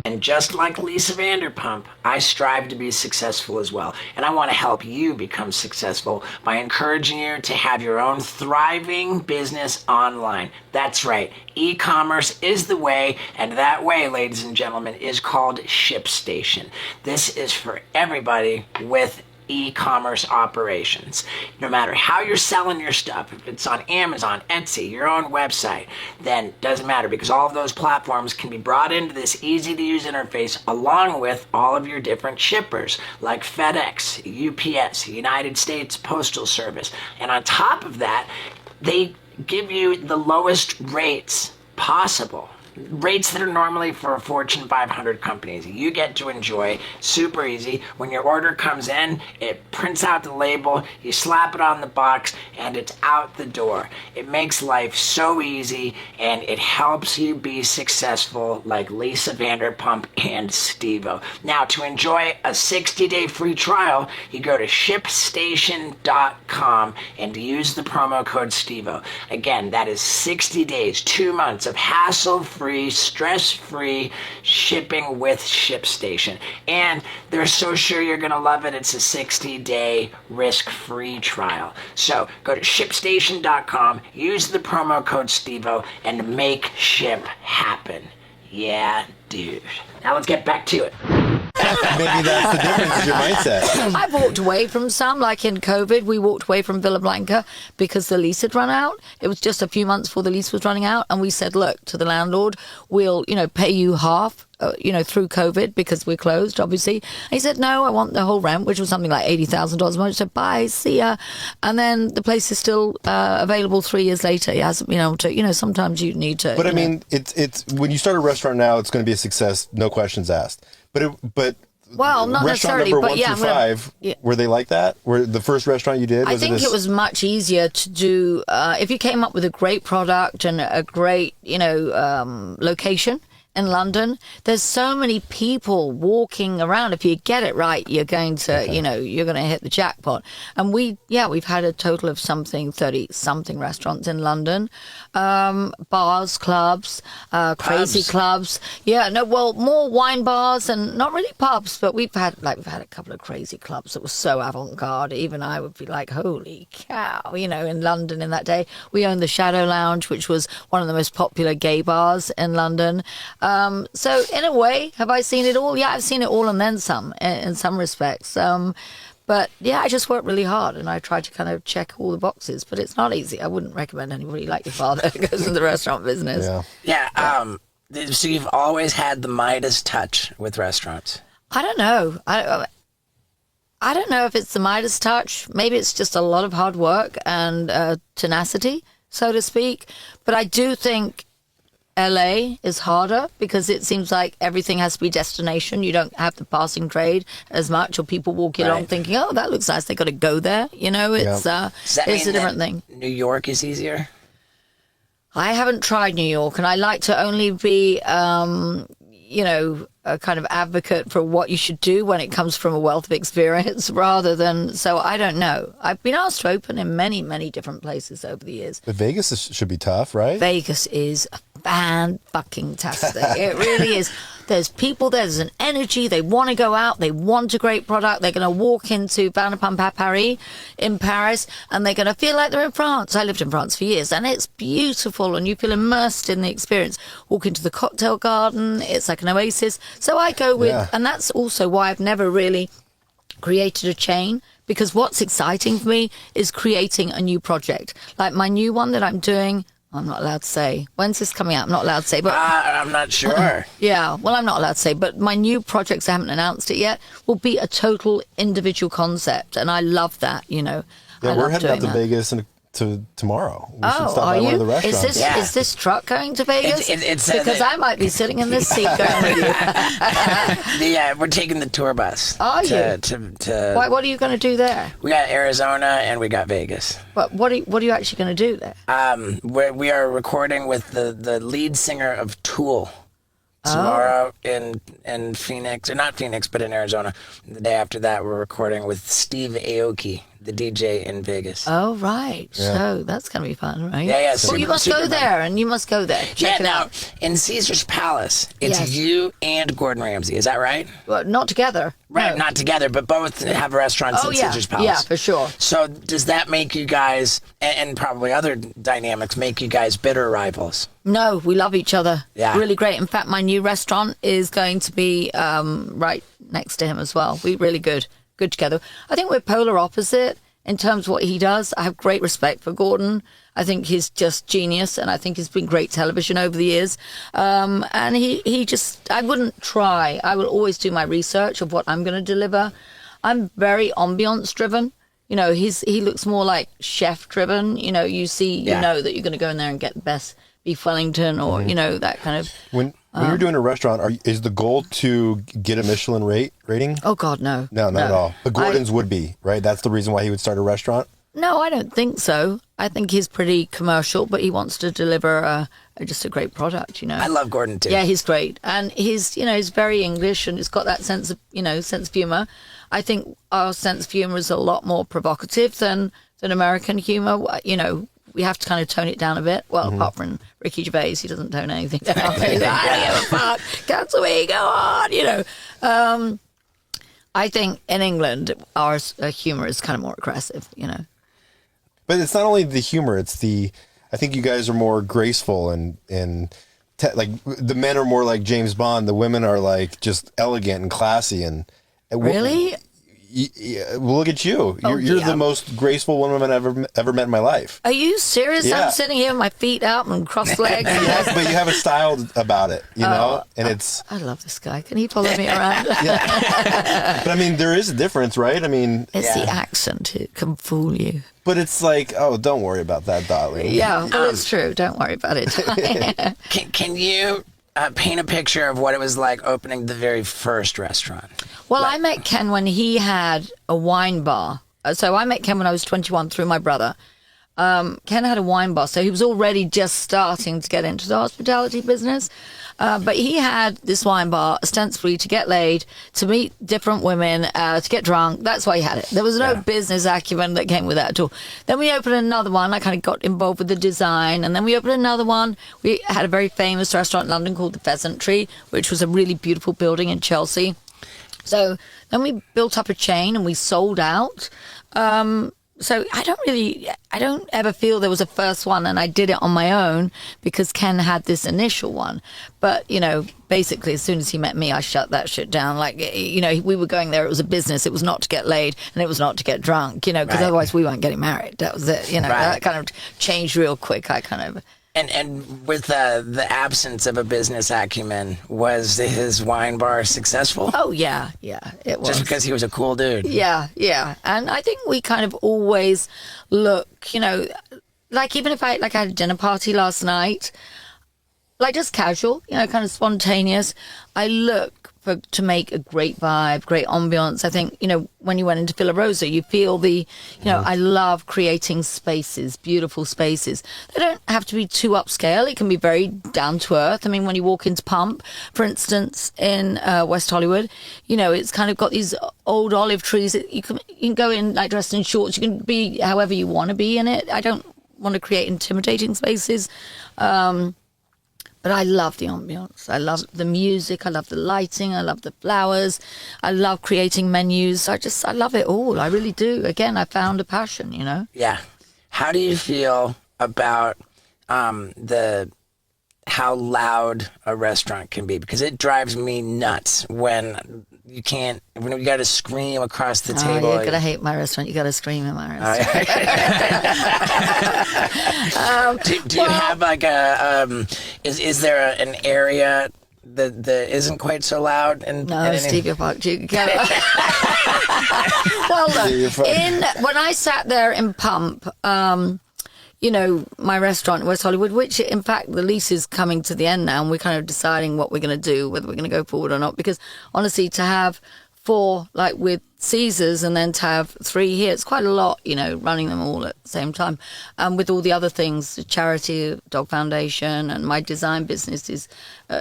And just like Lisa Vanderpump, I strive to be successful as well. And I want to help you become successful by encouraging you to have your own thriving business online. That's right. E-commerce is the way, and that way, ladies and gentlemen, is called ShipStation. This is for everybody with e-commerce operations. No matter how you're selling your stuff, if it's on Amazon, Etsy, your own website, then it doesn't matter, because all of those platforms can be brought into this easy-to-use interface along with all of your different shippers like FedEx, UPS, United States Postal Service. And on top of that, they give you the lowest rates possible. Rates that are normally for Fortune 500 companies. You get to enjoy super easy. When your order comes in, it prints out the label, you slap it on the box, and it's out the door. It makes life so easy, and it helps you be successful like Lisa Vanderpump and steveo. Now, to enjoy a 60-day free trial, you go to ShipStation.com and use the promo code steveo. Again, that is 60 days, 2 months of hassle-free, stress-free shipping with ShipStation. And they're so sure you're going to love it, it's a 60-day risk-free trial. So go to ShipStation.com, use the promo code steveo, and make ship happen. Yeah, dude. Now let's get back to it.
Maybe that's the difference in your mindset.
I've walked away from some, like in COVID, we walked away from Villa Blanca because the lease had run out. It was just a few months before the lease was running out. And we said, look, to the landlord, we'll, pay you half, through COVID because we're closed, obviously. And he said, no, I want the whole rent, which was something like $80,000 a month. I said, bye, see ya. And then the place is still available 3 years later. He hasn't been able to, sometimes you need to.
But I mean, it's when you start a restaurant now, it's going to be a success, no questions asked. But
well, not
restaurant
necessarily,
number
but
1
yeah,
through 5, were they like that? Were the first restaurant you did?
I think it was much easier to do if you came up with a great product and a great, location in London. There's so many people walking around. If you get it right, you're going to, you're going to hit the jackpot. And we've had a total of 30-something restaurants in London, bars, clubs, crazy clubs. Yeah, no, well, more wine bars and not really pubs, but we've had a couple of crazy clubs that were so avant-garde. Even I would be like, holy cow, in London in that day. We owned the Shadow Lounge, which was one of the most popular gay bars in London. So in a way, have I seen it all? Yeah, I've seen it all and then some in some respects. But yeah, I just work really hard and I try to kind of check all the boxes, but it's not easy. I wouldn't recommend anybody like your father goes into the restaurant business.
Yeah. So you've always had the Midas touch with restaurants.
I don't know. I don't know if it's the Midas touch. Maybe it's just a lot of hard work and tenacity, so to speak. But I do think LA is harder because it seems like everything has to be destination. You don't have the passing trade as much, or people walking along thinking, oh, that looks nice, they got to go there. It's a different thing.
New York is easier?
I haven't tried New York, and I like to only be a kind of advocate for what you should do when it comes from a wealth of experience rather than, so I don't know. I've been asked to open in many, many different places over the years.
But Vegas should be tough, right?
Vegas is fan-fucking-tastic. It really is. There's people there, there's an energy, they want to go out, they want a great product, they're going to walk into Vanderpump à Paris in Paris and they're going to feel like they're in France. I lived in France for years and it's beautiful and you feel immersed in the experience. Walk into the cocktail garden, it's like an oasis. So I go with, and that's also why I've never really created a chain, because what's exciting for me is creating a new project. Like my new one that I'm doing, I'm not allowed to say. When's this coming out? I'm not allowed to say. But
I'm not sure.
Yeah, well, I'm not allowed to say. But my new projects, I haven't announced it yet, will be a total individual concept. And I love that,
Yeah, we're heading out to Vegas tomorrow. We should stop
are
by
you?
one of the restaurants.
Is this truck going to Vegas? Because I might be sitting in this seat going with you.
Yeah, we're taking the tour bus.
Are you?
Why,
what are you going to do there?
We got Arizona and we got Vegas.
But what are you actually going to do there?
We are recording with the lead singer of Tool. tomorrow in Phoenix, or not Phoenix, but in Arizona. The day after that, we're recording with Steve Aoki, the DJ in Vegas.
Oh, right. So that's going to be fun, right?
Yeah.
Well, you must go there, and you must go there. Check it
now,
out.
in Caesar's Palace, it's
Yes.
you and Gordon Ramsay. Is that right?
Well, not together.
Right,
No.
not together, but both have restaurants in Caesar's Palace.
Yeah, for sure.
So does that make you guys, and probably other dynamics, make you guys bitter rivals?
No, we love each other.
Yeah.
Really great. In fact, my new restaurant is going to be right next to him as well. We're really good together. I think we're polar opposite in terms of what he does. I have great respect for Gordon. I think he's just genius, and I think he's been great television over the years. And he just, I wouldn't try. I will always do my research of what I'm going to deliver. I'm very ambiance driven. You know, he looks more like chef driven. You know, you know that you're going to go in there and get the best beef Wellington, or you know, that kind of.
When you're doing a restaurant, is the goal to get a Michelin rating?
Oh God, no.
No, not at all. But Gordon's would be, right? That's the reason why he would start a restaurant.
No, I don't think so. I think he's pretty commercial, but he wants to deliver just a great product, you know.
I love Gordon too.
Yeah, he's great. And he's very English, and he's got that sense of humor. I think our sense of humor is a lot more provocative than American humor. You know, we have to kind of tone it down a bit. Well, apart from Ricky Gervais, he doesn't tone anything down. He's like, I don't give a fuck. That's the way you go on, you know. I think in England, our humor is kind of more aggressive, you know.
But it's not only the humor; it's I think you guys are more graceful and like the men are more like James Bond. The women are like just elegant and classy and.
Really?
Well, look at you. You're the most graceful woman I've ever met in my life.
Are you serious?
Yeah.
I'm sitting here with my feet up and cross-legged.
But you have a style about it, you know? And it's...
I love this guy. Can he follow me around?
But I mean, there is a difference, right? I mean...
It's the accent. It can fool you.
But it's like, oh, don't worry about that, darling.
Yeah, well, it's true. Don't worry about it.
Can you paint a picture of what it was like opening the very first restaurant?
Well, I met Ken when he had a wine bar. So I met Ken when I was 21 through my brother. Ken had a wine bar, so he was already just starting to get into the hospitality business. But he had this wine bar ostensibly to get laid, to meet different women, to get drunk. That's why he had it. There was no business acumen that came with that at all. Then we opened another one. I kind of got involved with the design. And then we opened another one. We had a very famous restaurant in London called the Pheasant Tree, which was a really beautiful building in Chelsea. So then we built up a chain and we sold out. So I don't ever feel there was a first one and I did it on my own because Ken had this initial one. But, you know, basically as soon as he met me, I shut that shit down. Like, you know, we were going there. It was a business. It was not to get laid and it was not to get drunk, you know, because otherwise we weren't getting married. That was it. You know, that kind of changed real quick. I kind of...
And with the absence of a business acumen, was his wine bar successful?
Oh, yeah, it was.
Just because he was a cool dude?
Yeah. And I think we kind of always look, you know, like even if I had a dinner party last night, like just casual, you know, kind of spontaneous, I look to make a great vibe, great ambiance. I think, you know, when you went into Villa Rosa, you feel you know, I love creating spaces, beautiful spaces. They don't have to be too upscale. It can be very down to earth. I mean, when you walk into Pump, for instance, in West Hollywood, you know, it's kind of got these old olive trees. You can go in like dressed in shorts. You can be however you want to be in it. I don't want to create intimidating spaces. But I love the ambiance. I love the music. I love the lighting. I love the flowers. I love creating menus. I love it all. I really do. Again, I found a passion, you know?
Yeah. How do you feel about how loud a restaurant can be? Because it drives me nuts when you got to scream across the table.
You're going to hate my restaurant. You got to scream in my restaurant.
Do you have like is there an area that isn't quite so loud?
No, Stevie Park. Well, look, when I sat there in Pump, you know, my restaurant in West Hollywood, which in fact the lease is coming to the end now, and we're kind of deciding what we're going to do, whether we're going to go forward or not. Because honestly, to have 4, like with Caesars and then to have 3 here, it's quite a lot, you know, running them all at the same time. With all the other things, the charity, Dog Foundation, and my design business is,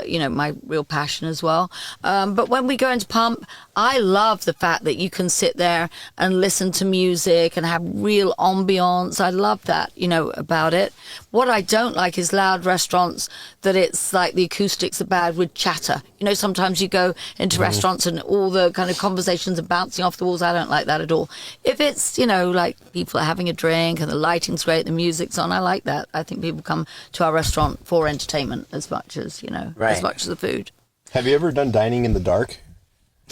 you know, my real passion as well. But when we go into Pump, I love the fact that you can sit there and listen to music and have real ambiance. I love that, you know, about it. What I don't like is loud restaurants that it's like the acoustics are bad with chatter. You know, sometimes you go into restaurants and all the kind of conversations are bouncing off the walls. I don't like that at all. If it's, you know, like people are having a drink and the lighting's great, the music's on, I like that. I think people come to our restaurant for entertainment as much as, you know, as much as the food.
Have you ever done dining in the dark?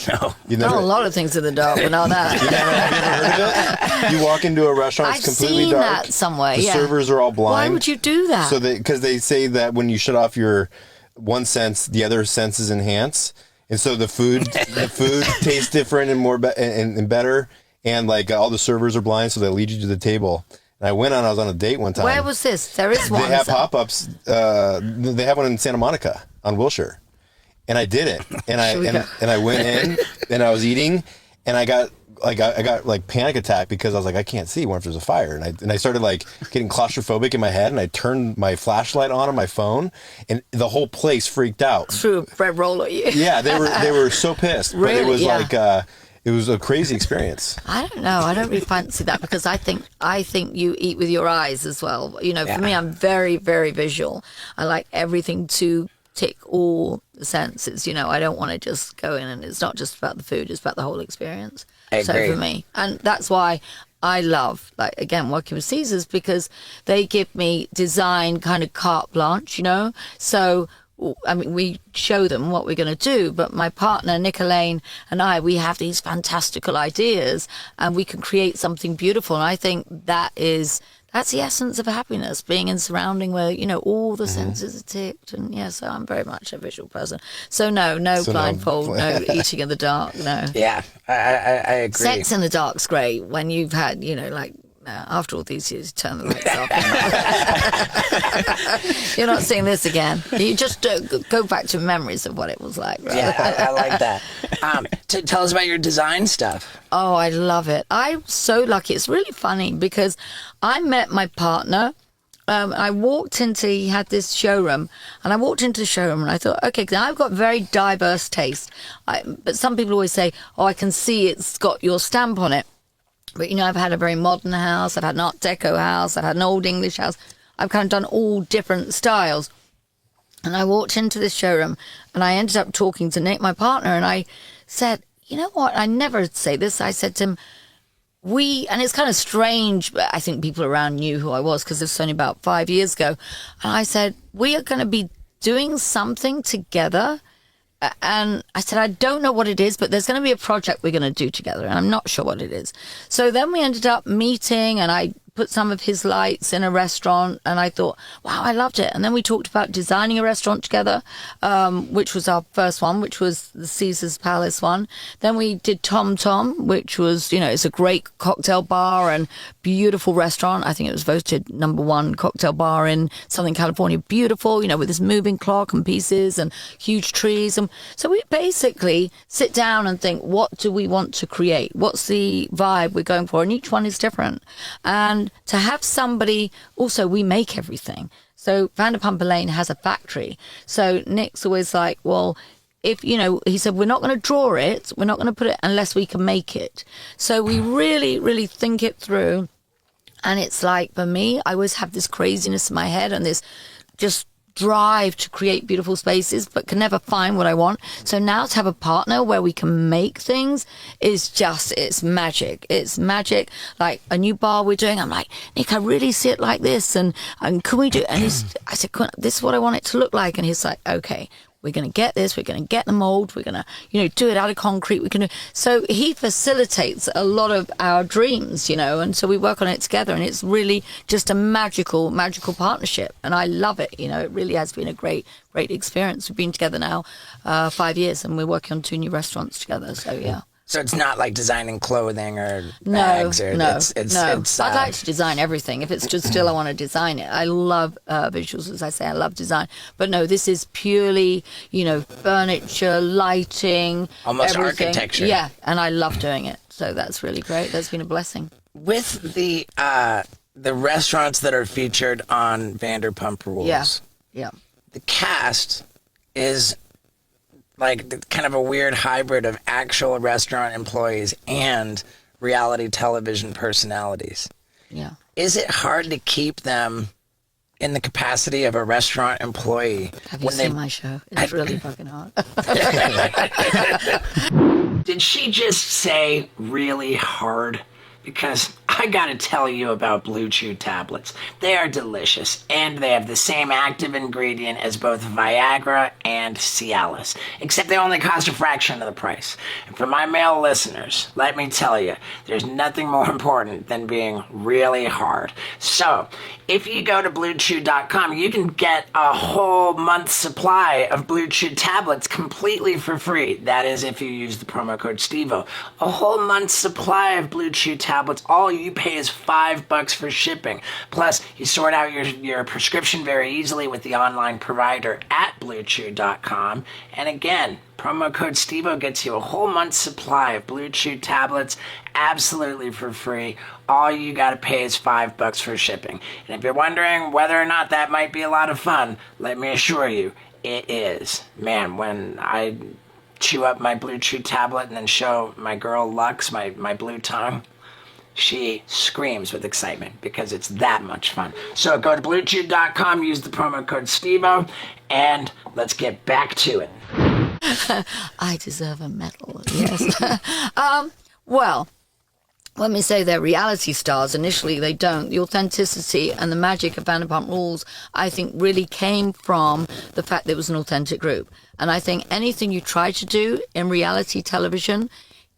No.
You never,
Done a lot of things in the dark, but not that.
have you ever heard of it? You walk into a restaurant, it's
I've
completely
seen
dark.
that somewhere,
The
yeah.
servers are all blind.
Why would you do that?
So because they say that when you shut off your one sense, the other senses enhance, and so the food tastes different and more and better. And like all the servers are blind, so they lead you to the table. And I was on a date one time.
Where was this? There is one.
They have pop-ups. They have one in Santa Monica on Wilshire, and I did it. And I went in and I was eating, and I got like panic attack because I was like, I can't see. What if there's a fire? And I started like getting claustrophobic in my head, and I turned my flashlight on my phone, and the whole place freaked out.
Threw a bread roll at you.
Yeah, they were so pissed. But it
Really?
was
Yeah.
like it was a crazy experience.
I don't know. I don't really fancy that because I think you eat with your eyes as well. You know, for me, I'm very, very visual. I like everything to tick all the senses. You know, I don't want to just go in and it's not just about the food; it's about the whole experience.
I
So
agree.
for me, and that's why I love, like, again, working with Caesars because they give me design kind of carte blanche. You know, so. I mean, we show them what we're going to do, but my partner, Nick Elaine, and I, we have these fantastical ideas and we can create something beautiful. And I think that's the essence of happiness, being in surrounding where, you know, all the senses are ticked. And yeah, so I'm very much a visual person. So no blindfold, no eating in the dark, no.
Yeah, I agree.
Sex in the dark's great when you've had, you know, like, after all these years, turn the lights off. You're not seeing this again. You just go back to memories of what it was like. Right?
Yeah, I like that. Tell us about your design stuff.
Oh, I love it. I'm so lucky. It's really funny because I met my partner. He had this showroom, and I walked into the showroom and I thought, okay, now I've got very diverse taste. But some people always say, oh, I can see it's got your stamp on it. But, you know, I've had a very modern house, I've had an Art Deco house, I've had an old English house. I've kind of done all different styles. And I walked into this showroom and I ended up talking to Nick, my partner, and I said, you know what, I never say this. I said to him, and it's kind of strange, but I think people around knew who I was because it was only about 5 years ago. And I said, we are going to be doing something together. And I said, I don't know what it is, but there's going to be a project we're going to do together, and I'm not sure what it is. So then we ended up meeting, and I put some of his lights in a restaurant, and I thought, wow, I loved it. And then we talked about designing a restaurant together, which was our first one, which was the Caesars Palace one. Then we did Tom Tom, which was, you know, it's a great cocktail bar and beautiful restaurant. I think it was voted #1 cocktail bar in Southern California. Beautiful, you know, with this moving clock and pieces and huge trees. And so we basically sit down and think, what do we want to create? What's the vibe we're going for? And each one is different. And to have somebody, also we make everything. So Vanderpump Lane has a factory. So Nick's always like, well, if, you know, he said, we're not going to draw it. We're not going to put it unless we can make it. So we really, really think it through. And it's like, for me, I always have this craziness in my head and this just drive to create beautiful spaces, but can never find what I want. So now to have a partner where we can make things is just, it's magic. It's magic. Like a new bar we're doing, I'm like, Nick, I really see it like this. And can we do it? And I said, this is what I want it to look like. And he's like, okay, we're going to get this, we're going to get the mold, we're going to, you know, do it out of concrete. So he facilitates a lot of our dreams, you know, and so we work on it together, and it's really just a magical partnership. And I love it. You know, it really has been a great experience. We've been together now 5 years, and we're working on 2 new restaurants together. So, yeah.
So it's not like designing clothing or
No,
bags or
no,
it's
no. I'd like to design everything. If it's just still, I want to design it. I love visuals, as I say. I love design. But no, this is purely, furniture, lighting,
almost
everything.
architecture.
Yeah, and I love doing it. So that's really great. That's been a blessing.
With the restaurants that are featured on Vanderpump Rules,
Yeah.
the cast is like kind of a weird hybrid of actual restaurant employees and reality television personalities.
Yeah.
Is it hard to keep them in the capacity of a restaurant employee?
Have you seen my show? It's really fucking hard.
Did she just say really hard? Because I gotta tell you about Blue Chew tablets. They are delicious, and they have the same active ingredient as both Viagra and Cialis, except they only cost a fraction of the price. And for my male listeners, let me tell you, there's nothing more important than being really hard. So, if you go to BlueChew.com, you can get a whole month's supply of Blue Chew tablets completely for free. That is if you use the promo code STEVO. A whole month's supply of Blue Chew tablets. All you pay is $5 for shipping. Plus, you sort out your prescription very easily with the online provider at BlueChew.com. And again, promo code STEVO gets you a whole month's supply of Blue Chew tablets absolutely for free. All you gotta pay is $5 for shipping. And if you're wondering whether or not that might be a lot of fun, let me assure you, it is. Man, when I chew up my Blue Chew tablet and then show my girl Lux my blue tongue, she screams with excitement because it's that much fun. So go to BlueChew.com, use the promo code STEVO, and let's get back to it.
I deserve a medal, yes. Well, let me say they're reality stars. Initially, they don't. The authenticity and the magic of Vanderpump Rules, I think, really came from the fact that it was an authentic group. And I think anything you try to do in reality television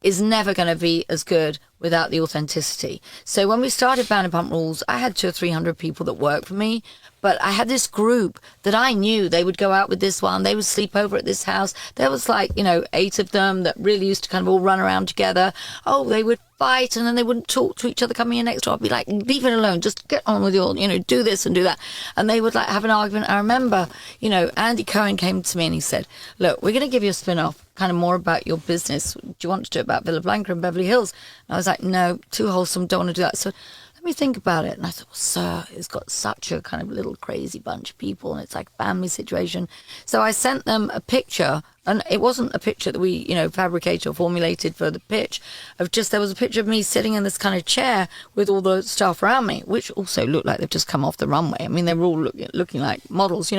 is never going to be as good without the authenticity. So when we started Vanderpump Rules, I had 200 or 300 people that worked for me, but I had this group that I knew they would go out with this one, they would sleep over at this house. There was 8 of them that really used to kind of all run around together. Oh, they would fight and then they wouldn't talk to each other coming in next door. I'd be like, leave it alone, just get on with your, do this and do that. And they would have an argument. I remember, Andy Cohen came to me and he said, look, we're going to give you a spin-off, kind of more about your business. Do you want to do it about Villa Blanca and Beverly Hills? And I was like, no, too wholesome, don't want to do that. So let me think about it. And I thought, well, sir, it's got such a kind of little crazy bunch of people and it's like a family situation. So I sent them a picture, and it wasn't a picture that we, fabricated or formulated for the pitch, there was a picture of me sitting in this kind of chair with all the staff around me, which also looked like they've just come off the runway. I mean, they were all looking like models,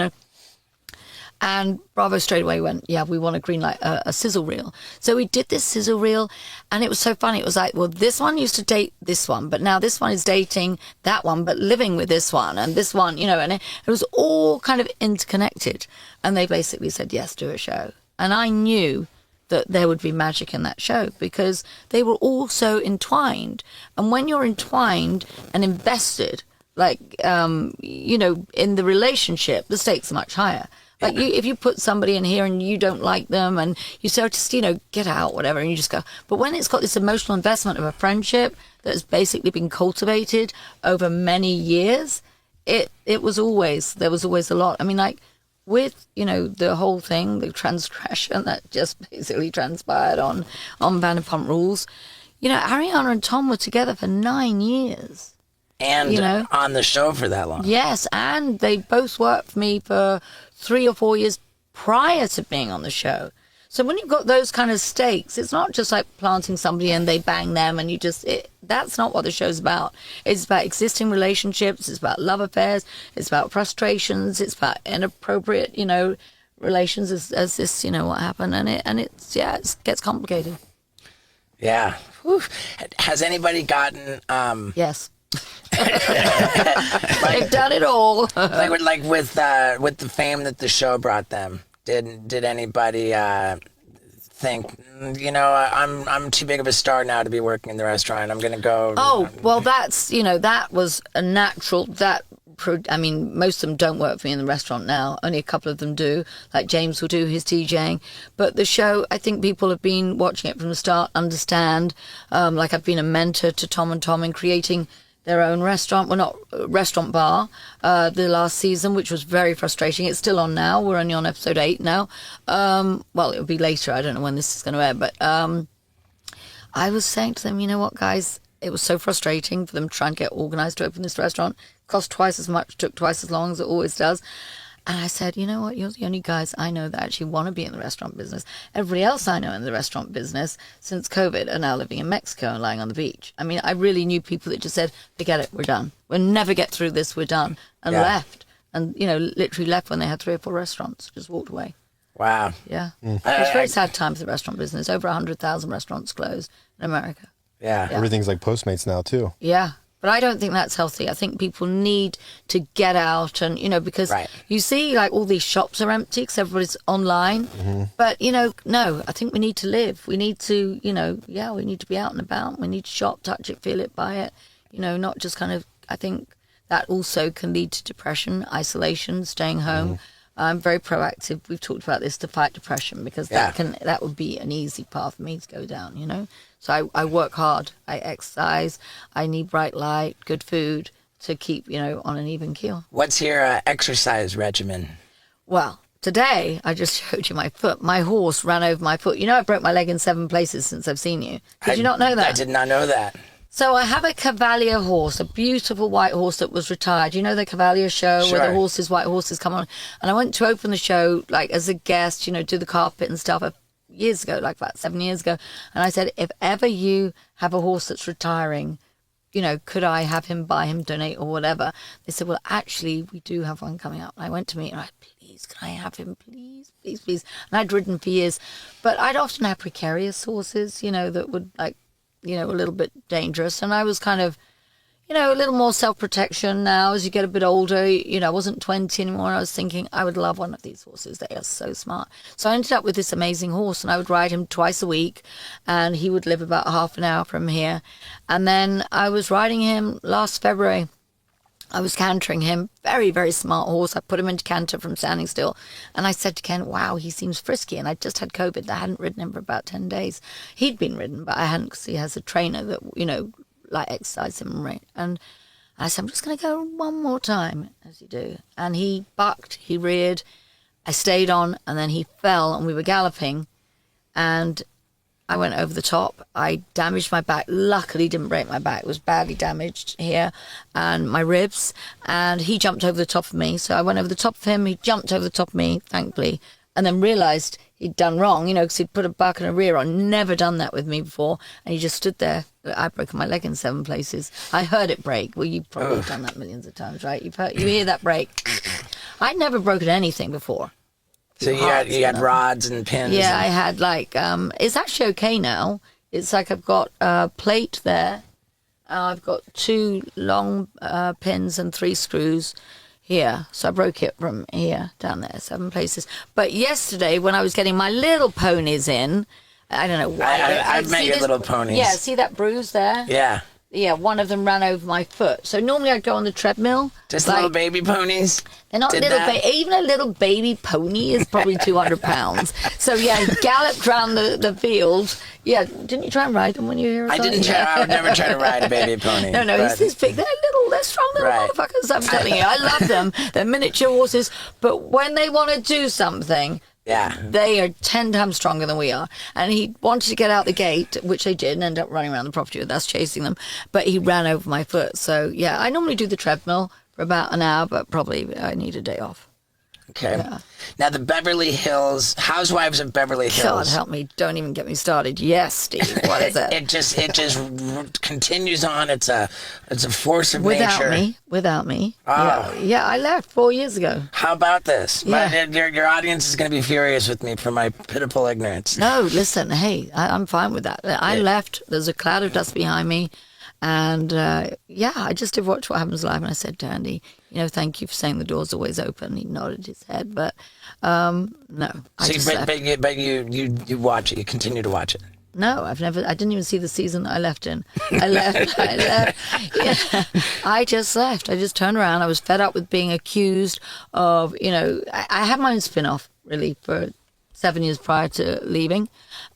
And Bravo straight away went, yeah, we want to greenlight a sizzle reel. So we did this sizzle reel, and it was so funny. It was like, well, this one used to date this one, but now this one is dating that one, but living with this one, and this one, and it was all kind of interconnected. And they basically said, yes, do a show. And I knew that there would be magic in that show because they were all so entwined. And when you're entwined and invested, in the relationship, the stakes are much higher. Like if you put somebody in here and you don't like them and you say, just, get out, whatever, and you just go. But when it's got this emotional investment of a friendship that has basically been cultivated over many years, there was always a lot. I mean, with, the whole thing, the transgression that just basically transpired on Vanderpump Rules, Ariana and Tom were together for 9 years.
And on the show for that long.
Yes, and they both worked for me for 3 or 4 years prior to being on the show. So when you've got those kind of stakes, it's not just like planting somebody and they bang them and that's not what the show's about. It's about existing relationships, it's about love affairs, it's about frustrations, it's about inappropriate, relations as this, what happened. And it gets complicated.
Yeah. Whew. Has anybody gotten...
Yes. They've done it all.
with the fame that the show brought them, did anybody think, I'm too big of a star now to be working in the restaurant, I'm gonna go?
Oh, well, that's that was a natural, that most of them don't work for me in the restaurant now. Only a couple of them do. Like James will do his DJing. But the show, I think people have been watching it from the start, understand. Like I've been a mentor to Tom and Tom in creating their own restaurant, well, not restaurant bar, the last season, which was very frustrating. It's still on now. We're only on episode 8 now. Well, it'll be later. I don't know when this is going to air, but I was saying to them, you know what, guys, it was so frustrating for them trying to get organized to open this restaurant. It cost twice as much, took twice as long as it always does. And I said, you know what, you're the only guys I know that actually want to be in the restaurant business. Everybody else I know in the restaurant business since COVID are now living in Mexico and lying on the beach. I mean, I really knew people that just said, forget it, we're done. We'll never get through this, we're done. And left. And, literally left when they had 3 or 4 restaurants, just walked away.
Wow.
Yeah. It's a very sad time for the restaurant business. Over 100,000 restaurants closed in America.
Yeah.
Everything's like Postmates now too.
Yeah. But I don't think that's healthy. I think people need to get out and, because you see like all these shops are empty because everybody's online. Mm-hmm. But, no, I think we need to live. We need to, we need to be out and about. We need to shop, touch it, feel it, buy it. Not just kind of, I think that also can lead to depression, isolation, staying home. Mm-hmm. I'm very proactive. We've talked about this to fight depression because that would be an easy path for me to go down, So I work hard. I exercise. I need bright light, good food to keep, on an even keel.
What's your exercise regimen?
Well, today I just showed you my foot. My horse ran over my foot. I broke my leg in 7 places since I've seen you. Did you not know that?
I did not know that.
So I have a Cavalier horse, a beautiful white horse that was retired. You know the Cavalier show where the white horses come on? And I went to open the show, like as a guest, do the carpet and stuff years ago, like about 7 years ago. And I said, if ever you have a horse that's retiring, could I have him, buy him, donate or whatever? They said, well, actually, we do have one coming up. And I went to meet and I said, please, can I have him? Please, please, please. And I'd ridden for years. But I'd often have precarious horses, that would like, a little bit dangerous. And I was kind of, a little more self-protection now as you get a bit older. I wasn't 20 anymore. I was thinking I would love one of these horses. They are so smart. So I ended up with this amazing horse and I would ride him twice a week and he would live about half an hour from here. And then I was riding him last February. I was cantering him, very, very smart horse. I put him into canter from standing still. And I said to Ken, wow, he seems frisky. And I just had COVID. I hadn't ridden him for about 10 days. He'd been ridden, but I hadn't because he has a trainer that, like exercise him. And I said, I'm just going to go one more time, as you do. And he bucked, he reared. I stayed on and then he fell and we were galloping. And I went over the top. I damaged my back. Luckily, didn't break my back. It was badly damaged here and my ribs. And he jumped over the top of me. So I went over the top of him. He jumped over the top of me, thankfully, and then realised he'd done wrong, because he'd put a buck and a rear on. Never done that with me before. And he just stood there. I'd broken my leg in 7 places. I heard it break. Well, you've probably done that millions of times, right? You hear that break. I'd never broken anything before.
So you had rods and pins?
Yeah, I had like, it's actually okay now. It's like I've got a plate there. I've got 2 long pins and 3 screws here. So I broke it from here down there, 7 places. But yesterday when I was getting my little ponies in, I don't know why.
I've met your little ponies.
Yeah, see that bruise there?
Yeah.
Yeah, one of them ran over my foot. So normally I'd go on the treadmill.
Just little baby ponies?
They're not even a little baby pony is probably 200 pounds. So yeah, he galloped around the field. Yeah, didn't you try and ride them when you were here?
I didn't try. I would never try to ride a baby pony.
No, he's this big. They're strong little motherfuckers. I'm telling you, I love them. They're miniature horses, but when they want to do something, they are 10 times stronger than we are. And he wanted to get out the gate, which they did, and ended up running around the property with us chasing them. But he ran over my foot. So yeah, I normally do the treadmill for about an hour, but probably I need a day off.
Okay.
Yeah.
Now the Beverly Hills Housewives of Beverly Hills.
God help me! Don't even get me started. Yes, Steve. What is it?
it just continues on. It's a force of nature.
Without me.
Oh.
Yeah, I left 4 years ago.
How about this?
Yeah.
Your audience is going to be furious with me for my pitiful ignorance.
No, listen. Hey, I'm fine with that. I left. There's a cloud of dust behind me. And I just did Watch What Happens Live, and I said to Andy, thank you for saying the door's always open. He nodded his head, but no.
But you watch it. You continue to watch it.
No, I didn't even see the season that I left in. I left. Yeah. I just left. I just turned around. I was fed up with being accused of, I had my own spin-off, really, for 7 years prior to leaving.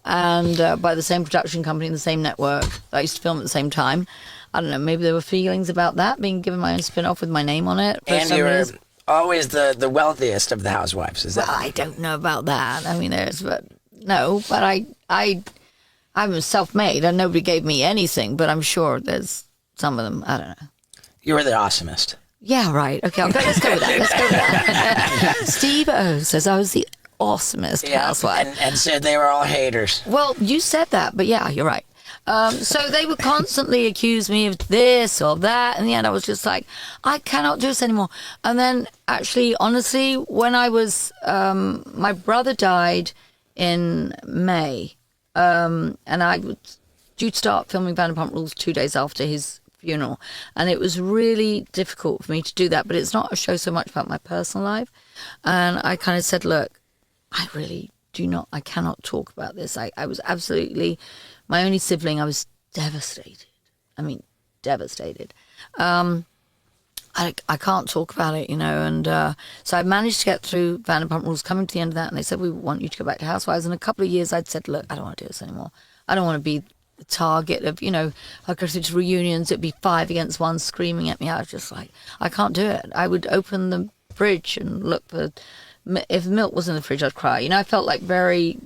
And by the same production company, the same network. I used to film at the same time. I don't know, maybe there were feelings about that, being given my own spin-off with my name on it.
And you were always the wealthiest of the housewives, is that?
Well, I don't know about that. I mean, but I'm self-made and nobody gave me anything, but I'm sure there's some of them, I don't know.
You were the awesomest.
Yeah, right. Okay, let's go with that. Steve O says I was the awesomest housewife.
And said they were all haters.
Well, you said that, but yeah, you're right. So they would constantly accuse me of this or that. In the end, I was just like, I cannot do this anymore. And then actually, honestly, when I was, my brother died in May. And I was due to start filming Vanderpump Rules 2 days after his funeral. And it was really difficult for me to do that. But it's not a show so much about my personal life. And I kind of said, look, I really I cannot talk about this. I was absolutely... My only sibling, I was devastated. I mean, devastated. I can't talk about it, and so I managed to get through Vanderpump Rules, coming to the end of that, and they said, we want you to go back to Housewives. In a couple of years, I'd said, look, I don't want to do this anymore. I don't want to be the target of, I'd go to reunions, it'd be 5 against 1 screaming at me. I was just like, I can't do it. I would open the fridge and look for, if milk was in the fridge, I'd cry. I felt like very,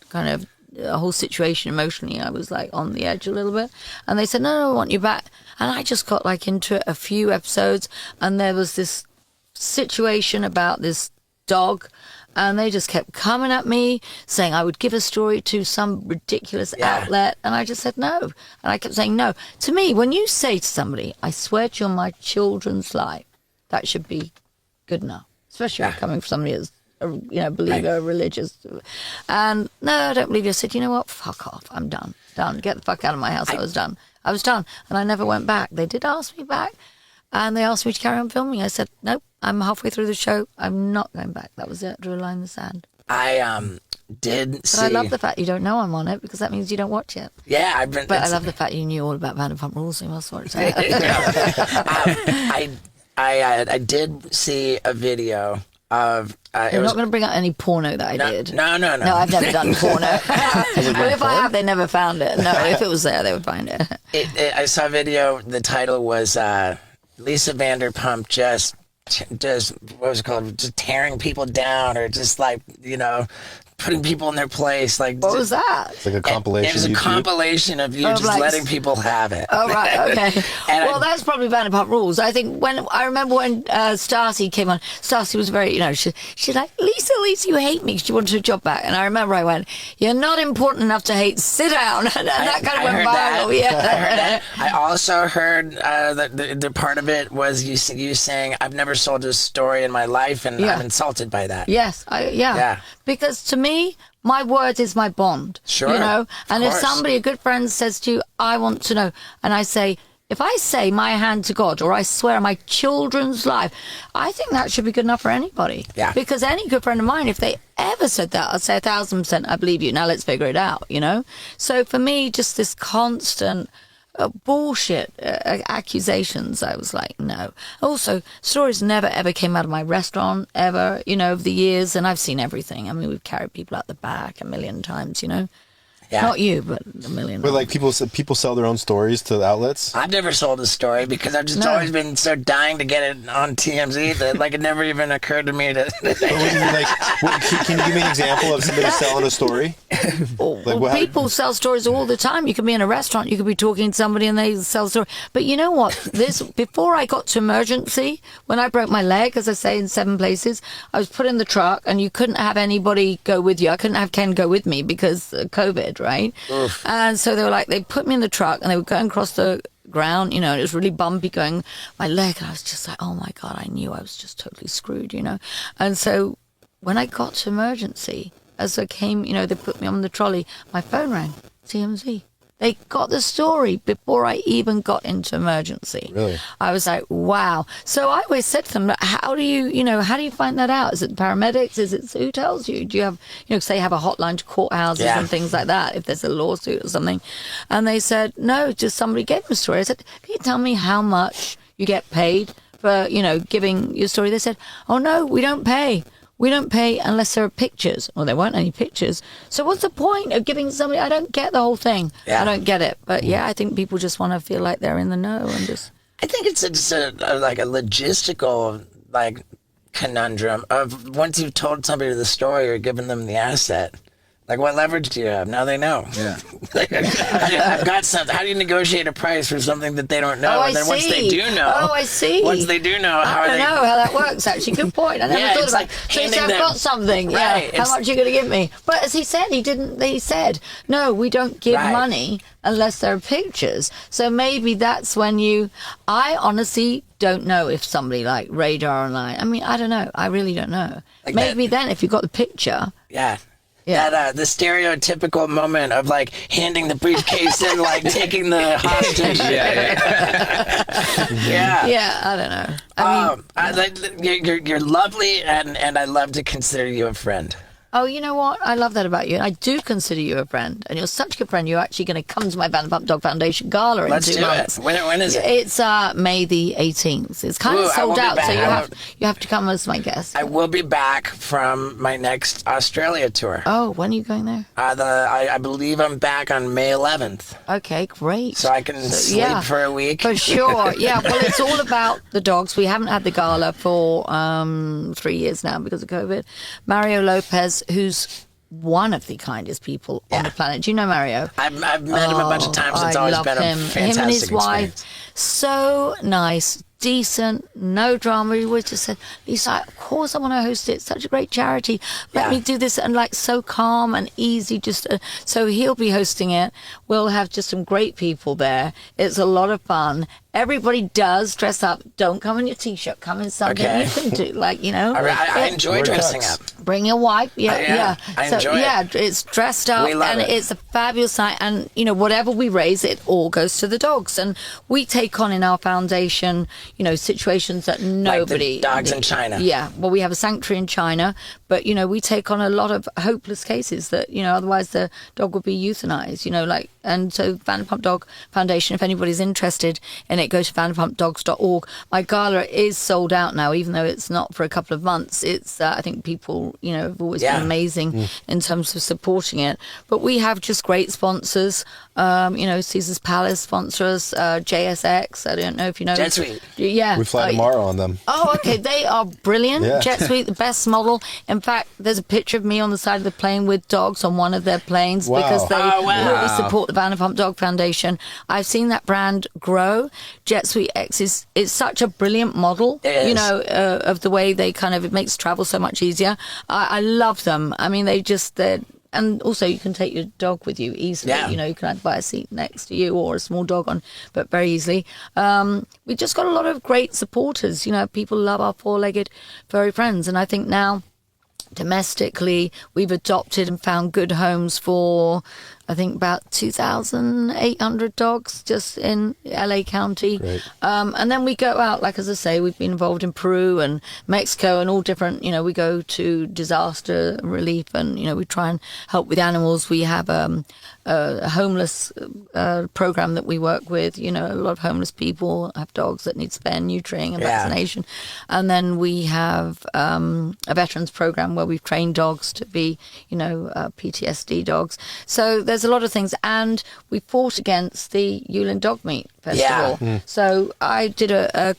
kind of, a whole situation emotionally, I was like on the edge a little bit, and they said no, I want you back. And I just got like into a few episodes, and there was this situation about this dog, and they just kept coming at me saying I would give a story to some ridiculous outlet, and I just said no, and I kept saying no. To me, when you say to somebody, I swear to you on my children's life, that should be good enough, especially coming from somebody that's believer, religious. And no, I don't believe you. I said, you know what? Fuck off. I'm done. Get the fuck out of my house. I was done. And I never went back. They did ask me back, and they asked me to carry on filming. I said, nope, I'm halfway through the show. I'm not going back. That was it. Drew a line in the sand.
I did see...
But I love the fact you don't know I'm on it, because that means you don't watch it.
Yeah, I've been...
But I love the fact you knew all about Vanderpump Rules, so you must watch it.
I did see a video of...
You're not going to bring out any porno that I did.
No.
No, I've never done porno. Well, if I have, they never found it. No, if it was there, they would find it.
I saw a video. The title was Lisa Vanderpump just what was it called? Just tearing people down, or just like putting people in their place. Like,
what was that?
It's like a compilation.
It was a compilation of you just letting people have it.
Oh, right, okay. Well, that's probably Vanderpump Rules. I think I remember when Stacy came on, Stacy was very, she's like, Lisa, you hate me. She wanted her job back. And I remember I went, you're not important enough to hate. Sit down. And that kind of went viral. Yeah.
I heard that. I also heard that the part of it was you saying, I've never sold a story in my life, and I'm insulted by that.
Yes. Yeah. Because to me, my word is my bond.
Sure.
And if somebody, a good friend, says to you, I want to know, and I say, if I say my hand to God, or I swear on my children's life, I think that should be good enough for anybody.
Yeah.
Because any good friend of mine, if they ever said that, I'd say 1,000% I believe you. Now let's figure it out, So for me, just this constant bullshit accusations, I was like, no. Also, stories never ever came out of my restaurant ever, over the years, and I've seen everything. I mean, we've carried people out the back a million times, Yeah. Not you, but a million.
But like people sell their own stories to the outlets.
I've never sold a story because I've just always been so dying to get it on TMZ that it never even occurred to me to.
Can you give me an example of somebody selling a story?
People sell stories all the time. You could be in a restaurant, you could be talking to somebody, and they sell a story. But you know what? Before I got to emergency, when I broke my leg, as I say, in 7 places, I was put in the truck, and you couldn't have anybody go with you. I couldn't have Ken go with me because COVID. Right? Oof. And so they put me in the truck, and they were going across the ground, and it was really bumpy going my leg, and I was just like, oh my God, I knew I was just totally screwed, And so when I got to emergency, as I came, they put me on the trolley, my phone rang, TMZ. They got the story before I even got into emergency.
Really?
I was like, wow. So I always said to them, how do you find that out? Is it paramedics? Is it who tells you? Do you have, say, have a hotline to courthouses and things like that if there's a lawsuit or something? And they said, no, just somebody gave them a story. I said, can you tell me how much you get paid for, giving your story? They said, oh, no, we don't pay. We don't pay unless there are pictures. Well, there weren't any pictures. So what's the point of giving somebody? I don't get the whole thing. Yeah. I don't get it. But yeah, I think people just want to feel like they're in the know and just.
I think it's just like a logistical conundrum of once you've told somebody the story or given them the asset. Like, what leverage do you have? Now they know. Yeah. I've got something. How do you negotiate a price for something that they don't know?
Oh,
and then once they do know.
Oh, I see.
Once they do know,
I don't know how that works, actually. Good point. I never thought about it. So you say, I've got something. Right. Yeah. How much are you going to give me? But as he said, he said, no, we don't give money unless there are pictures. So maybe that's when I honestly don't know if somebody like Radar Online, I don't know. I really don't know. Like maybe then if you got the picture.
Yeah. Yeah. That the stereotypical moment of like handing the briefcase and like taking the hostage.
Yeah, I don't know.
You're lovely, and I love to consider you a friend.
Oh, you know what? I love that about you. I do consider you a friend. And you're such a good friend. You're actually going to come to my Vanderpump Dog Foundation Gala in 2 months.
When is it?
It's May the 18th. It's kind of sold out, so you have to come as my guest.
I will be back from my next Australia tour.
Oh, when are you going there?
I believe I'm back on May 11th.
Okay, great.
So I can sleep for a week.
For sure. Yeah, well, it's all about the dogs. We haven't had the gala for 3 years now because of COVID. Mario Lopez, who's one of the kindest people on the planet. Do you know Mario?
I've met him a bunch of times. It's always been a fantastic
him and his
experience.
wife, so nice, decent, no drama. He always just said, Lisa, of course I want to host it. It's such a great charity. Let me do this. And like so calm and easy. So he'll be hosting it. We'll have just some great people there. It's a lot of fun. Everybody does dress up. Don't come in your T-shirt. Come in something you can do.
I enjoy dressing up.
Bring your wife. Yeah.
I enjoy it.
It's dressed up.
We love
and
it.
It's a fabulous night. And, whatever we raise, it all goes to the dogs. And we take on in our foundation, situations that nobody...
Like the dogs in China.
Yeah. Well, we have a sanctuary in China. But, we take on a lot of hopeless cases that, otherwise the dog would be euthanized, and so Vanderpump Dog Foundation, if anybody's interested in it, go to vanderpumpdogs.org. My gala is sold out now, even though it's not for a couple of months. It's, I think people, have always been amazing in terms of supporting it. But we have just great sponsors. Caesar's Palace sponsors, JSX. I don't know if you know.
Jet Suite.
Yeah.
We fly tomorrow on them.
Oh, okay. They are brilliant.
Yeah.
Jet Suite, the best model. In fact, there's a picture of me on the side of the plane with dogs on one of their planes because they really support the Vanderpump Dog Foundation. I've seen that brand grow. Jet Suite X is such a brilliant model, of the way they it makes travel so much easier. I love them. And also you can take your dog with you easily. Yeah. You can buy a seat next to you or a small dog but very easily. We just got a lot of great supporters. People love our four-legged furry friends. And I think now domestically we've adopted and found good homes for I think about 2,800 dogs just in LA County. And then we go out, like as I say, we've been involved in Peru and Mexico and all different, we go to disaster relief and, we try and help with animals. We have a homeless program that we work with. A lot of homeless people have dogs that need spare neutering and vaccination. And then we have a veterans program where we've trained dogs to be, PTSD dogs. So there's a lot of things, and we fought against the Yulin Dog Meat Festival. So I did a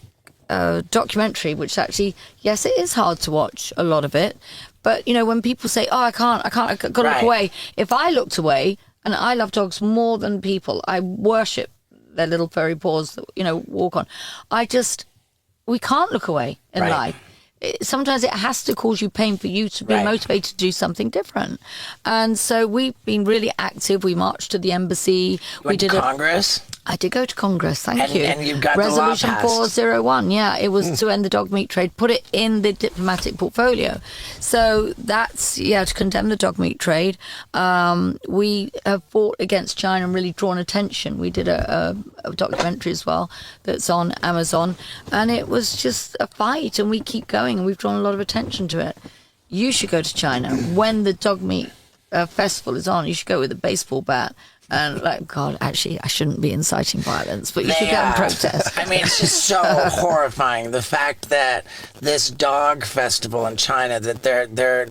documentary, which actually, yes, it is hard to watch a lot of it, but when people say, "Oh, I can't, I've got to look away," if I looked away, and I love dogs more than people, I worship their little furry paws that walk on. We can't look away in life. Sometimes it has to cause you pain for you to be motivated to do something different. And so we've been really active. We marched to the embassy.
We did Congress?
I did go to Congress, thank you.
And you got the law
Resolution
passed.
401, yeah. It was to end the dog meat trade, put it in the diplomatic portfolio. So that's, to condemn the dog meat trade. We have fought against China and really drawn attention. We did a documentary as well that's on Amazon, and it was just a fight, and we keep going, and we've drawn a lot of attention to it. You should go to China. When the dog meat festival is on, you should go with a baseball bat. And God, actually, I shouldn't be inciting violence, but you should go and protest.
I mean, it's just so horrifying. The fact that this dog festival in China, that they're,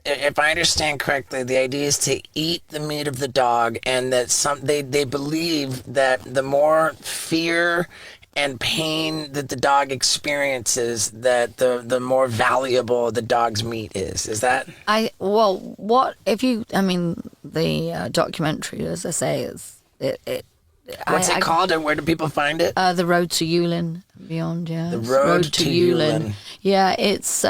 if I understand correctly, the idea is to eat the meat of the dog, and that they believe that the more fear and pain that the dog experiences, that the more valuable the dog's meat is. Is that?
What if you? I mean, the documentary, as I say, is it.
What's it called, and where do people find it?
The Road to Yulin and Beyond. Yeah,
The Road to Yulin.
Yeah, it's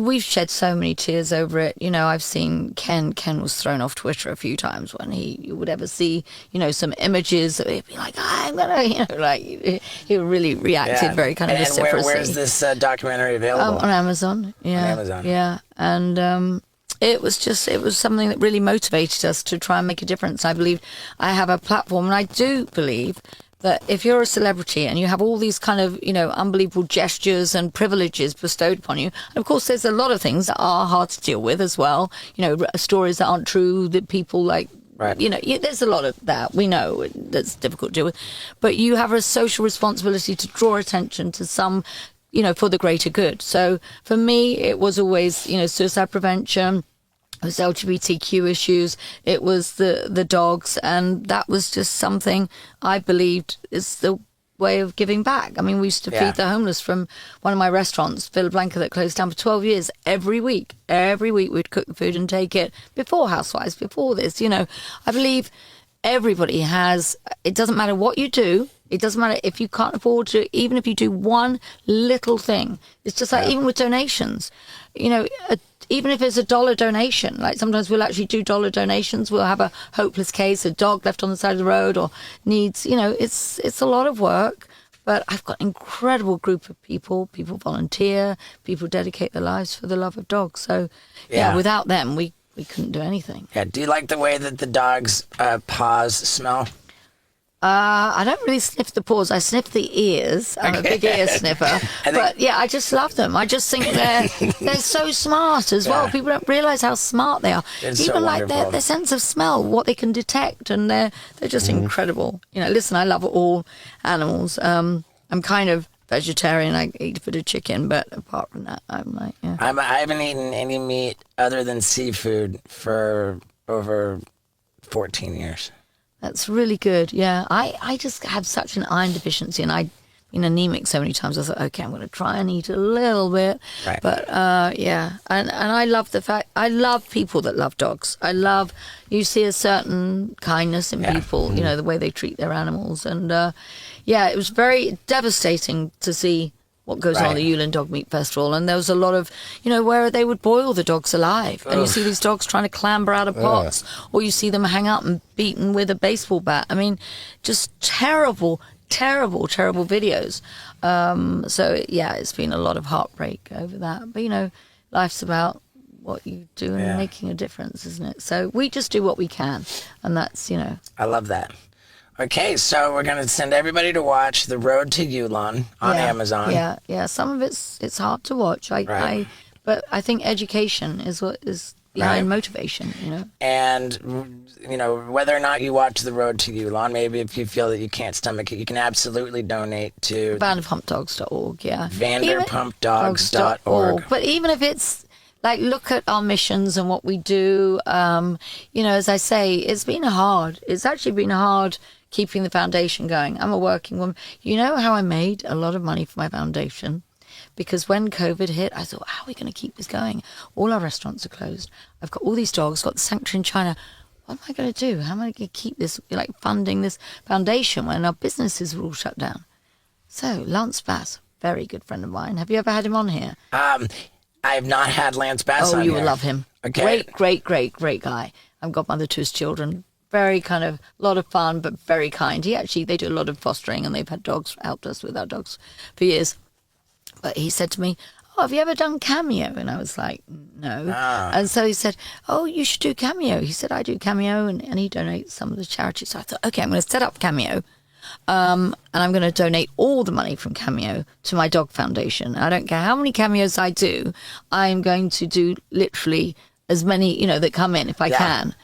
we've shed so many tears over it. I've seen Ken was thrown off Twitter a few times when you would ever see, some images. He'd be like, I'm going to, he really reacted very kind of vociferously.
And where's this documentary available?
On Amazon. Yeah.
On Amazon.
Yeah. And it was something that really motivated us to try and make a difference. I believe I have a platform, and I do believe that if you're a celebrity and you have all these kind of, unbelievable gestures and privileges bestowed upon you, and of course there's a lot of things that are hard to deal with as well, stories that aren't true that people like,
right.
There's a lot of that, we know, that's difficult to deal with. But you have a social responsibility to draw attention to some, for the greater good. So for me, it was always, suicide prevention. It was LGBTQ issues, it was the dogs, and that was just something I believed is the way of giving back. I mean, we used to feed the homeless from one of my restaurants, Villa Blanca, that closed down for 12 years. Every week we'd cook the food and take it before Housewives, before this. I believe everybody has, it doesn't matter what you do, it doesn't matter if you can't afford to, even if you do one little thing. It's just like, even with donations, even if it's $1 donation, like sometimes we'll actually do dollar donations. We'll have a hopeless case, a dog left on the side of the road or needs, it's a lot of work. But I've got an incredible group of people volunteer, people dedicate their lives for the love of dogs. So, without them, we couldn't do anything.
Yeah. Do you like the way that the dog's paws smell?
I don't really sniff the paws. I sniff the ears. I'm a big ear sniffer. But I just love them. I just think they're so smart as well. People don't realise how smart they are.
It's
even
so
like
wonderful.
their sense of smell, what they can detect, and they're just incredible. Listen, I love all animals. I'm kind of vegetarian. I eat a bit of chicken, but apart from that, I'm like,
I haven't eaten any meat other than seafood for over 14 years.
That's really good. Yeah, I just have such an iron deficiency, and I've been anemic so many times. I thought, okay, I'm going to try and eat a little bit.
Right.
But and I love the fact, I love people that love dogs. You see a certain kindness in people, the way they treat their animals. And it was very devastating to see what goes on at the Yulin Dog Meat Festival. And there was a lot of, where they would boil the dogs alive. And you see these dogs trying to clamber out of pots, or you see them hang up and beaten with a baseball bat. I mean, just terrible, terrible, terrible videos. It's been a lot of heartbreak over that. But, life's about what you do and making a difference, isn't it? So we just do what we can. And that's,
I love that. Okay, so we're going to send everybody to watch The Road to Yulin on Amazon.
Yeah. Some of it's hard to watch. But I think education is what is behind motivation,
And, whether or not you watch The Road to Yulin, maybe if you feel that you can't stomach it, you can absolutely donate to
Vanderpumpdogs.org,
Vanderpumpdogs.org.
But even if it's, look at our missions and what we do. As I say, it's actually been hard keeping the foundation going. I'm a working woman. You know how I made a lot of money for my foundation? Because when COVID hit, I thought, how are we going to keep this going? All our restaurants are closed. I've got all these dogs, got the sanctuary in China. What am I going to do? How am I going to keep this, funding this foundation when our businesses are all shut down? So Lance Bass, very good friend of mine. Have you ever had him on here?
I have not had Lance Bass on
you
here.
will love him.
Okay.
Great guy. I'm godmother to his children. very kind of a lot of fun, but very kind. They do a lot of fostering, and they've had dogs, helped us with our dogs for years. But he said to me, "Oh, have you ever done Cameo?" And I was like, "No." And so he said, "Oh, you should do Cameo." He said, "I do Cameo," and he donates some of the charities. So I thought, okay, I'm going to set up Cameo. And I'm going to donate all the money from Cameo to my dog foundation. I don't care how many cameos I do. I'm going to do literally as many, that come in if I can.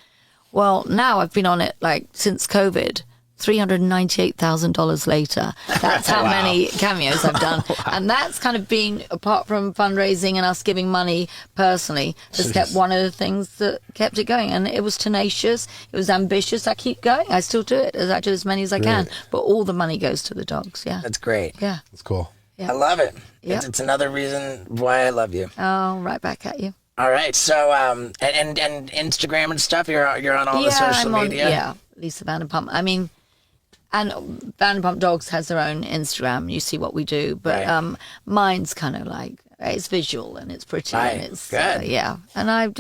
Well, now I've been on it like since COVID. $398,000 later. That's how many cameos I've done. And that's kind of been, apart from fundraising and us giving money personally, has kept one of the things that kept it going. And it was tenacious. It was ambitious. I keep going. I still do it. I do as many as I can. But all the money goes to the dogs. Yeah.
That's great.
Yeah.
That's cool.
Yeah.
I love it.
Yeah.
It's another reason why I love you.
Oh, right back at you.
All right. So, and Instagram and stuff, you're on all the social media?
Yeah. Lisa Vanderpump. I mean, and Vanderpump Dogs has their own Instagram. You see what we do, but mine's kind of like it's visual and it's pretty and it's
good.
Yeah. And I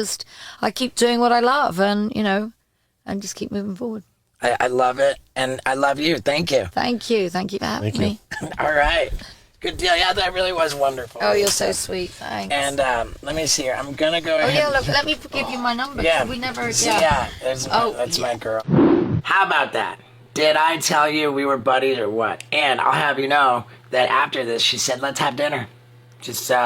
keep doing what I love, and and just keep moving forward.
I love it, and I love you. Thank you.
Thank you for having me.
All right. Good deal. Yeah, that really was wonderful.
Oh, you're so sweet. Thanks.
And let me see here. I'm gonna go ahead.
Oh yeah, look. Let me give you my number.
Yeah.
We never.
Yeah. That's my girl. How about that? Did I tell you we were buddies or what? And I'll have you know that after this, she said, let's have dinner. Just, me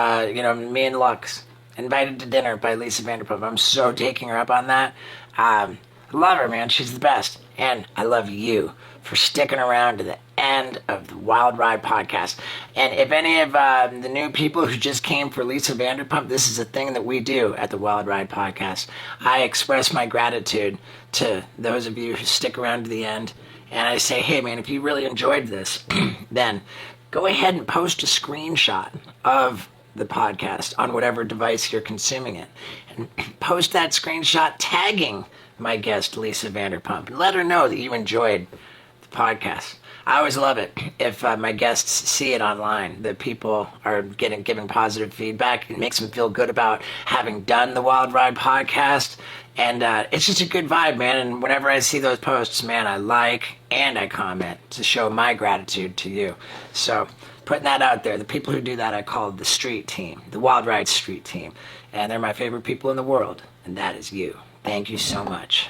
and Lux. Invited to dinner by Lisa Vanderpump. I'm so taking her up on that. I love her, man. She's the best. And I love you for sticking around to the end of the Wild Ride podcast. And if any of the new people who just came for Lisa Vanderpump, this is a thing that we do at the Wild Ride podcast. I express my gratitude to those of you who stick around to the end. And I say, hey, man, if you really enjoyed this, then go ahead and post a screenshot of the podcast on whatever device you're consuming it. And post that screenshot tagging my guest, Lisa Vanderpump, and let her know that you enjoyed the podcast. I always love it if my guests see it online, that people are giving positive feedback. It makes them feel good about having done the Wild Ride podcast. And it's just a good vibe, man. And whenever I see those posts, man, I like and I comment to show my gratitude to you. So putting that out there, the people who do that I call the street team, the Wild Ride street team. And they're my favorite people in the world. And that is you. Thank you so much.